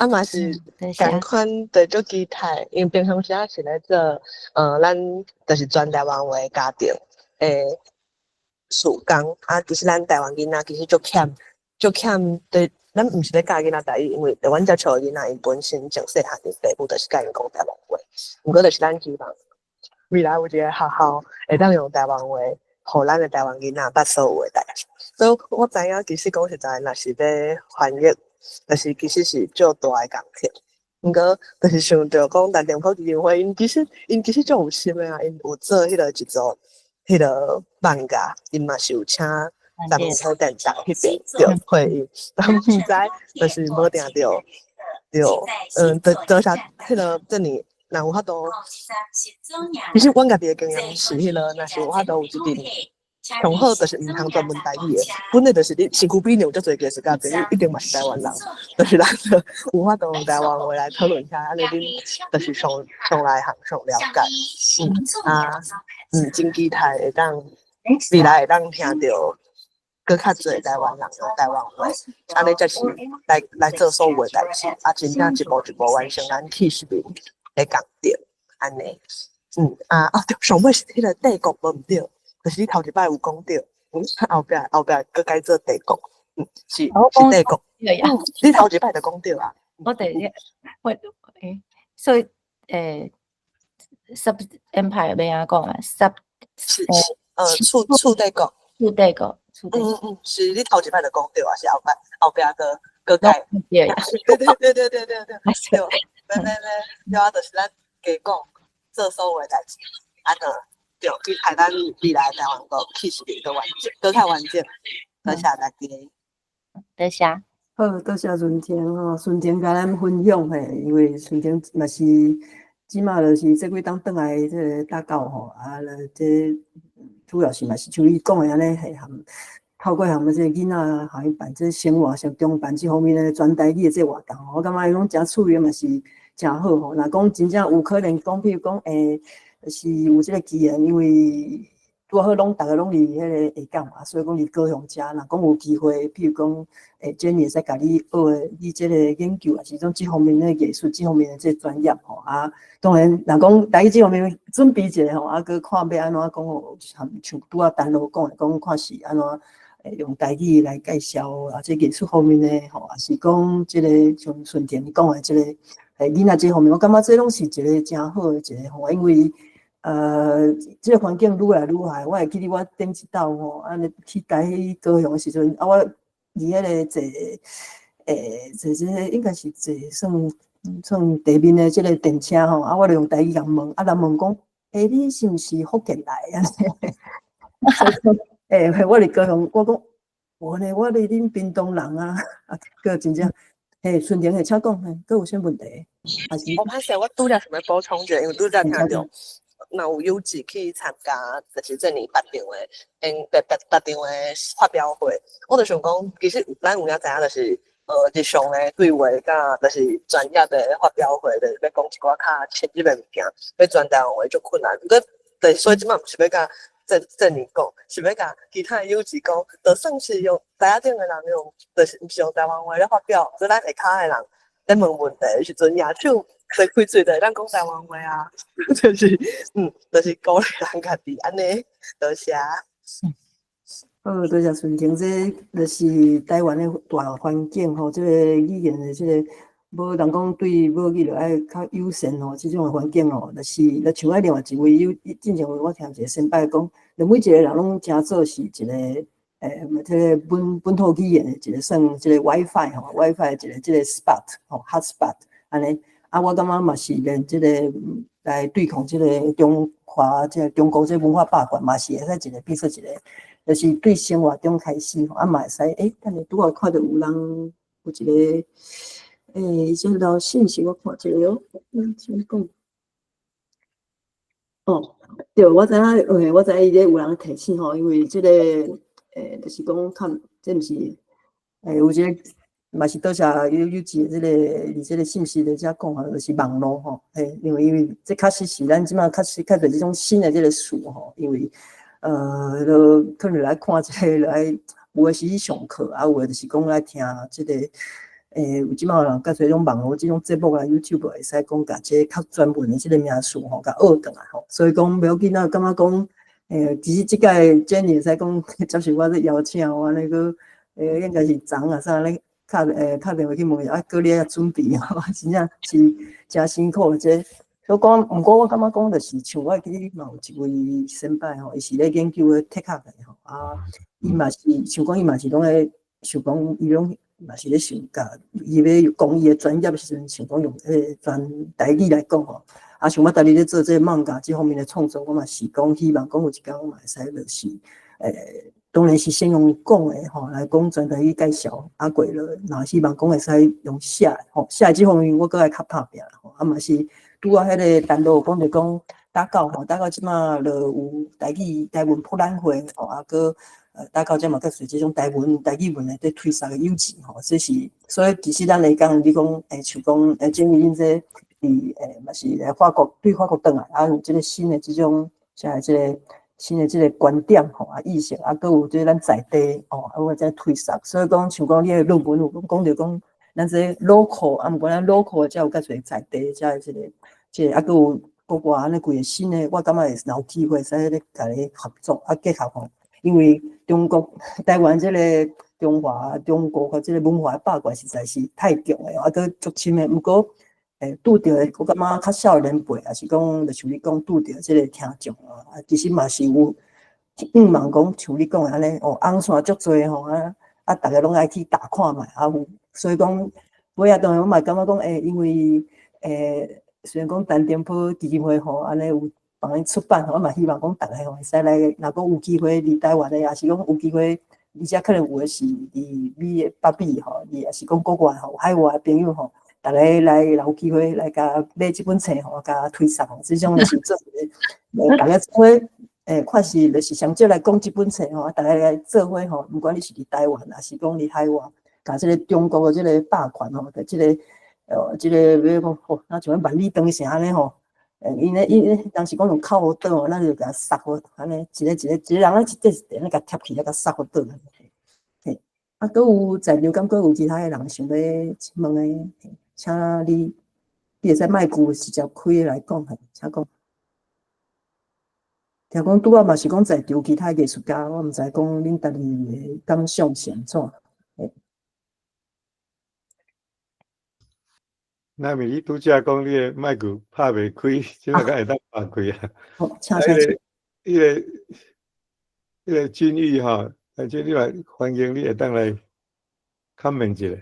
嘛是多谢共款着足期待，因为平常时啊是咧做咱就是全台湾话家庭诶事工啊，其实咱台湾囡仔其实足欠对，咱毋是咧教囡仔台语，因为阮遮厝囡仔因本身从细汉父母就是教因讲台湾话，毋过就是咱希望未来有一个学校会当用台湾话，互咱的台湾囡仔捌所有的代志。所以我知影，其实讲实在，若是要翻译，就是其实是足大的工程。毋过，就是想着讲，但电口基金会，因其实足有心的啊，因有做迄个一组迄个漫画，因嘛是有请咱们台电台迄边着会议，但毋知就是无定着，多下迄个这里。若有法度，其实阮家己的经验是迄个，若是有法度有一阵，上好就是毋通专门台语的，本来就是你身躯边有足侪个是甲朋友，一定嘛是台湾人，就是咱就有法度用台湾话来讨论下，安尼恁就是上来行上了解，真期待会当未来会当听到更较侪台湾人用台湾话，安尼才是来做所有的代志，真正一步一步完成咱气势面。来讲对，安尼，对，上尾是迄个帝国无毋对，就是你头一摆有讲对，后壁佮改做帝国，是帝国，你头一摆就讲对啊。我所以sub empire 要安怎讲啊处帝国，是你头一摆就讲对啊，是后壁佮改，对，对啊，就是咱加讲做所有的代志，就期待咱未来台湾个气势面完整，更较完整。多谢大家。多谢。好，多谢顺天吼，顺天甲咱分享嘿，因为顺天嘛是即马就是这几当转来这个大教吼，这主要是嘛是像伊讲的安尼嘿，透过这个囡仔互伊办这生活上中办这方面的全台语的这活动，我感觉伊讲真趣味嘛是真好吼。若讲真正有可能讲，譬如讲就是有这个机缘，因为拄好大家拢伫迄个下港嘛，所以讲伫高雄遮，若讲有机会，譬如讲Jenny 会使甲你学你这个研究啊，是种这方面的艺术，这方面的这专业吼当然，若讲台语这方面准备一下吼，佮看要安怎讲吼，像拄仔单路讲的讲，看是安怎。用台语来介绍啊，这艺术方面的吼，也是讲这个像顺田讲的这个囡仔这方面，我感觉这拢是一个真好的一个吼，因为这个环境愈来愈好。我会记得我顶一道吼，安尼去高雄的时阵，我离迄个这应该是算地面的这个电车吼，我就用台语人问，人问讲，你是毋是福建来安尼？我伫高雄，我讲，我伫恁屏东人啊，个真正，顺田请讲，佮有啥问题？还是我歹势，我拄则想要补充一下，因为拄则听到，若有优质去参加，就是这年别场的发表会，我就想讲，其实咱有影知影，就是日常的对话，甲就是专业的发表会，就是要讲一寡较深入的物件，要全台湾话就困难。不过，所以即摆毋是要甲正你讲，是要甲其他的优质讲，就算是用台下顶的人用，就是毋是用台湾话咧发表，所以咱下骹的人咧问问题的时阵，亚手在开嘴的，咱讲台湾话啊，就是就是鼓励人家己安尼，多谢。好，多谢顺天，这就是台湾的大环境吼，这个语言的这个。无人讲对母语就爱较友善吼，即种的环境吼，就是像我另外一位之前我听一个先辈讲，每一个人拢真做是一个这个本土语言的一个算一个 WiFi 吼 ，WiFi 一个 spot 吼 ，hotspot 安尼。我感觉嘛是连这个来对抗这个中国这文化霸权，嘛是会使一个变成一个，就是对生活中开始吼，嘛会使等下拄好看到有人有一个。这条信息我看一下哦，先讲。对，我知影，我知影伊咧有人提醒吼，因为这个就是讲看，这毋是有一个嘛是多谢有这个你这个信息咧遮讲吼，就是网络吼，因为这确实是咱即马确实这种新的这个事吼，因为就可能来看这个来，有的是去上课，啊，有的就是讲来听这个。有即马有人甲做种网络即种节目啊 ，YouTube 会使讲甲这较专门的即个名词吼，甲学转来吼。所以讲不要紧啊，感觉讲其实即届 Jenny 会使讲接受我这邀请，我安尼个应该是昨啊啥咧，敲电话去问伊，啊，搁咧准备吼，真正是真辛苦的这。所以讲，毋过我感觉讲就是像我记得嘛有一位先辈吼，伊是咧研究咧 TikTok 的吼，啊，伊嘛是像讲伊嘛是拢咧想讲伊拢。嘛是咧想甲伊要讲伊诶专业时阵，想讲用全台语来讲吼，啊，像我逐日咧做这漫画即方面的创作，我嘛是讲希望讲有一天我嘛会使就是当然是先用讲诶吼来讲全台语介绍，啊过了，若希望讲会使用写吼，写即方面我搁爱较拍拼吼，啊嘛是拄啊迄个单路讲着讲打到吼，打到即马就有台文博览会吼，啊搁。大家即嘛，佮随即种台语文诶，对推上个友情吼，这是所以其实咱来讲，你讲像讲正如恁这嘛是来法国对法国转来啊，有即个新诶即种像即个新诶即个观点吼啊意识啊，佮有即咱在地哦，啊我再推上，所以讲像讲你诶论文有讲着讲咱这 local 啊，毋过咱 local 才有较侪在地才有即个啊，佮有国外安尼几个新诶，我感觉会有机会使咧甲你合作啊结合吼。因为中国台湾这个中国和这个文化的八卦实在是太强了，啊，佮足深的。不过，拄着我感觉较少年辈，也是讲，就像你讲拄着这个听众啊，其实嘛是有望讲像你讲的安尼，哦，红线足多吼啊，大家拢爱去打看卖啊，所以讲，尾啊，当然我嘛感觉讲，因为虽然讲陈店铺基金会吼，安尼有。帮伊出版，我嘛希望讲大家吼会使来，若讲有机会离台湾的，也是讲有机会，而且可能有的是离美北美吼，也是讲国外吼，海外的朋友吼，大家来有机会来甲买这本册吼，甲推送，这种就是做大家做伙看是就是上少来讲这本册吼，大家来做伙吼，不管你是离台湾，还是讲离海外，甲这个中国的这个霸权吼，甲这个这个要讲吼，那像万里长城安尼吼。因当时讲用靠倒哦，咱就甲杀好，安尼一个人啊，一块安尼甲贴起，甲杀好倒。嘿，啊，搁有在场敢搁有其他诶人想要问诶，请你会使麦克直接开来讲，请讲。听讲拄仔嘛是讲在场其他艺术家，我毋知讲恁家己诶感想是安怎？那么你拄则讲你诶麦克拍袂开，即个敢会当拍开啊？好，请。迄个君玉吼，而且你来欢迎你会当来 comment 一下。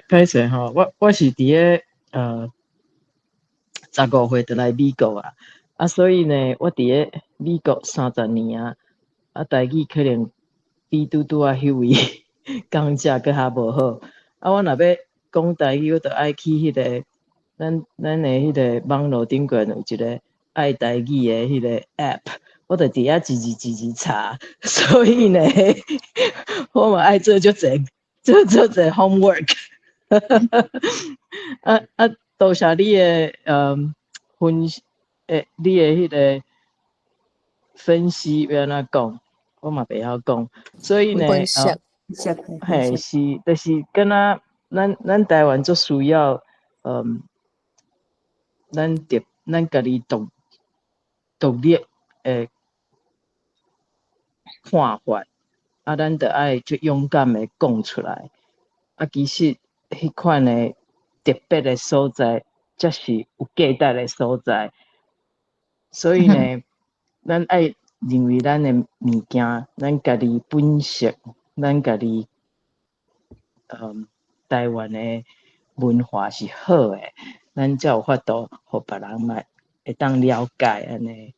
歹势吼，我是伫咧15岁就来美国啊，所以呢，我伫咧美国30年啊，台语可能比拄啊迄位讲者搁较无好啊。我若要讲台语，我着爱去迄个咱诶迄个网络顶悬有一个爱台语诶迄个 app， 我着伫遐一字查，所以呢，我嘛爱做足侪 homework 多谢你诶分析你诶迄个分析要安怎讲，我嘛袂晓讲，所以呢，嘿是，就是敢若咱台湾足需要咱家己独立诶看法，啊，咱着爱足勇敢诶讲出来。啊，其实迄款诶特别诶所在，才是有价值诶所在。所以呢，咱爱认为咱诶物件，咱家己本色，咱家己台湾诶文化是好诶，咱才有法度互别人嘛会当了解安尼。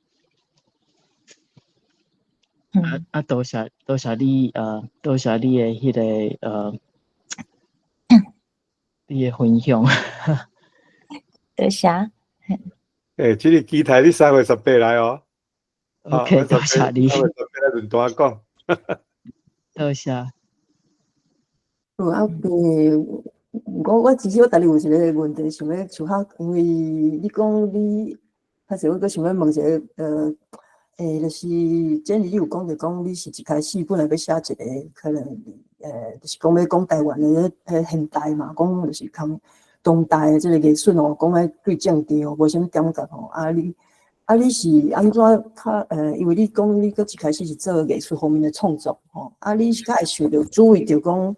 多谢你多谢你诶迄个你诶分享。多谢。这个机台你3月18来哦。OK， 多谢你。3月18来论坛讲。多谢。啊，我其实我家己有一个问题想要像较，因为你讲你，还是我搁想要问一个，就是即你有讲着讲你是一开始本来要写一个可能，就是讲要讲台湾的现代嘛，讲就是讲当代的即个艺术哦，讲爱对政治哦无啥物感觉吼，你是安怎较因为你讲你搁一开始是做艺术方面的创作吼，你是较会想着注意着讲。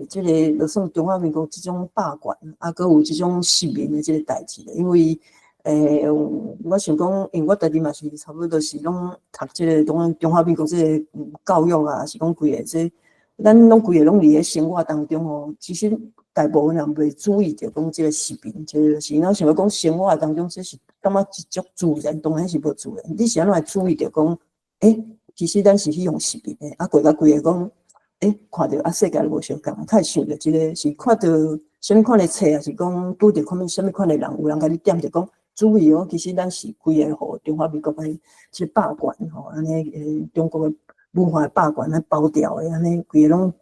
即个就算中华民国即种霸权，搁有即种失眠的即个代志，因为我想讲，因为我家己嘛是差不多是拢读即个中华民国即个教育啊，是讲规个即，咱拢规个拢伫咧生活当中哦。其实大部分人袂注意着讲即个失眠，就是咱想要讲生活当中，这是感觉一种自然，当然是无自然。你是安怎会注意着讲，其实咱是去用失眠的，过甲规个讲。看到世界无相共，较会想着即个是看到啥物款的册，还是讲拄着看啥物款的人，有人甲你点着讲注意哦，其实咱是规个互中华民国的即个霸权吼，安尼中国的文化的霸权来包掉的，安尼规个拢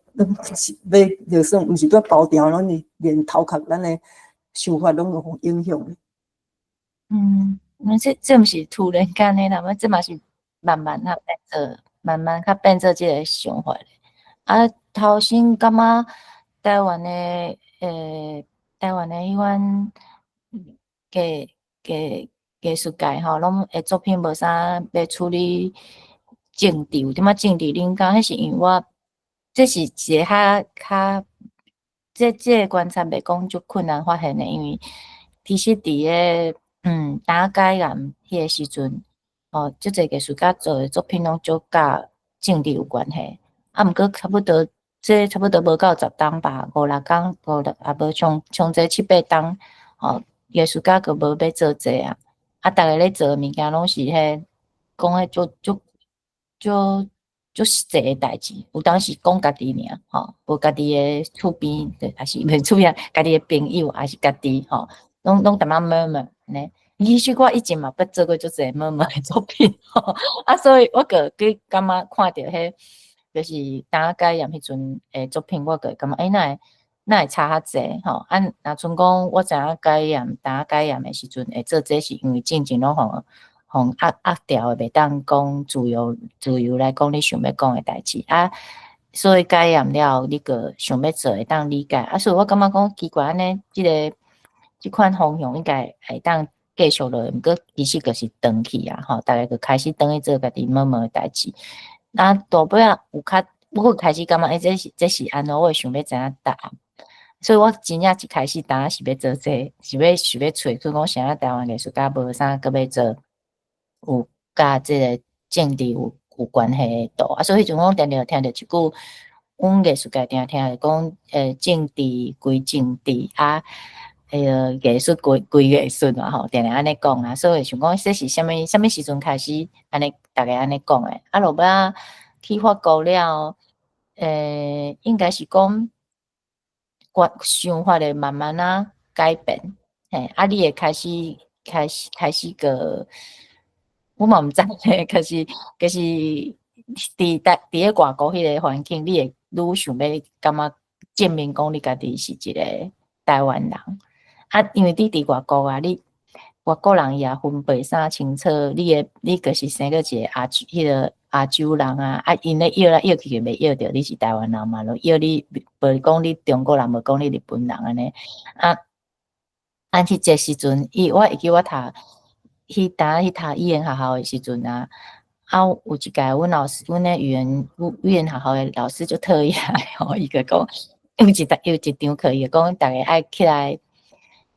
是要就算毋是要包掉，拢是连头壳咱的想法拢有互影响的。这毋是突然间的啦，这嘛是慢慢较变做，慢慢较变做即个想法的。头先感觉台湾的迄款艺术界吼，拢诶作品无啥要处理政治，有点仔政治敏感，迄是因为这是一个较这个观察袂讲足困难发现的，因为其实伫个打解严迄个时阵，足侪艺术家做的作品拢足甲政治有关系。毋过差不多无到10档吧，5、6档，也无像这7、8档，艺术家个无要做这啊。逐个咧做物件拢是迄讲迄足实际诶代志，有当时讲家己尔，无家己诶厝边，还是袂厝边，家己诶朋友，还是家己，拢淡仔murmur呢。其实我以前嘛捌做过足侪murmur诶作品，所以我个去感觉看着迄。就是打解严迄阵诶作品，我个感觉那会差较济吼。若像讲我知影打解严诶时阵会做这是因为进前拢互压掉诶，袂当讲自由来讲你想要讲诶代志所以解严了后，你个想要做会当理解所以我感觉讲奇怪安尼，即款方向应该会当继续落，毋过其实就是转去大家就开始转去做家己诶代志。大尾仔有我开始感觉这是安怎，我会想要知影答案。所以我真正一开始当然是要做这，是要找，所以讲啥台湾艺术家无啥搁要做有甲即个政治有关系的图所以迄阵我定定听着一句，阮艺术界定听着讲，政治归政治艺术归艺术嘛吼，定定安尼讲所以想讲这是啥物时阵开始安尼大家安尼讲诶落尾仔去发觉了，应该是讲想法会慢慢改变，你会开始个，我嘛毋知咧，可是伫咧外国迄个环境，你会愈想要感觉证明讲你家己是一个台湾人因为你伫外国你外国人也分袂啥清楚，你就是生个一个亚洲人因咧摇来摇去就袂摇着你是台湾人嘛，就摇你无讲你中国人，无讲你日本人安尼迄个时阵，我会记我读去读语言学校诶时阵有一届阮老师，阮诶语言学校诶老师就特意来伊个讲，有一场课伊讲，逐个爱起来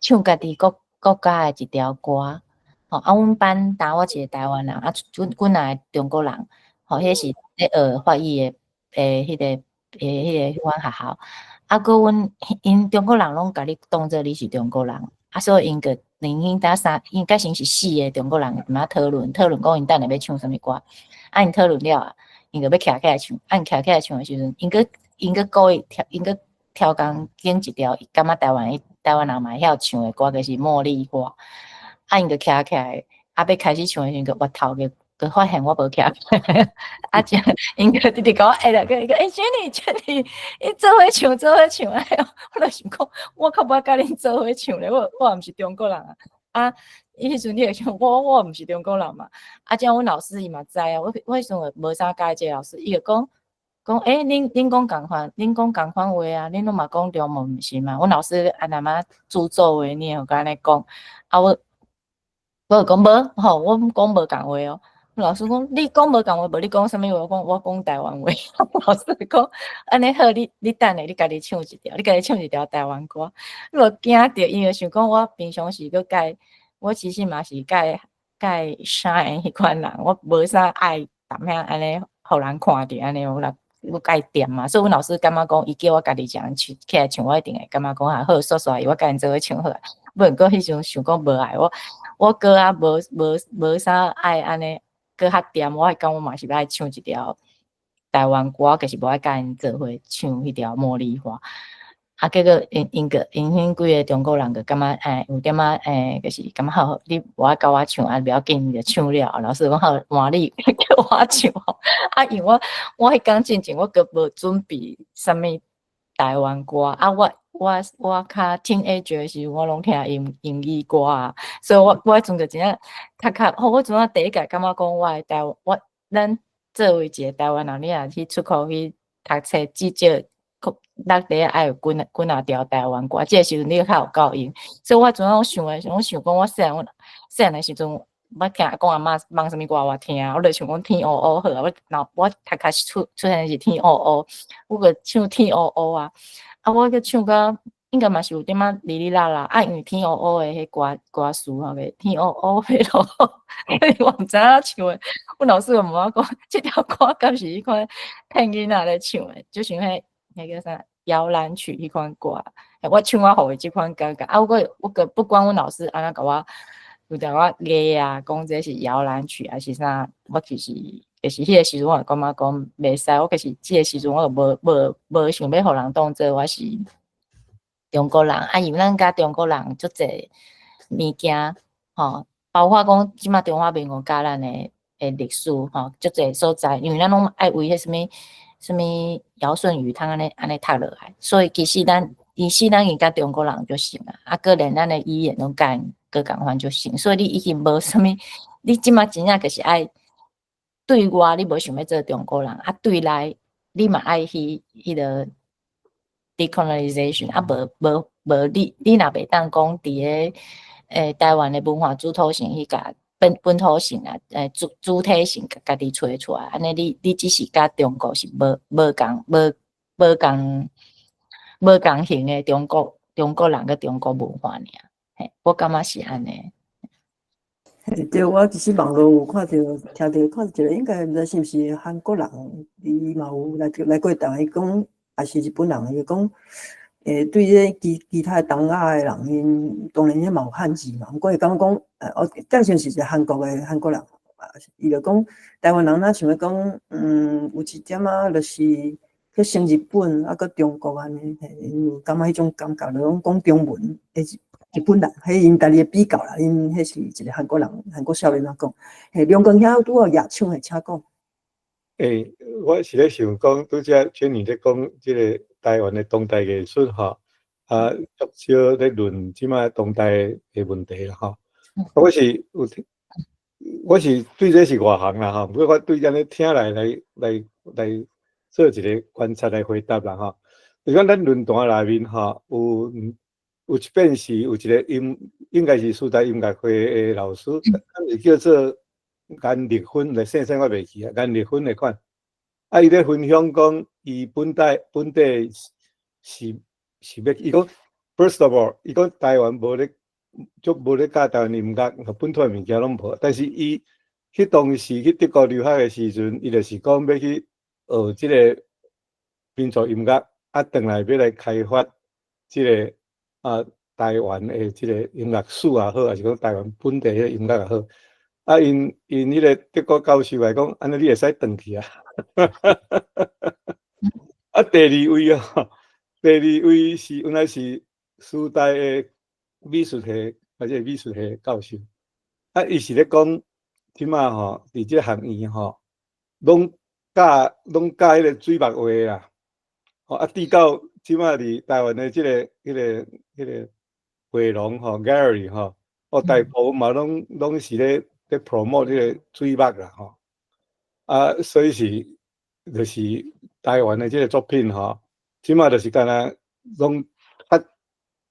唱家己国家诶一条歌。阮班我一个台湾人阮也是中国人，迄是咧学法语诶迄个阮学校，搁因中国人拢甲你当做你是中国人，所以因个因甲先是4个中国人讨论讲因等下要唱啥物歌，因讨论了因个要徛起来唱，因徛起来唱诶时阵，因个故意挑工拣一条，感觉台湾人嘛晓唱诶歌，就是茉莉花。因个徛起来，要开始唱诶时阵，个额头个佮发现我无徛，啊，就因个直直甲我下来，个Jenny，伊做伙唱，哎哟，我就想讲，我较无甲恁做伙唱咧，我毋是中国人啊，伊迄阵你会想我毋是中国人嘛，啊，这样阮老师伊嘛知啊，我迄阵无啥教这老师，伊就讲，恁讲共款，恁讲共款话啊，恁拢嘛讲中文毋是嘛？阮老师安那么助纣为虐，甲安尼讲，啊我就讲无吼，我讲无共话哦。老师讲你讲无共话，无你讲啥物话？我讲台湾话。老师讲安尼好，你等下你家己唱一条，你家己唱一条台湾歌。我惊着，因为想讲我平常时佮介，我其实嘛是介啥的迄款人，我无啥爱谈遐安尼，互人看着安尼，我介点嘛，所以阮老师感觉讲，伊叫我家己唱起来唱，我一定会感觉讲啊好，煞伊我家己做伙唱好。不过迄阵想讲无爱我哥啊无啥爱安尼，搁较点，我讲我嘛是爱唱一条台湾歌，可是无爱甲因做伙唱迄条茉莉花。啊，结果因迄几个中国人就感觉有点就是感觉好，你无爱甲我唱啊，不要紧，就唱了。老师讲好，换你叫我唱。啊，因为我迄工进前我个无准备啥物台湾歌啊，我较听 age 时我拢听英语歌啊，所以我迄阵就真正较好，我阵仔第一届感觉讲咱作为一个台湾人，你若去出国去读册，至少咱第一爱有几啊条台湾歌，这时阵你较有够用。所以我阵仔我想讲，我细汉的时阵，我听阿公阿嬷放啥物歌我听，我就想讲天乌乌好啊，我开始出现是天乌乌，我个唱天乌乌啊，我个唱到应该嘛是有点仔哩哩啦啦，因为天乌乌的迄歌词吼个天乌乌的咯，我毋知影唱的，阮老师就问我讲，这条歌敢是迄款骗囡仔咧唱的，就像迄个啥摇篮曲迄款歌，我唱我好即款感觉啊，我个不管阮老师安怎甲我。有条我艺啊，讲这是摇篮曲还是啥？我其实迄个时阵，我感觉讲袂使。我其实即个时阵，我无想要互人当做我是中国人。啊，因为咱甲中国人足济物件，吼，包括讲即马中华民国甲咱的历史，吼，足济所在，因为咱拢爱为迄什么尧舜禹汤安尼读落来，所以其实咱甲中国人就行啊，个连咱的语言拢个共款就行，所以你已经无啥物，你即马真正就是爱对外你无想要做中国人，啊对内你嘛爱迄个 decolonization， 啊无你若袂当讲伫个台湾的文化主体性迄个本土性啊，主体性家己找出来，安尼你只是甲中国是无共型的中国人个中国文化尔。我感觉是安尼。对，我其实网络有看到、听到一个，应该毋知是毋是韩国人，伊嘛有来过台湾，伊讲也是日本人，伊讲，对这其他东亚的人，因当然迄嘛有汉字嘛，毋过伊感觉讲，正像是一个韩国人，伊就讲台湾人若想要讲，有一点仔就是去升日本，啊，搁中国安尼，因有感觉迄种感觉，就讲中文，日本人，迄因家己比较啦，因迄是一个韩国人，韩国少年仔讲，梁光遐拄好夜唱的，请讲。我是咧想讲，拄则像你咧讲，即个台湾的当代艺术吼，足少咧论即卖当代的问题啦吼。我是对这是外行啦吼，不过我对安尼听来做一个观察来回答啦吼。你讲咱论坛内面吼有一遍是有一个应该是苏台音乐会的老师，是叫做颜丽芬来姓我袂记啊，颜丽芬的款。啊，伊咧分享讲，伊本地是要，伊讲 first of all， 伊讲台湾无咧教台湾音乐，本土的物件拢无。但是伊去当时去德国留学的时阵，伊就是讲要去学即个民族音乐，啊，转来要来开发即个。台湾的即个音乐史也好，还是讲台湾本地的音乐也好，啊，因迄个德国教授来讲，安尼你会使转去啊。啊，第二位是原来是师大的美术系或者美术系教授，啊，伊是咧讲即马吼，伫即个学院吼，拢教迄个水墨画啦。吼啊，直到即马伫台湾的即个迄个画廊吼 gallery 吼，大部分嘛拢是咧 promote 迄个水墨啦吼。啊，所以就是台湾的即个作品吼，即马就是敢若拢较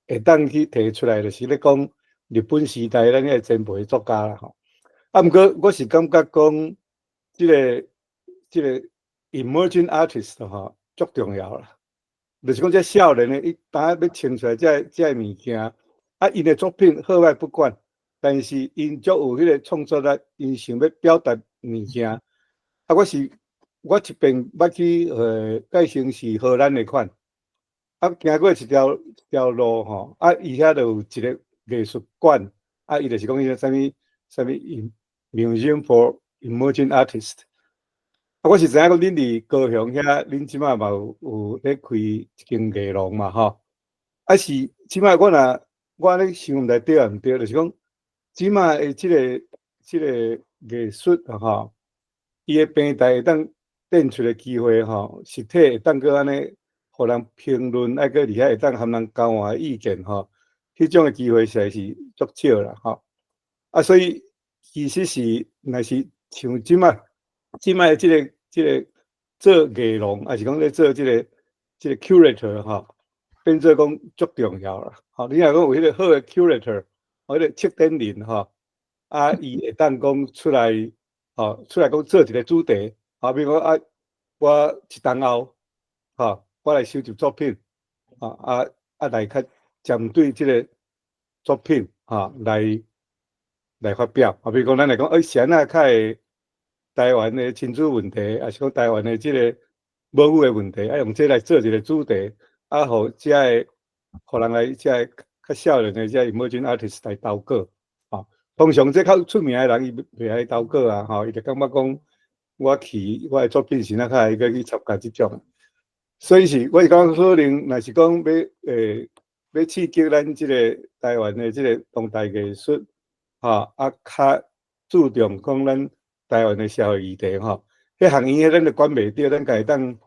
会当去提出来，就是咧讲日本时代咱迄个前辈作家啦吼。啊，毋过我是感觉讲即个 emerging artist 吼，足重要啦。就是讲，这少年的伊当要呈出来这物件，啊，因的作品好歹不管，但是因足有迄个创作力，因想要表达物件。啊，我一边捌去介绍是荷兰的款，啊，行过一条路吼，啊，伊遐就有一个艺术馆，啊，伊就是讲迄个啥物 Museum for Emerging Artists。啊，我是知影讲恁伫高雄遐，恁即马嘛有咧开一间艺廊嘛吼。啊是即马我咧想毋知对啊毋对，就是讲即马的即个艺术吼，伊的平台会当展出的机会吼，实体会当个安尼，互人评论，爱个伫遐会当含人交换意见吼，迄种的机会实在是足少啦吼。啊，所以其实是若是像即马的即个做艺廊，还是讲咧做即个 curator 吼，变做讲足重要啦。吼，你若讲有迄个好的 curator， 迄个策展人吼，啊，伊会当讲出来讲做一个主题，啊，比如讲啊，我一冬后，吼，我来收集作品，啊来较针对即个作品，来发表，比如讲咱来讲，谁啊较会台湾的亲子问题，还是讲台湾的即个保护的问题，用这来做一个主题，互人来遮较少年的遮 emerging artist 来投稿，通常这较出名的人，伊袂爱投稿啊，伊就感觉讲，我的作品是哪较会去参加即种，所以我是讲可能，若是讲要刺激咱即个台湾的即个当代艺术，较注重讲咱台湾的社会议题吼，迄行业咱就管袂着，咱家会当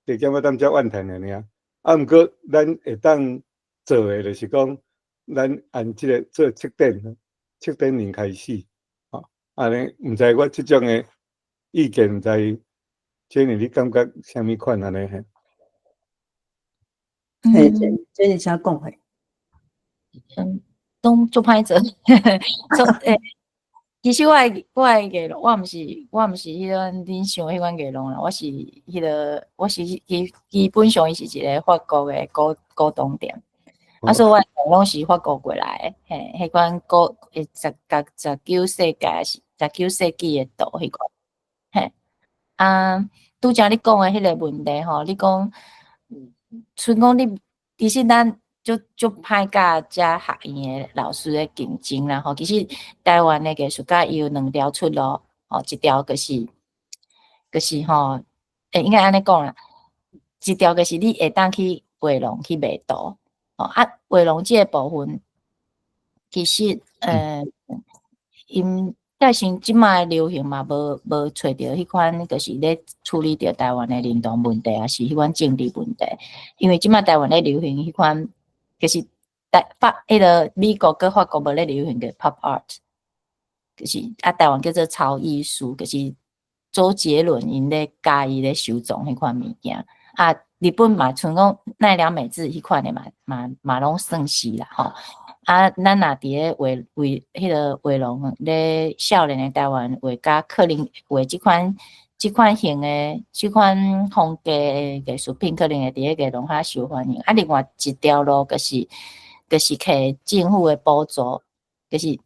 直接要当遮怨叹的尔。啊，毋过咱会当做的，就是讲咱按即个做策展人开始，安尼毋知我即种的意见，毋知Jenny你感觉啥物款安尼嘿？嘿，Jenny啥讲嘿？拢足歹做，其实我的艺廊，我毋是迄款恁想迄款艺廊啦，我是基本上伊是一个法国的古董店，所以我拢是法国过来的，迄款19世纪的图迄款，拄则你讲的迄个问题吼，你讲，像讲你其实咱。就歹甲遮学院的老师的竞争啦吼，其实台湾的艺术家伊有两条出路，一条就是吼，应该安尼讲啦，一条就是你会当去画廊去卖图，画廊即个部分，其实因介像即卖流行嘛，无找着迄款，就是咧处理着台湾的认同问题，还是迄款政治问题，因为即卖台湾咧流行迄款。就是迄个美国跟法国无咧流行嘅 pop art， 就是台湾叫做超艺术，就是周杰伦因咧介意咧收藏迄款物件，日本嘛像讲奈良美智迄款的嘛拢算是啦吼，咱若伫咧为迄个画廊咧少年的台湾画家，可能画即款型的、即款风格的艺术品，可能会伫咧艺廊较受欢迎。另外一条路就是摕政府的补助，就是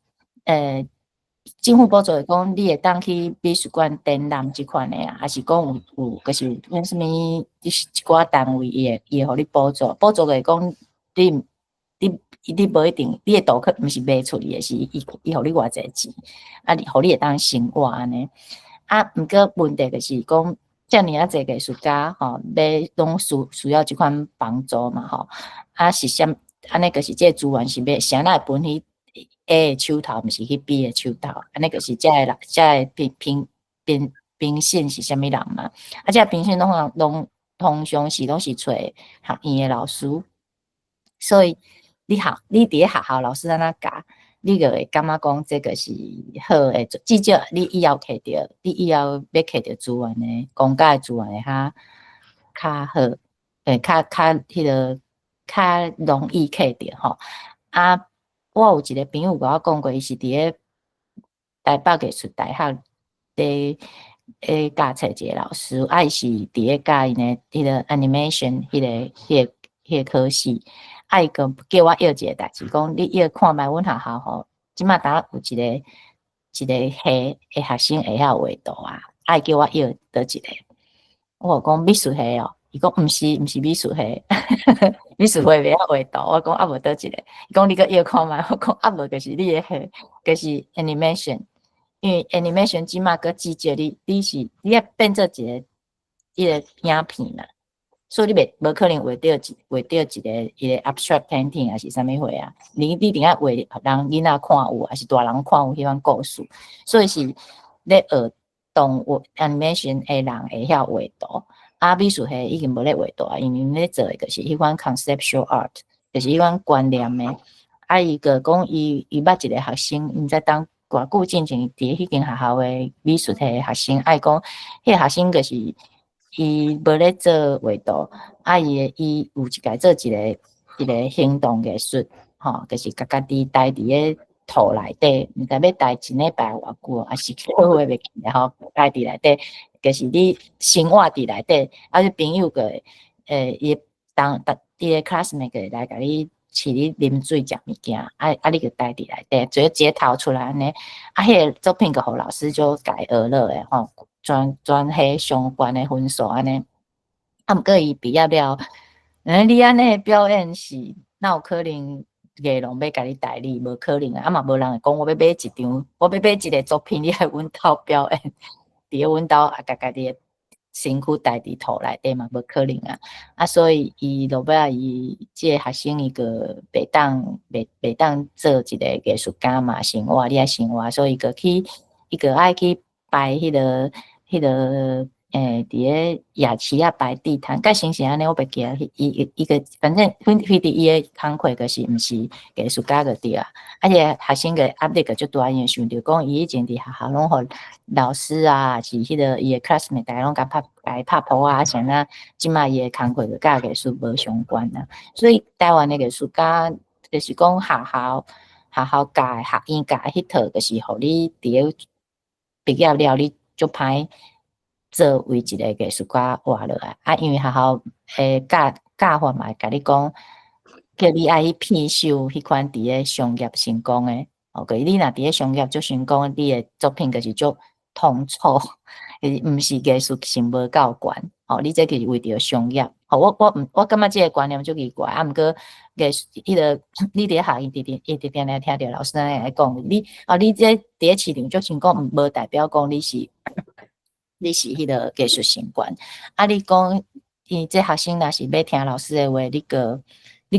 政府补助是讲你会当去美术馆展览即款的啊，还是讲有就是用啥物一寡单位伊会互你补助，就是讲你无一定，你的图可毋是卖出去的，是伊互你偌济钱，互你会当生活安尼。毋过问题就是讲，遮尔啊侪艺术家吼，拢需要即款帮助嘛吼，是安尼就是即个资源是要谁来分 A 的手头，毋是去 B 的手头，安尼就是遮个评审是啥物人嘛？啊，遮评审通常是拢是找学院的老师，所以你伫咧学校老师安怎教，你就会感觉讲这个是好诶，至少你以后摕到，你以后要摕到资源诶，公家诶资源会较好，较迄个较容易摕到吼。啊，我有一个朋友甲我讲过，伊是伫咧台北艺术大学教册一个老师，啊，伊是伫咧教因诶迄个 animation 迄个科系，啊，伊个叫我约一个代志，讲你约看觅阮学校吼，即马当有一个系诶学生会晓画图啊，啊，伊叫我约倒一个，我讲美术系哦，伊讲毋是美术系，美术系袂晓画图，我讲啊无倒一个，伊讲你个约看觅，我讲啊无就是你诶系，就是 animation。因为 animation 即马个季节你要变做一个影片嘛，所以你无可能画到一个 abstract painting 还是啥物货啊？你一定要画人囡仔看有，还是大人看有迄款故事，所以是咧学动物 animation 诶人会晓画图，啊美术系已经无咧画图啊，因为咧做诶就是迄款 conceptual art， 就是迄款观念诶，啊伊个讲伊捌一个学生，因在当。偌久进前伫迄间学校诶美术系诶学生，爱讲迄个学生就是伊无咧做画图，啊伊有一家做一个行动艺术，吼，就是家己待伫咧土内底，毋知要待一礼拜偌久，还是叫话袂记咧吼，待伫内底，就是你生活伫内底，啊你朋友个伊个 classmate 个来甲你。饲你啉水食物件，你就待伫内底，只要截头出来安尼，啊，迄个作品个互老师就改学了诶吼，专迄相关诶分数安尼，啊，毋过伊毕业了，你安尼表演是哪有可能艺容要甲你代理？无可能啊，啊嘛无人会讲我要买一张，我要买一个作品，你来阮兜表演，伫咧阮兜啊，家己诶。身躯待伫土内底嘛，无可能啊！啊，所以伊落尾伊即个学生伊个袂当做一个艺术家嘛，生活你爱生活，所以伊个爱去摆迄个伫咧夜市啊摆地摊，甲成是安尼，我袂记啊。伊个反正迄伫伊个工课个是毋是艺术家个对啊？而且学生个压力个足大，因为想着讲伊以前伫学校拢互老师啊，是迄个伊个 classmate 大家拢甲拍拖啊，像那即马伊个工课个甲艺术无相关啊。所以台湾的艺术家就是讲学校教学院教迄套，就是互你伫咧毕业了，你足歹。做为一个艺术家活落来啊，因为学校诶教法嘛会甲你讲，叫你爱去骗收迄款伫咧商业成功诶，你若伫咧商业足成功，你诶作品就是足通粗，毋是艺术性无够悬，你这就是为着商业，我感觉即个观念足奇怪，啊，毋过艺术迄个你伫咧学院一直听着老师安尼讲，你这伫咧市场足成功，无代表讲你是迄个艺术相关，啊！你讲，伊这学生若是要听老师的话，你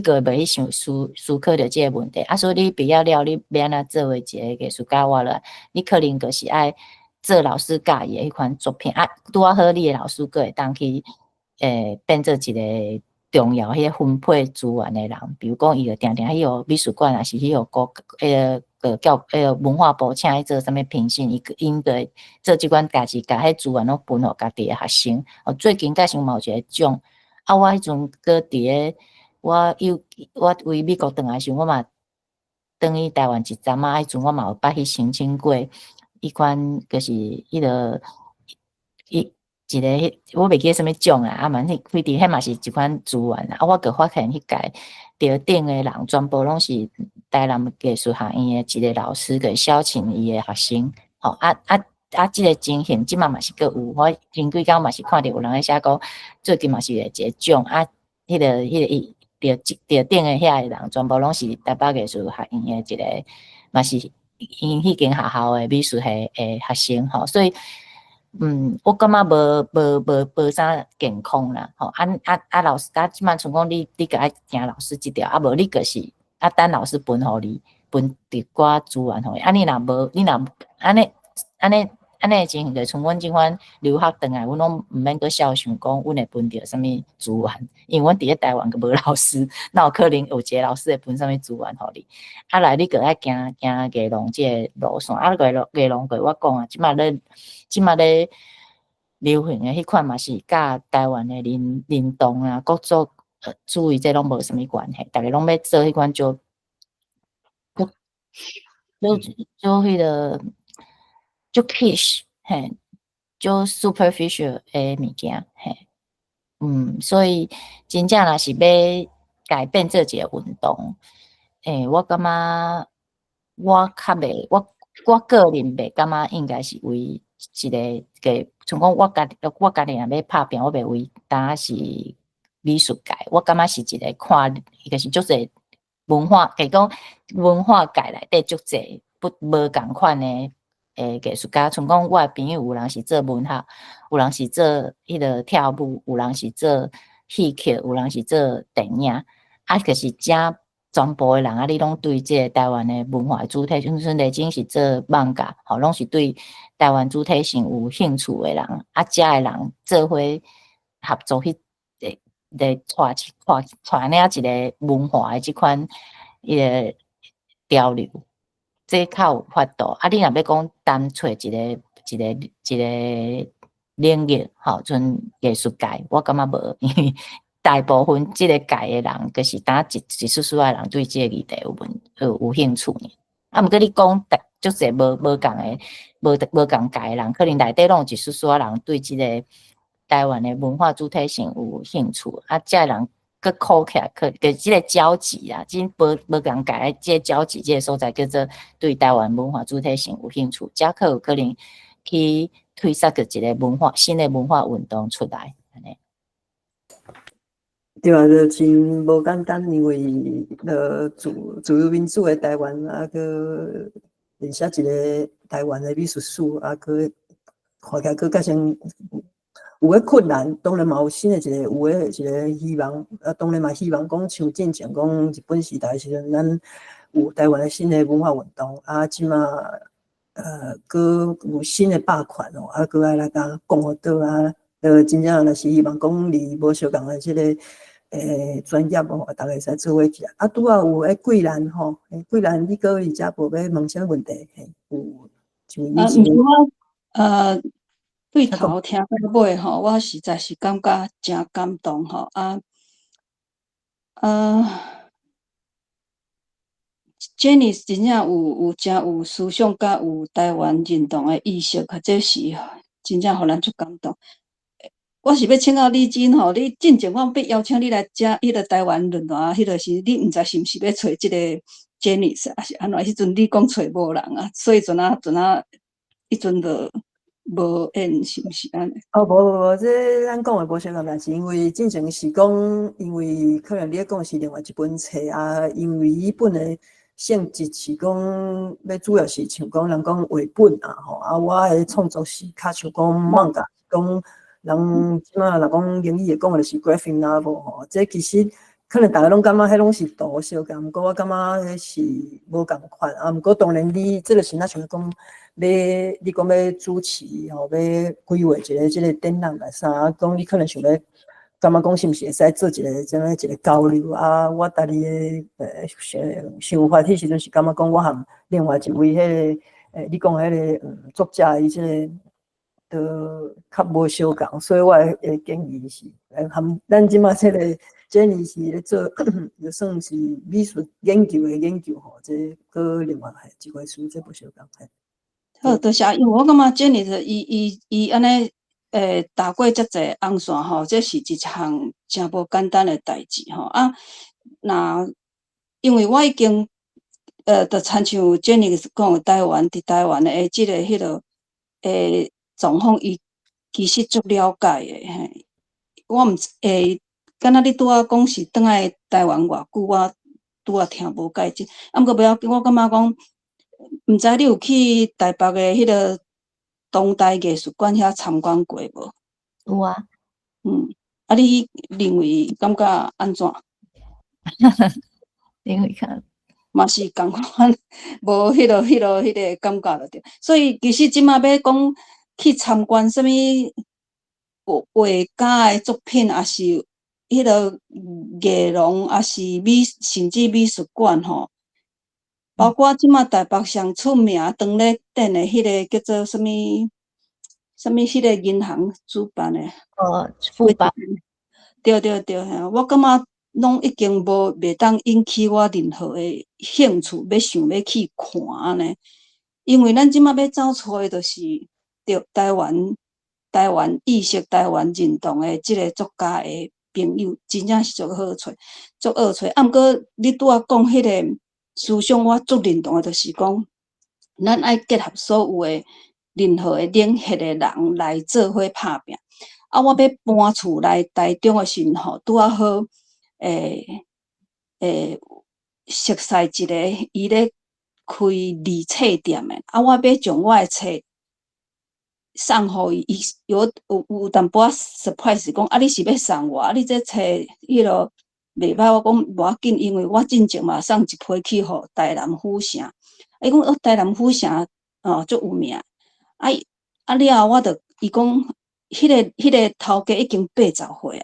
个袂去想思考着这个问题，啊！所以你毕业了，你要安怎做为一个艺术家活了？你可能就是爱做老师教伊的迄款作品，啊，拄啊好，你的老师佫会当去变做一个重要迄个分配资源的人，比如讲伊就定迄个美术馆，还是迄个教文化部请伊做啥物评审，伊应该做即款代志，甲迄资源拢分互家己诶学生。最近甲像某一个奖，啊，我迄阵搁伫咧，我为美国转来时，我嘛转去台湾一站啊，迄阵我嘛有捌去申请过，迄款就是迄个一个我袂记啥物奖啊，嘛迄嘛是一款资源啊，我个发现迄届得顶诶人全部拢是台南艺术学院诶一个老师个邀请伊诶学生，即个情形即嘛嘛是个有，我前几工嘛是看着有人咧写讲，最近嘛是有一个奖啊，迄个得顶诶遐个人全部拢是台北艺术学院诶一个，嘛是因迄间学校诶美术系诶学生吼，所以。我感觉无啥健康啦，老师即摆像讲你个爱听老师即条，啊无你就是等老师分互你，分伫寡资源互伊。啊，你若无，你若安尼情形，就像阮即款留学转来，阮拢毋免阁想讲，阮会分着啥物资源，因为阮伫咧台湾阁无老师，哪有可能有一个老师会分啥物资源互你？啊来，你阁爱行艺农即个路线，啊艺农过我讲啊，即马咧流行诶迄款嘛是甲台湾诶林动啊，各族注意这拢无啥物关系，逐个拢要做迄款就迄个。就 kitsch 嘿，就 superficial 诶物件嘿，所以真正若是要改变做一个运动，我感觉我较袂，我个人袂感觉应该是为一个像讲我家己若要拍拼，我袂为单是美术界，我感觉是一个看，伊个是足侪文化，计讲文化界内底足侪无共款诶。艺术家，像讲我诶朋友，有人是做文学，有人是做迄个跳舞，有人是做戏剧，有人是做电影，啊，就是正全部诶人啊，你拢对即个台湾诶文化主体，像孙丽晶是做漫画，吼，拢是对台湾主体性有兴趣诶人，啊，遮诶人做伙合作去带领一个文化诶即款迄个潮流。这较有法度，啊！你若要讲单找一个领域，吼，像艺术界，我感觉无，因为大部分即个界诶人，就是当一丝诶人对即个议题有兴趣呢。啊，毋过你讲足侪无共诶，无共界诶人，可能内底拢有一丝人对即个台湾诶文化主体性有兴趣，啊，遮人。佮扣起来，佮即个交集啊，真无共改，即个交集，即个所在叫做对台湾文化主体性有兴趣，则可有可能去推设个一个新的文化运动出来，安尼。对啊，就真无简单，因为自由民主的台湾，啊个认识一个台湾的美术史，啊个看起来佮像。有诶困难，当然嘛有新诶一个有诶一个希望，当然嘛希望讲像进前讲日本时代时阵，咱有台湾诶新诶文化运动，啊即马佮有新诶霸权哦，啊佮爱来甲讲互倒啊，真正若是希望讲离无相共诶即个专业哦，大家会使做伙起来。啊拄啊有迄桂兰吼，桂兰你搁伊遮无要问啥问题？有像以前对头听到尾吼，我实在是感觉真感动吼Jenny 真正有真有思想，甲有台湾认同的意识，这是真正互咱足感动。我是要请教丽晶吼，你进前我要邀请你来遮迄个台湾论坛，迄个是你毋知是毋是要找即个 Jenny 还是安怎？迄阵你讲找无人啊，所以阵啊，迄阵就。无缘是毋是安尼？无，这咱讲诶无相共，但是因为进前是讲，因为可能你咧讲是另外一本册啊，因为伊本诶性质是讲，要主要是像讲人讲画本啊吼，啊我诶创作是较像讲漫画，讲人即马若讲英语会讲诶是 graphic novel 吼，这其实可能大家拢感觉迄拢是图相共，毋过我感觉迄是无共款啊。毋过当然你这个是若像讲。你讲要主持吼，要规划一个即个展览来啥？讲你可能想要，感觉讲是毋是会使做一个怎样一个交流啊？我家己诶想法，迄时阵是感觉讲我含另外一位你讲迄个作者伊即个都较无相共，所以我诶建议是含咱即马即个Jenny是咧做，就算是美术研究诶研究吼，这个另外一回事，这无相共。好，多谢。因为我感觉Jenny是伊安尼踏过遮济红线吼，这是一项真无简单诶代志吼。啊，那因为我已经就参像Jenny讲伫台湾诶即个迄落状况，伊其实足了解诶嘿。我毋敢若你拄仔讲是倒来台湾偌久，我拄仔听无解即，啊，毋过不要紧，我感觉讲。毋知你有去台北的迄个当代艺术馆遐参观过无？有啊。啊，你认为感觉安怎？因为看嘛是共款，无迄个感觉了着。所以其实即马要讲去参观什物画家诶作品，也是迄个艺廊，也是甚至美术馆吼。包括即马台北上出名当咧展诶迄个叫做什物迄个银行主办诶，副办，对嘿，我感觉拢已经袂当引起我任何诶兴趣，想要去看安尼。因为咱即马要走出诶，就是着台湾意识、台湾认同诶即个作家诶朋友，真正是足好找，足好找。啊，毋过你拄仔讲迄个思想，我足认同诶，就是讲，咱爱结合所有诶任何诶冷血诶人来做伙拍拼。啊，我要搬厝来台中诶时阵吼，拄仔好，熟悉一个伊咧开字册店诶，啊，我要将我诶册送互伊，伊有淡薄仔 surprise 讲，啊，你是要送我？啊，你这册迄落袂歹，我讲无要紧，因为我进前嘛送一批去互台南府城，伊讲台南府城足有名，了后我着伊讲。迄个头家已经80岁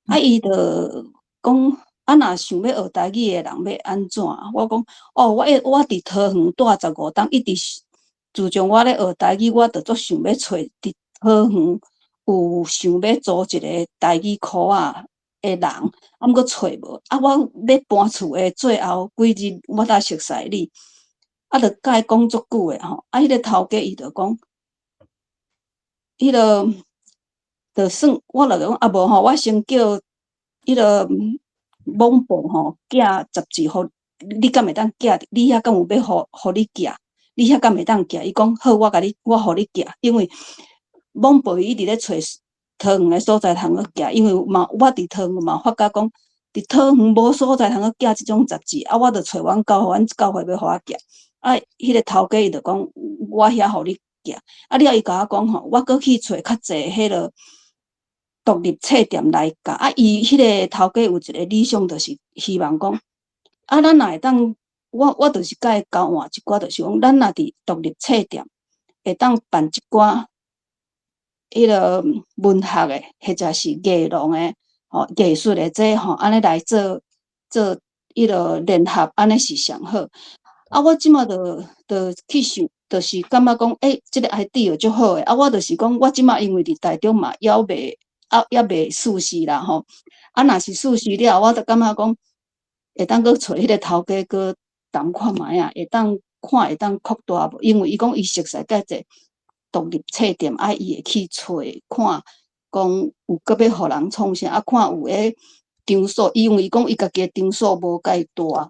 啊，伊着讲若想要学台语诶人要安怎？我讲我伫桃园住15冬，一直自从我咧学台语，我着足想要找伫桃园有想要组一个台语课诶人，毋过找无。我要搬厝诶最后几日，我才熟悉你，着甲伊讲足久诶吼。迄个头家伊着讲。迄个，就算我就讲无吼，我先叫迄个网报吼寄杂志互你，敢会当寄？你遐敢有要互你寄？你遐敢会当寄？伊讲好，我互你寄，因为网报伊一直咧找桃园诶所在通去寄，因为我伫桃园嘛发觉讲，伫桃园无所在通去寄即种杂志，我着找阮教会要互我寄。迄个头家伊着讲，我遐互你。了伊甲我讲吼，我搁去找较济迄落独立册店来教。伊迄个头家有一个理想，就是希望讲，咱若会当，我就是甲伊交换一寡，就是讲，咱若伫独立册店会当办一寡迄个文学诶，或者是艺廊诶，艺术诶，这安尼来做迄个联合，安尼是上好。我即马着去想。就是感觉讲，即个 idea 足好诶。我就是讲，我即马因为伫台中嘛，还未熟悉啦吼。若是熟悉了，我着感觉讲，会当搁找迄个头家搁谈看觅啊，会当扩大无？因为伊讲伊熟悉介济独立册店，伊会去找看，讲有搁要互人创啥，看有诶场所，因为伊讲伊家己诶场所无介大。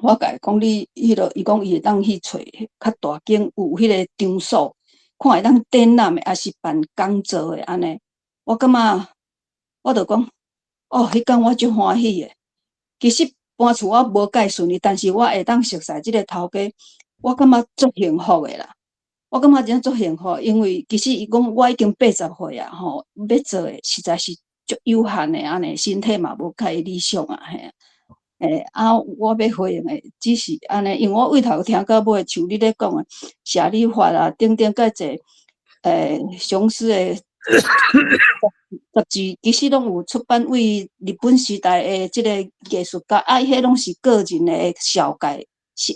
我甲伊讲，你迄落，伊讲伊会当去找较大间有迄个场所，看会当展览诶，还是办讲座诶安尼。我感觉，我着讲，迄天我足欢喜诶。其实搬厝我无介顺利，但是我会当熟悉即个头家，我感觉足幸福诶啦。我感觉真足幸福，因为其实伊讲我已经80岁啊，吼，要做诶实在是足有限诶安尼，身体嘛无介理想啊，嘿。我要回应诶，只是安尼，因为我位头听到尾，像你咧讲诶，写理法啊，等介济详细诶杂志，其实拢有出版为日本时代诶即个艺术家，迄拢是个人诶小改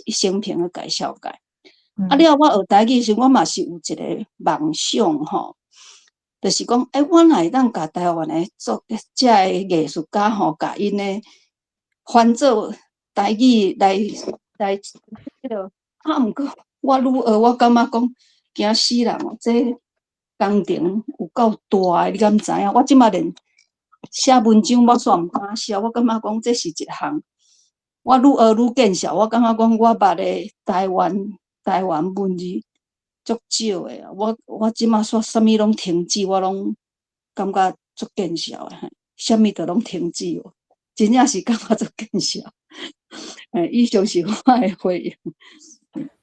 生平诶介绍改。了我学台语时，我嘛是有一个梦想吼，就是讲，我若会当甲台湾诶遮诶艺术家吼，甲因诶。翻做台语来迄落，毋过我愈学，我感觉讲惊死人哦！这工程有够大诶，你敢知影？我即马连写文章我煞毋敢写，我感觉讲这是一项，我愈学愈见笑。我感觉讲我捌诶台湾文字足少诶，我即马煞啥物拢停止，我拢感觉足见笑诶，啥物都拢停止哦。真正是感觉足见笑，以上是我诶回应。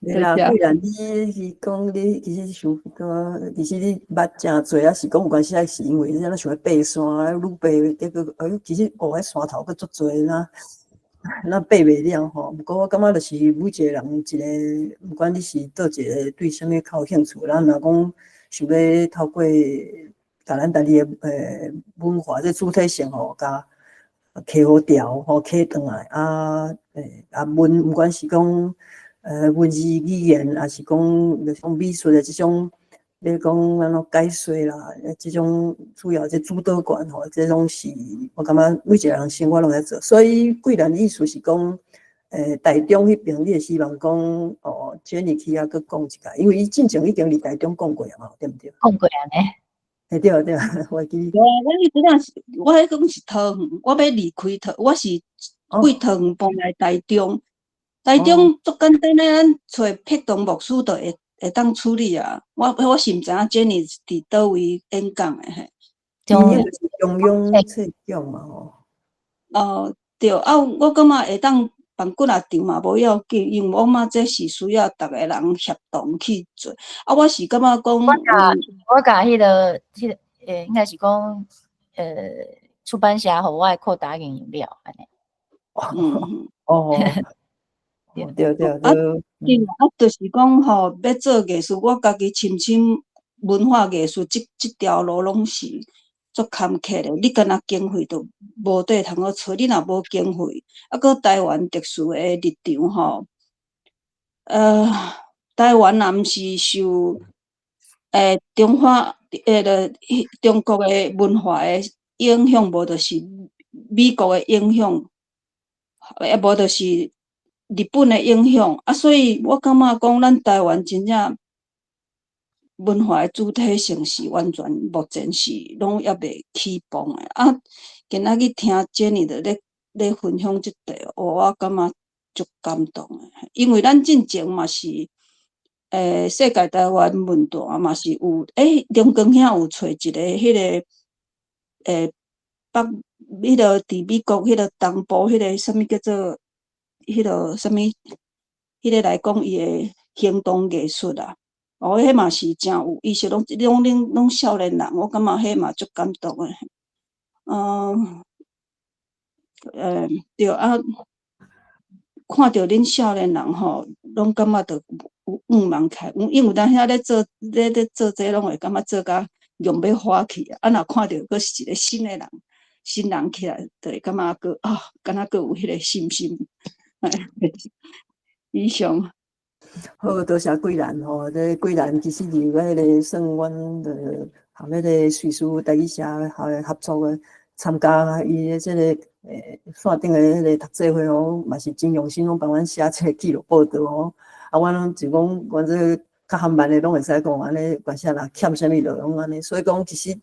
对啦，既然你是讲你其实想讲，其实你捌诚侪，是讲有关系，是因为你咱想要爬山，愈爬迄个，其实迄山头佫足侪啦。咱爬袂了吼。毋过我感觉就是每一个人一个，毋管你是倒一个对啥物较有兴趣，咱若讲想要透过甲咱家己的文化这主体性吼，甲摕好调吼，摕转来毋管是讲文字语言，还是讲美术的这种。要讲安怎解说啦，这种主要这主导权吼，这种是我感觉每一个人生活拢在做。所以贵人意思是讲，台中迄边，你会希望讲哦，Jenny去遐佫讲一下，因为伊进前已经伫台中讲过啊嘛，对毋对？讲过安尼。对对，我记。对啊，我迄阵时，我迄讲是桃园，我要离开桃，我是贵桃园搬来台中。台中足简单诶，咱找僻动牧师就会当处理啊。我是毋知影 Jenny 伫倒位演讲诶嘿。中央是中央册奖嘛吼。对啊，我感觉会当办几啊场嘛无要紧，因为我嘛这是需要逐个人协同去做。啊，我是感觉讲，我甲迄个应该是讲出版社互我扩大营养料安尼。哦。对。就是讲吼，要做艺术，我家己深文化艺术即条路拢是足坎坷的。你敢若经费都无地通好找，你若无经费，搁台湾特殊的立场吼，台湾若毋是受中国的文化的影响，无就是美国的影响，无就是日本的影响啊，所以我感觉讲，咱台湾真正文化的主体性是完全目前是拢还未起步的啊。今仔日听 Jenny 的咧分享即块，我感觉足感动的，因为咱进前嘛是世界台湾论坛嘛是有龙光遐有找一个迄个迄个伫美国迄个东部迄个啥物叫做。迄个啥物，迄个来讲伊的行动艺术啊，迄嘛是真有，伊是拢少年人，我感觉迄嘛足感动的。对啊，看到恁少年人吼，拢感觉着有望开，因为咱遐咧做这拢会感觉做甲用要花去啊。若看到佫是一个新人起来，就会感觉佫敢若佫有迄个信心。以上，好，多谢贵兰吼。这贵兰其实是迄个算阮的和迄个瑞士台语社合作的参加伊的这个线顶的迄个读册会吼，嘛是真用心，拢帮阮写册记录报道吼。啊，阮拢就讲，阮这较含慢的拢会使讲安尼，关键若欠啥物内容安尼。所以讲，其实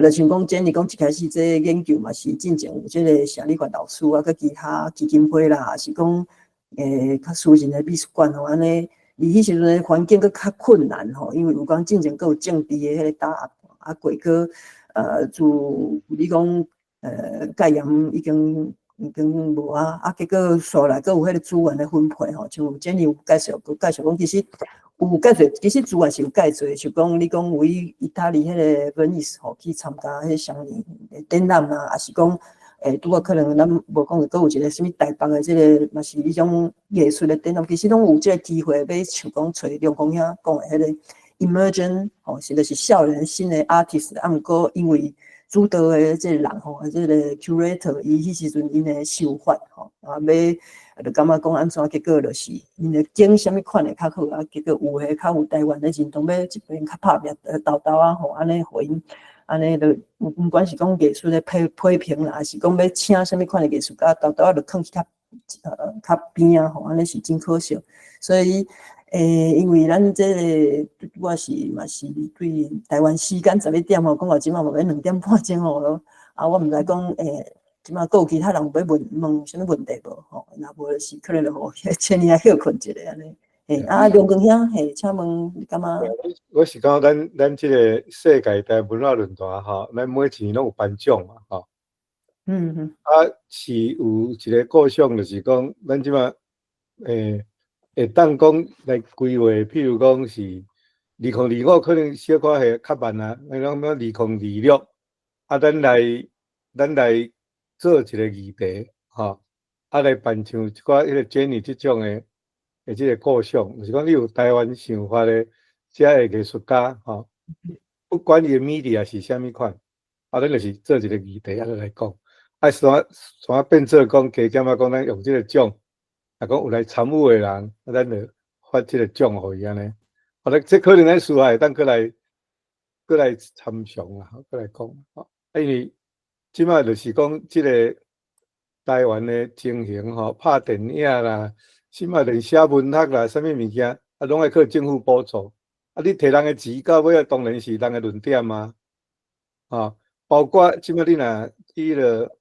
就像讲Jenny讲一开始这研究嘛是进前有这个社理学老师啊，佮其他基金会啦，还是讲较私人的美术馆吼，安尼，迄时阵环境佮较困难吼，因为有讲进前佮有政治的迄个打压，啊，过个自你讲戒严已经无啊，结果后来佮有迄个资源的分配吼，像Jenny有介绍讲，其实。有介侪，其实资源是有介侪，就讲你讲为意大利迄个Venice吼去参加迄双年展览啊，还是讲拄啊可能咱无讲佫有一个啥物台北的即个嘛是迄种艺术的展览，其实拢有即个机会要像讲找梁公遐讲的迄个 emergent 吼，是就是少年新的 artist， 啊毋过因为主导的即个人吼，即个 curator 伊迄时阵因的想法吼，啊就感觉讲安怎，结果就是因的景啥物款的较好啊，结果有诶较有台湾的认同，要这边较拍拼豆啊吼，安尼互因安尼就毋管是讲艺术的批评啦，还是讲要请啥物款的艺术家，豆啊就放去较边啊吼，安尼是真可惜。所以因为咱这个我是嘛是对台湾时间11点吼，讲到即马嘛要2点半钟吼，啊我毋知讲即马佫有其他人要问啥物问题无吼？若无就是可能就互请你休困一下安尼。梁光兄，请问你感觉？我是讲咱即个世界台文化论坛吼，咱每一年拢有颁奖嘛吼。是有一个构想，就是讲咱即马会当讲来规划，譬如讲是2025可能小可系较慢啊，咱讲2026啊，咱来做一个议题吼，来办像一寡迄个 Jenny 即种诶即个构想，就是讲你有台湾想法诶遮个艺术家吼，不管伊诶 media 是啥物款，咱就是做一个议题来讲，煞变做讲加减啊，讲咱用即个奖，啊讲有来参与诶人，咱就发即个奖互伊安尼，这可能咱事后会当过来参详啦，过来讲，因为即摆就是讲即个台湾的情形吼，拍电影啦，即摆连写文学啦，啥物物件拢爱靠政府补助，你摕人的钱到尾当然是人的论点啊，包括即摆你若去了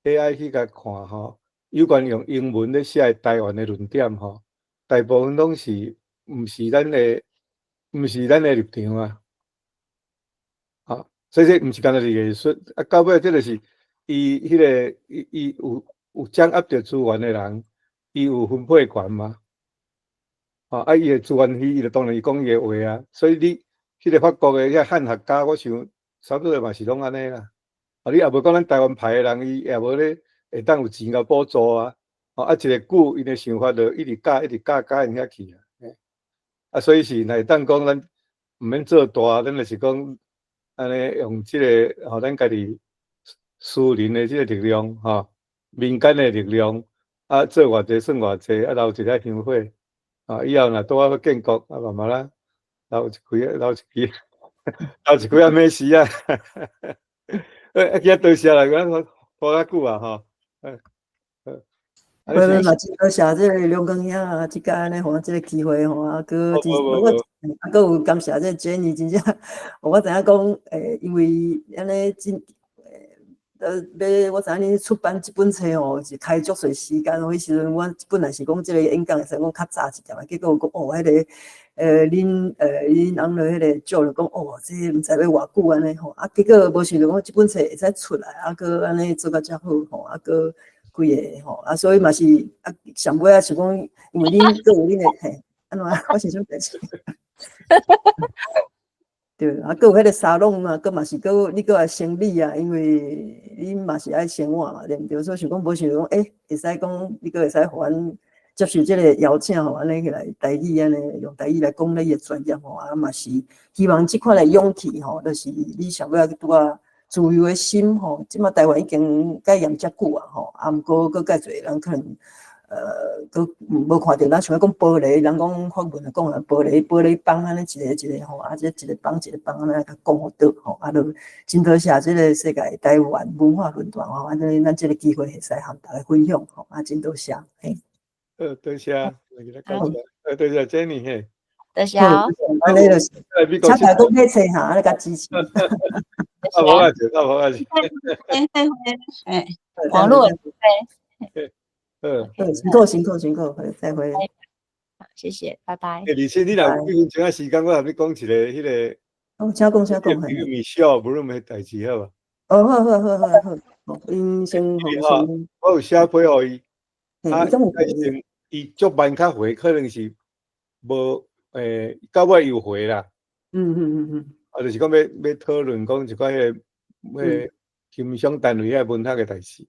AI 去甲看吼，有关用英文咧写台湾的论点吼，大部分拢是毋是咱的立场啊。所以这毋是干那是艺术，到尾这就是伊迄个伊有掌握着资源的人，伊有分配权嘛？伊的资源伊就当然伊讲伊的话啊。所以你迄个法国的遐汉学家，我想差不多嘛是拢安尼啦。你也无讲咱台湾派的人，伊也无咧会当有钱甲补助啊。一个句因的想法就一直教因遐去啊。所以是会当讲咱毋免做大，咱就是讲。安尼用即个，互咱家己私人的即个力量，民间的力量，做偌济算偌济，留一个香火，以后若拄好建国，慢慢啦，留一几啊美食啊，今仔多谢啦，咱拖较久啊，嘛真多谢即个梁光兄啊，即个安尼互我即个机会吼，搁有感谢即个 Jenny， 真正我知影讲因为安尼我知影你出版即本册吼是开足侪时间，迄时阵我本来是讲即个演讲会使讲较早一点嘛，结果讲迄个恁翁了迄个叫了讲这毋知要偌久安尼吼，结果无想到讲即本册会使出来，搁安尼做甲遮好吼，搁。几个吼所以嘛是上尾是讲，因为恁都有恁的安怎我是想代志，对搁有迄个沙龙嘛，搁嘛是你搁爱生理啊，因为恁嘛是爱生活嘛，对毋对？所以想讲无想到讲会使讲你搁会使互阮接受即个邀请吼，安尼起来台语安尼用台语来讲你的专业吼，嘛是希望即款的勇气吼，就是你上尾拄啊。自由的心吼，即马台湾已经改严遮久啊吼，毋过佮介侪人可能佮无看到，咱像讲玻璃，人讲法文讲啊，玻璃帮安尼一个吼，即一个帮安尼甲讲互倒吼，就真多谢即个世界台湾文化论坛吼，安尼咱即个机会会使和大家分享吼，真多谢嘿。多谢，多谢 Jenny 嘿。多谢哦。安尼就是，请大家讲买册哈，安尼甲支持。无啊，网络辛苦，再会。好，谢谢，拜拜。而且你若有几分钟时间，我和你讲一个迄个。请讲。米少不是咩代志好吧？好，因先。我有写批互伊，伊足慢较回，可能是无到尾又回啦。就是讲要讨论讲一寡迄个欣赏单位遐文学的代志。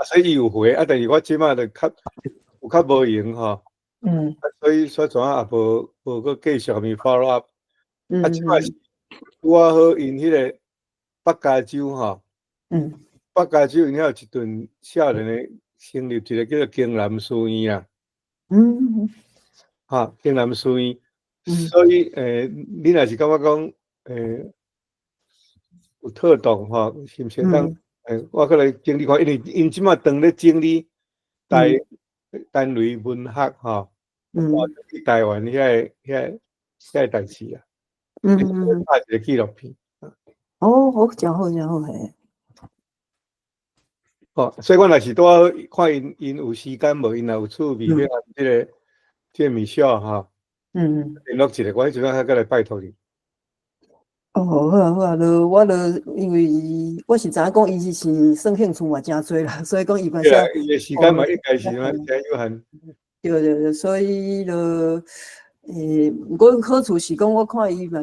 所以伊有回但是我即马就有较无闲吼。所以怎也无搁继续咪 follow up。即马是拄好因迄个北加州吼。北加州因遐有一顿少年的成立一个叫做京南书院啦。京南书院。所以你若是感觉讲有特动吼，是毋是当我可能整理看，因为因即马当咧整理单类文学吼，台湾遐个代志啊，拍一个纪录片。好，真好嘿。所以我若是拄好看因有时间无，因若有趣味要即个米少吼。联络一下，我迄阵仔再来拜托你。好啊，我因为我是知影讲伊是算兴趣嘛真多啦，所以讲伊嘛是。伊的时间嘛应该是嘛真有限。对，所以不过好处是讲我看伊嘛。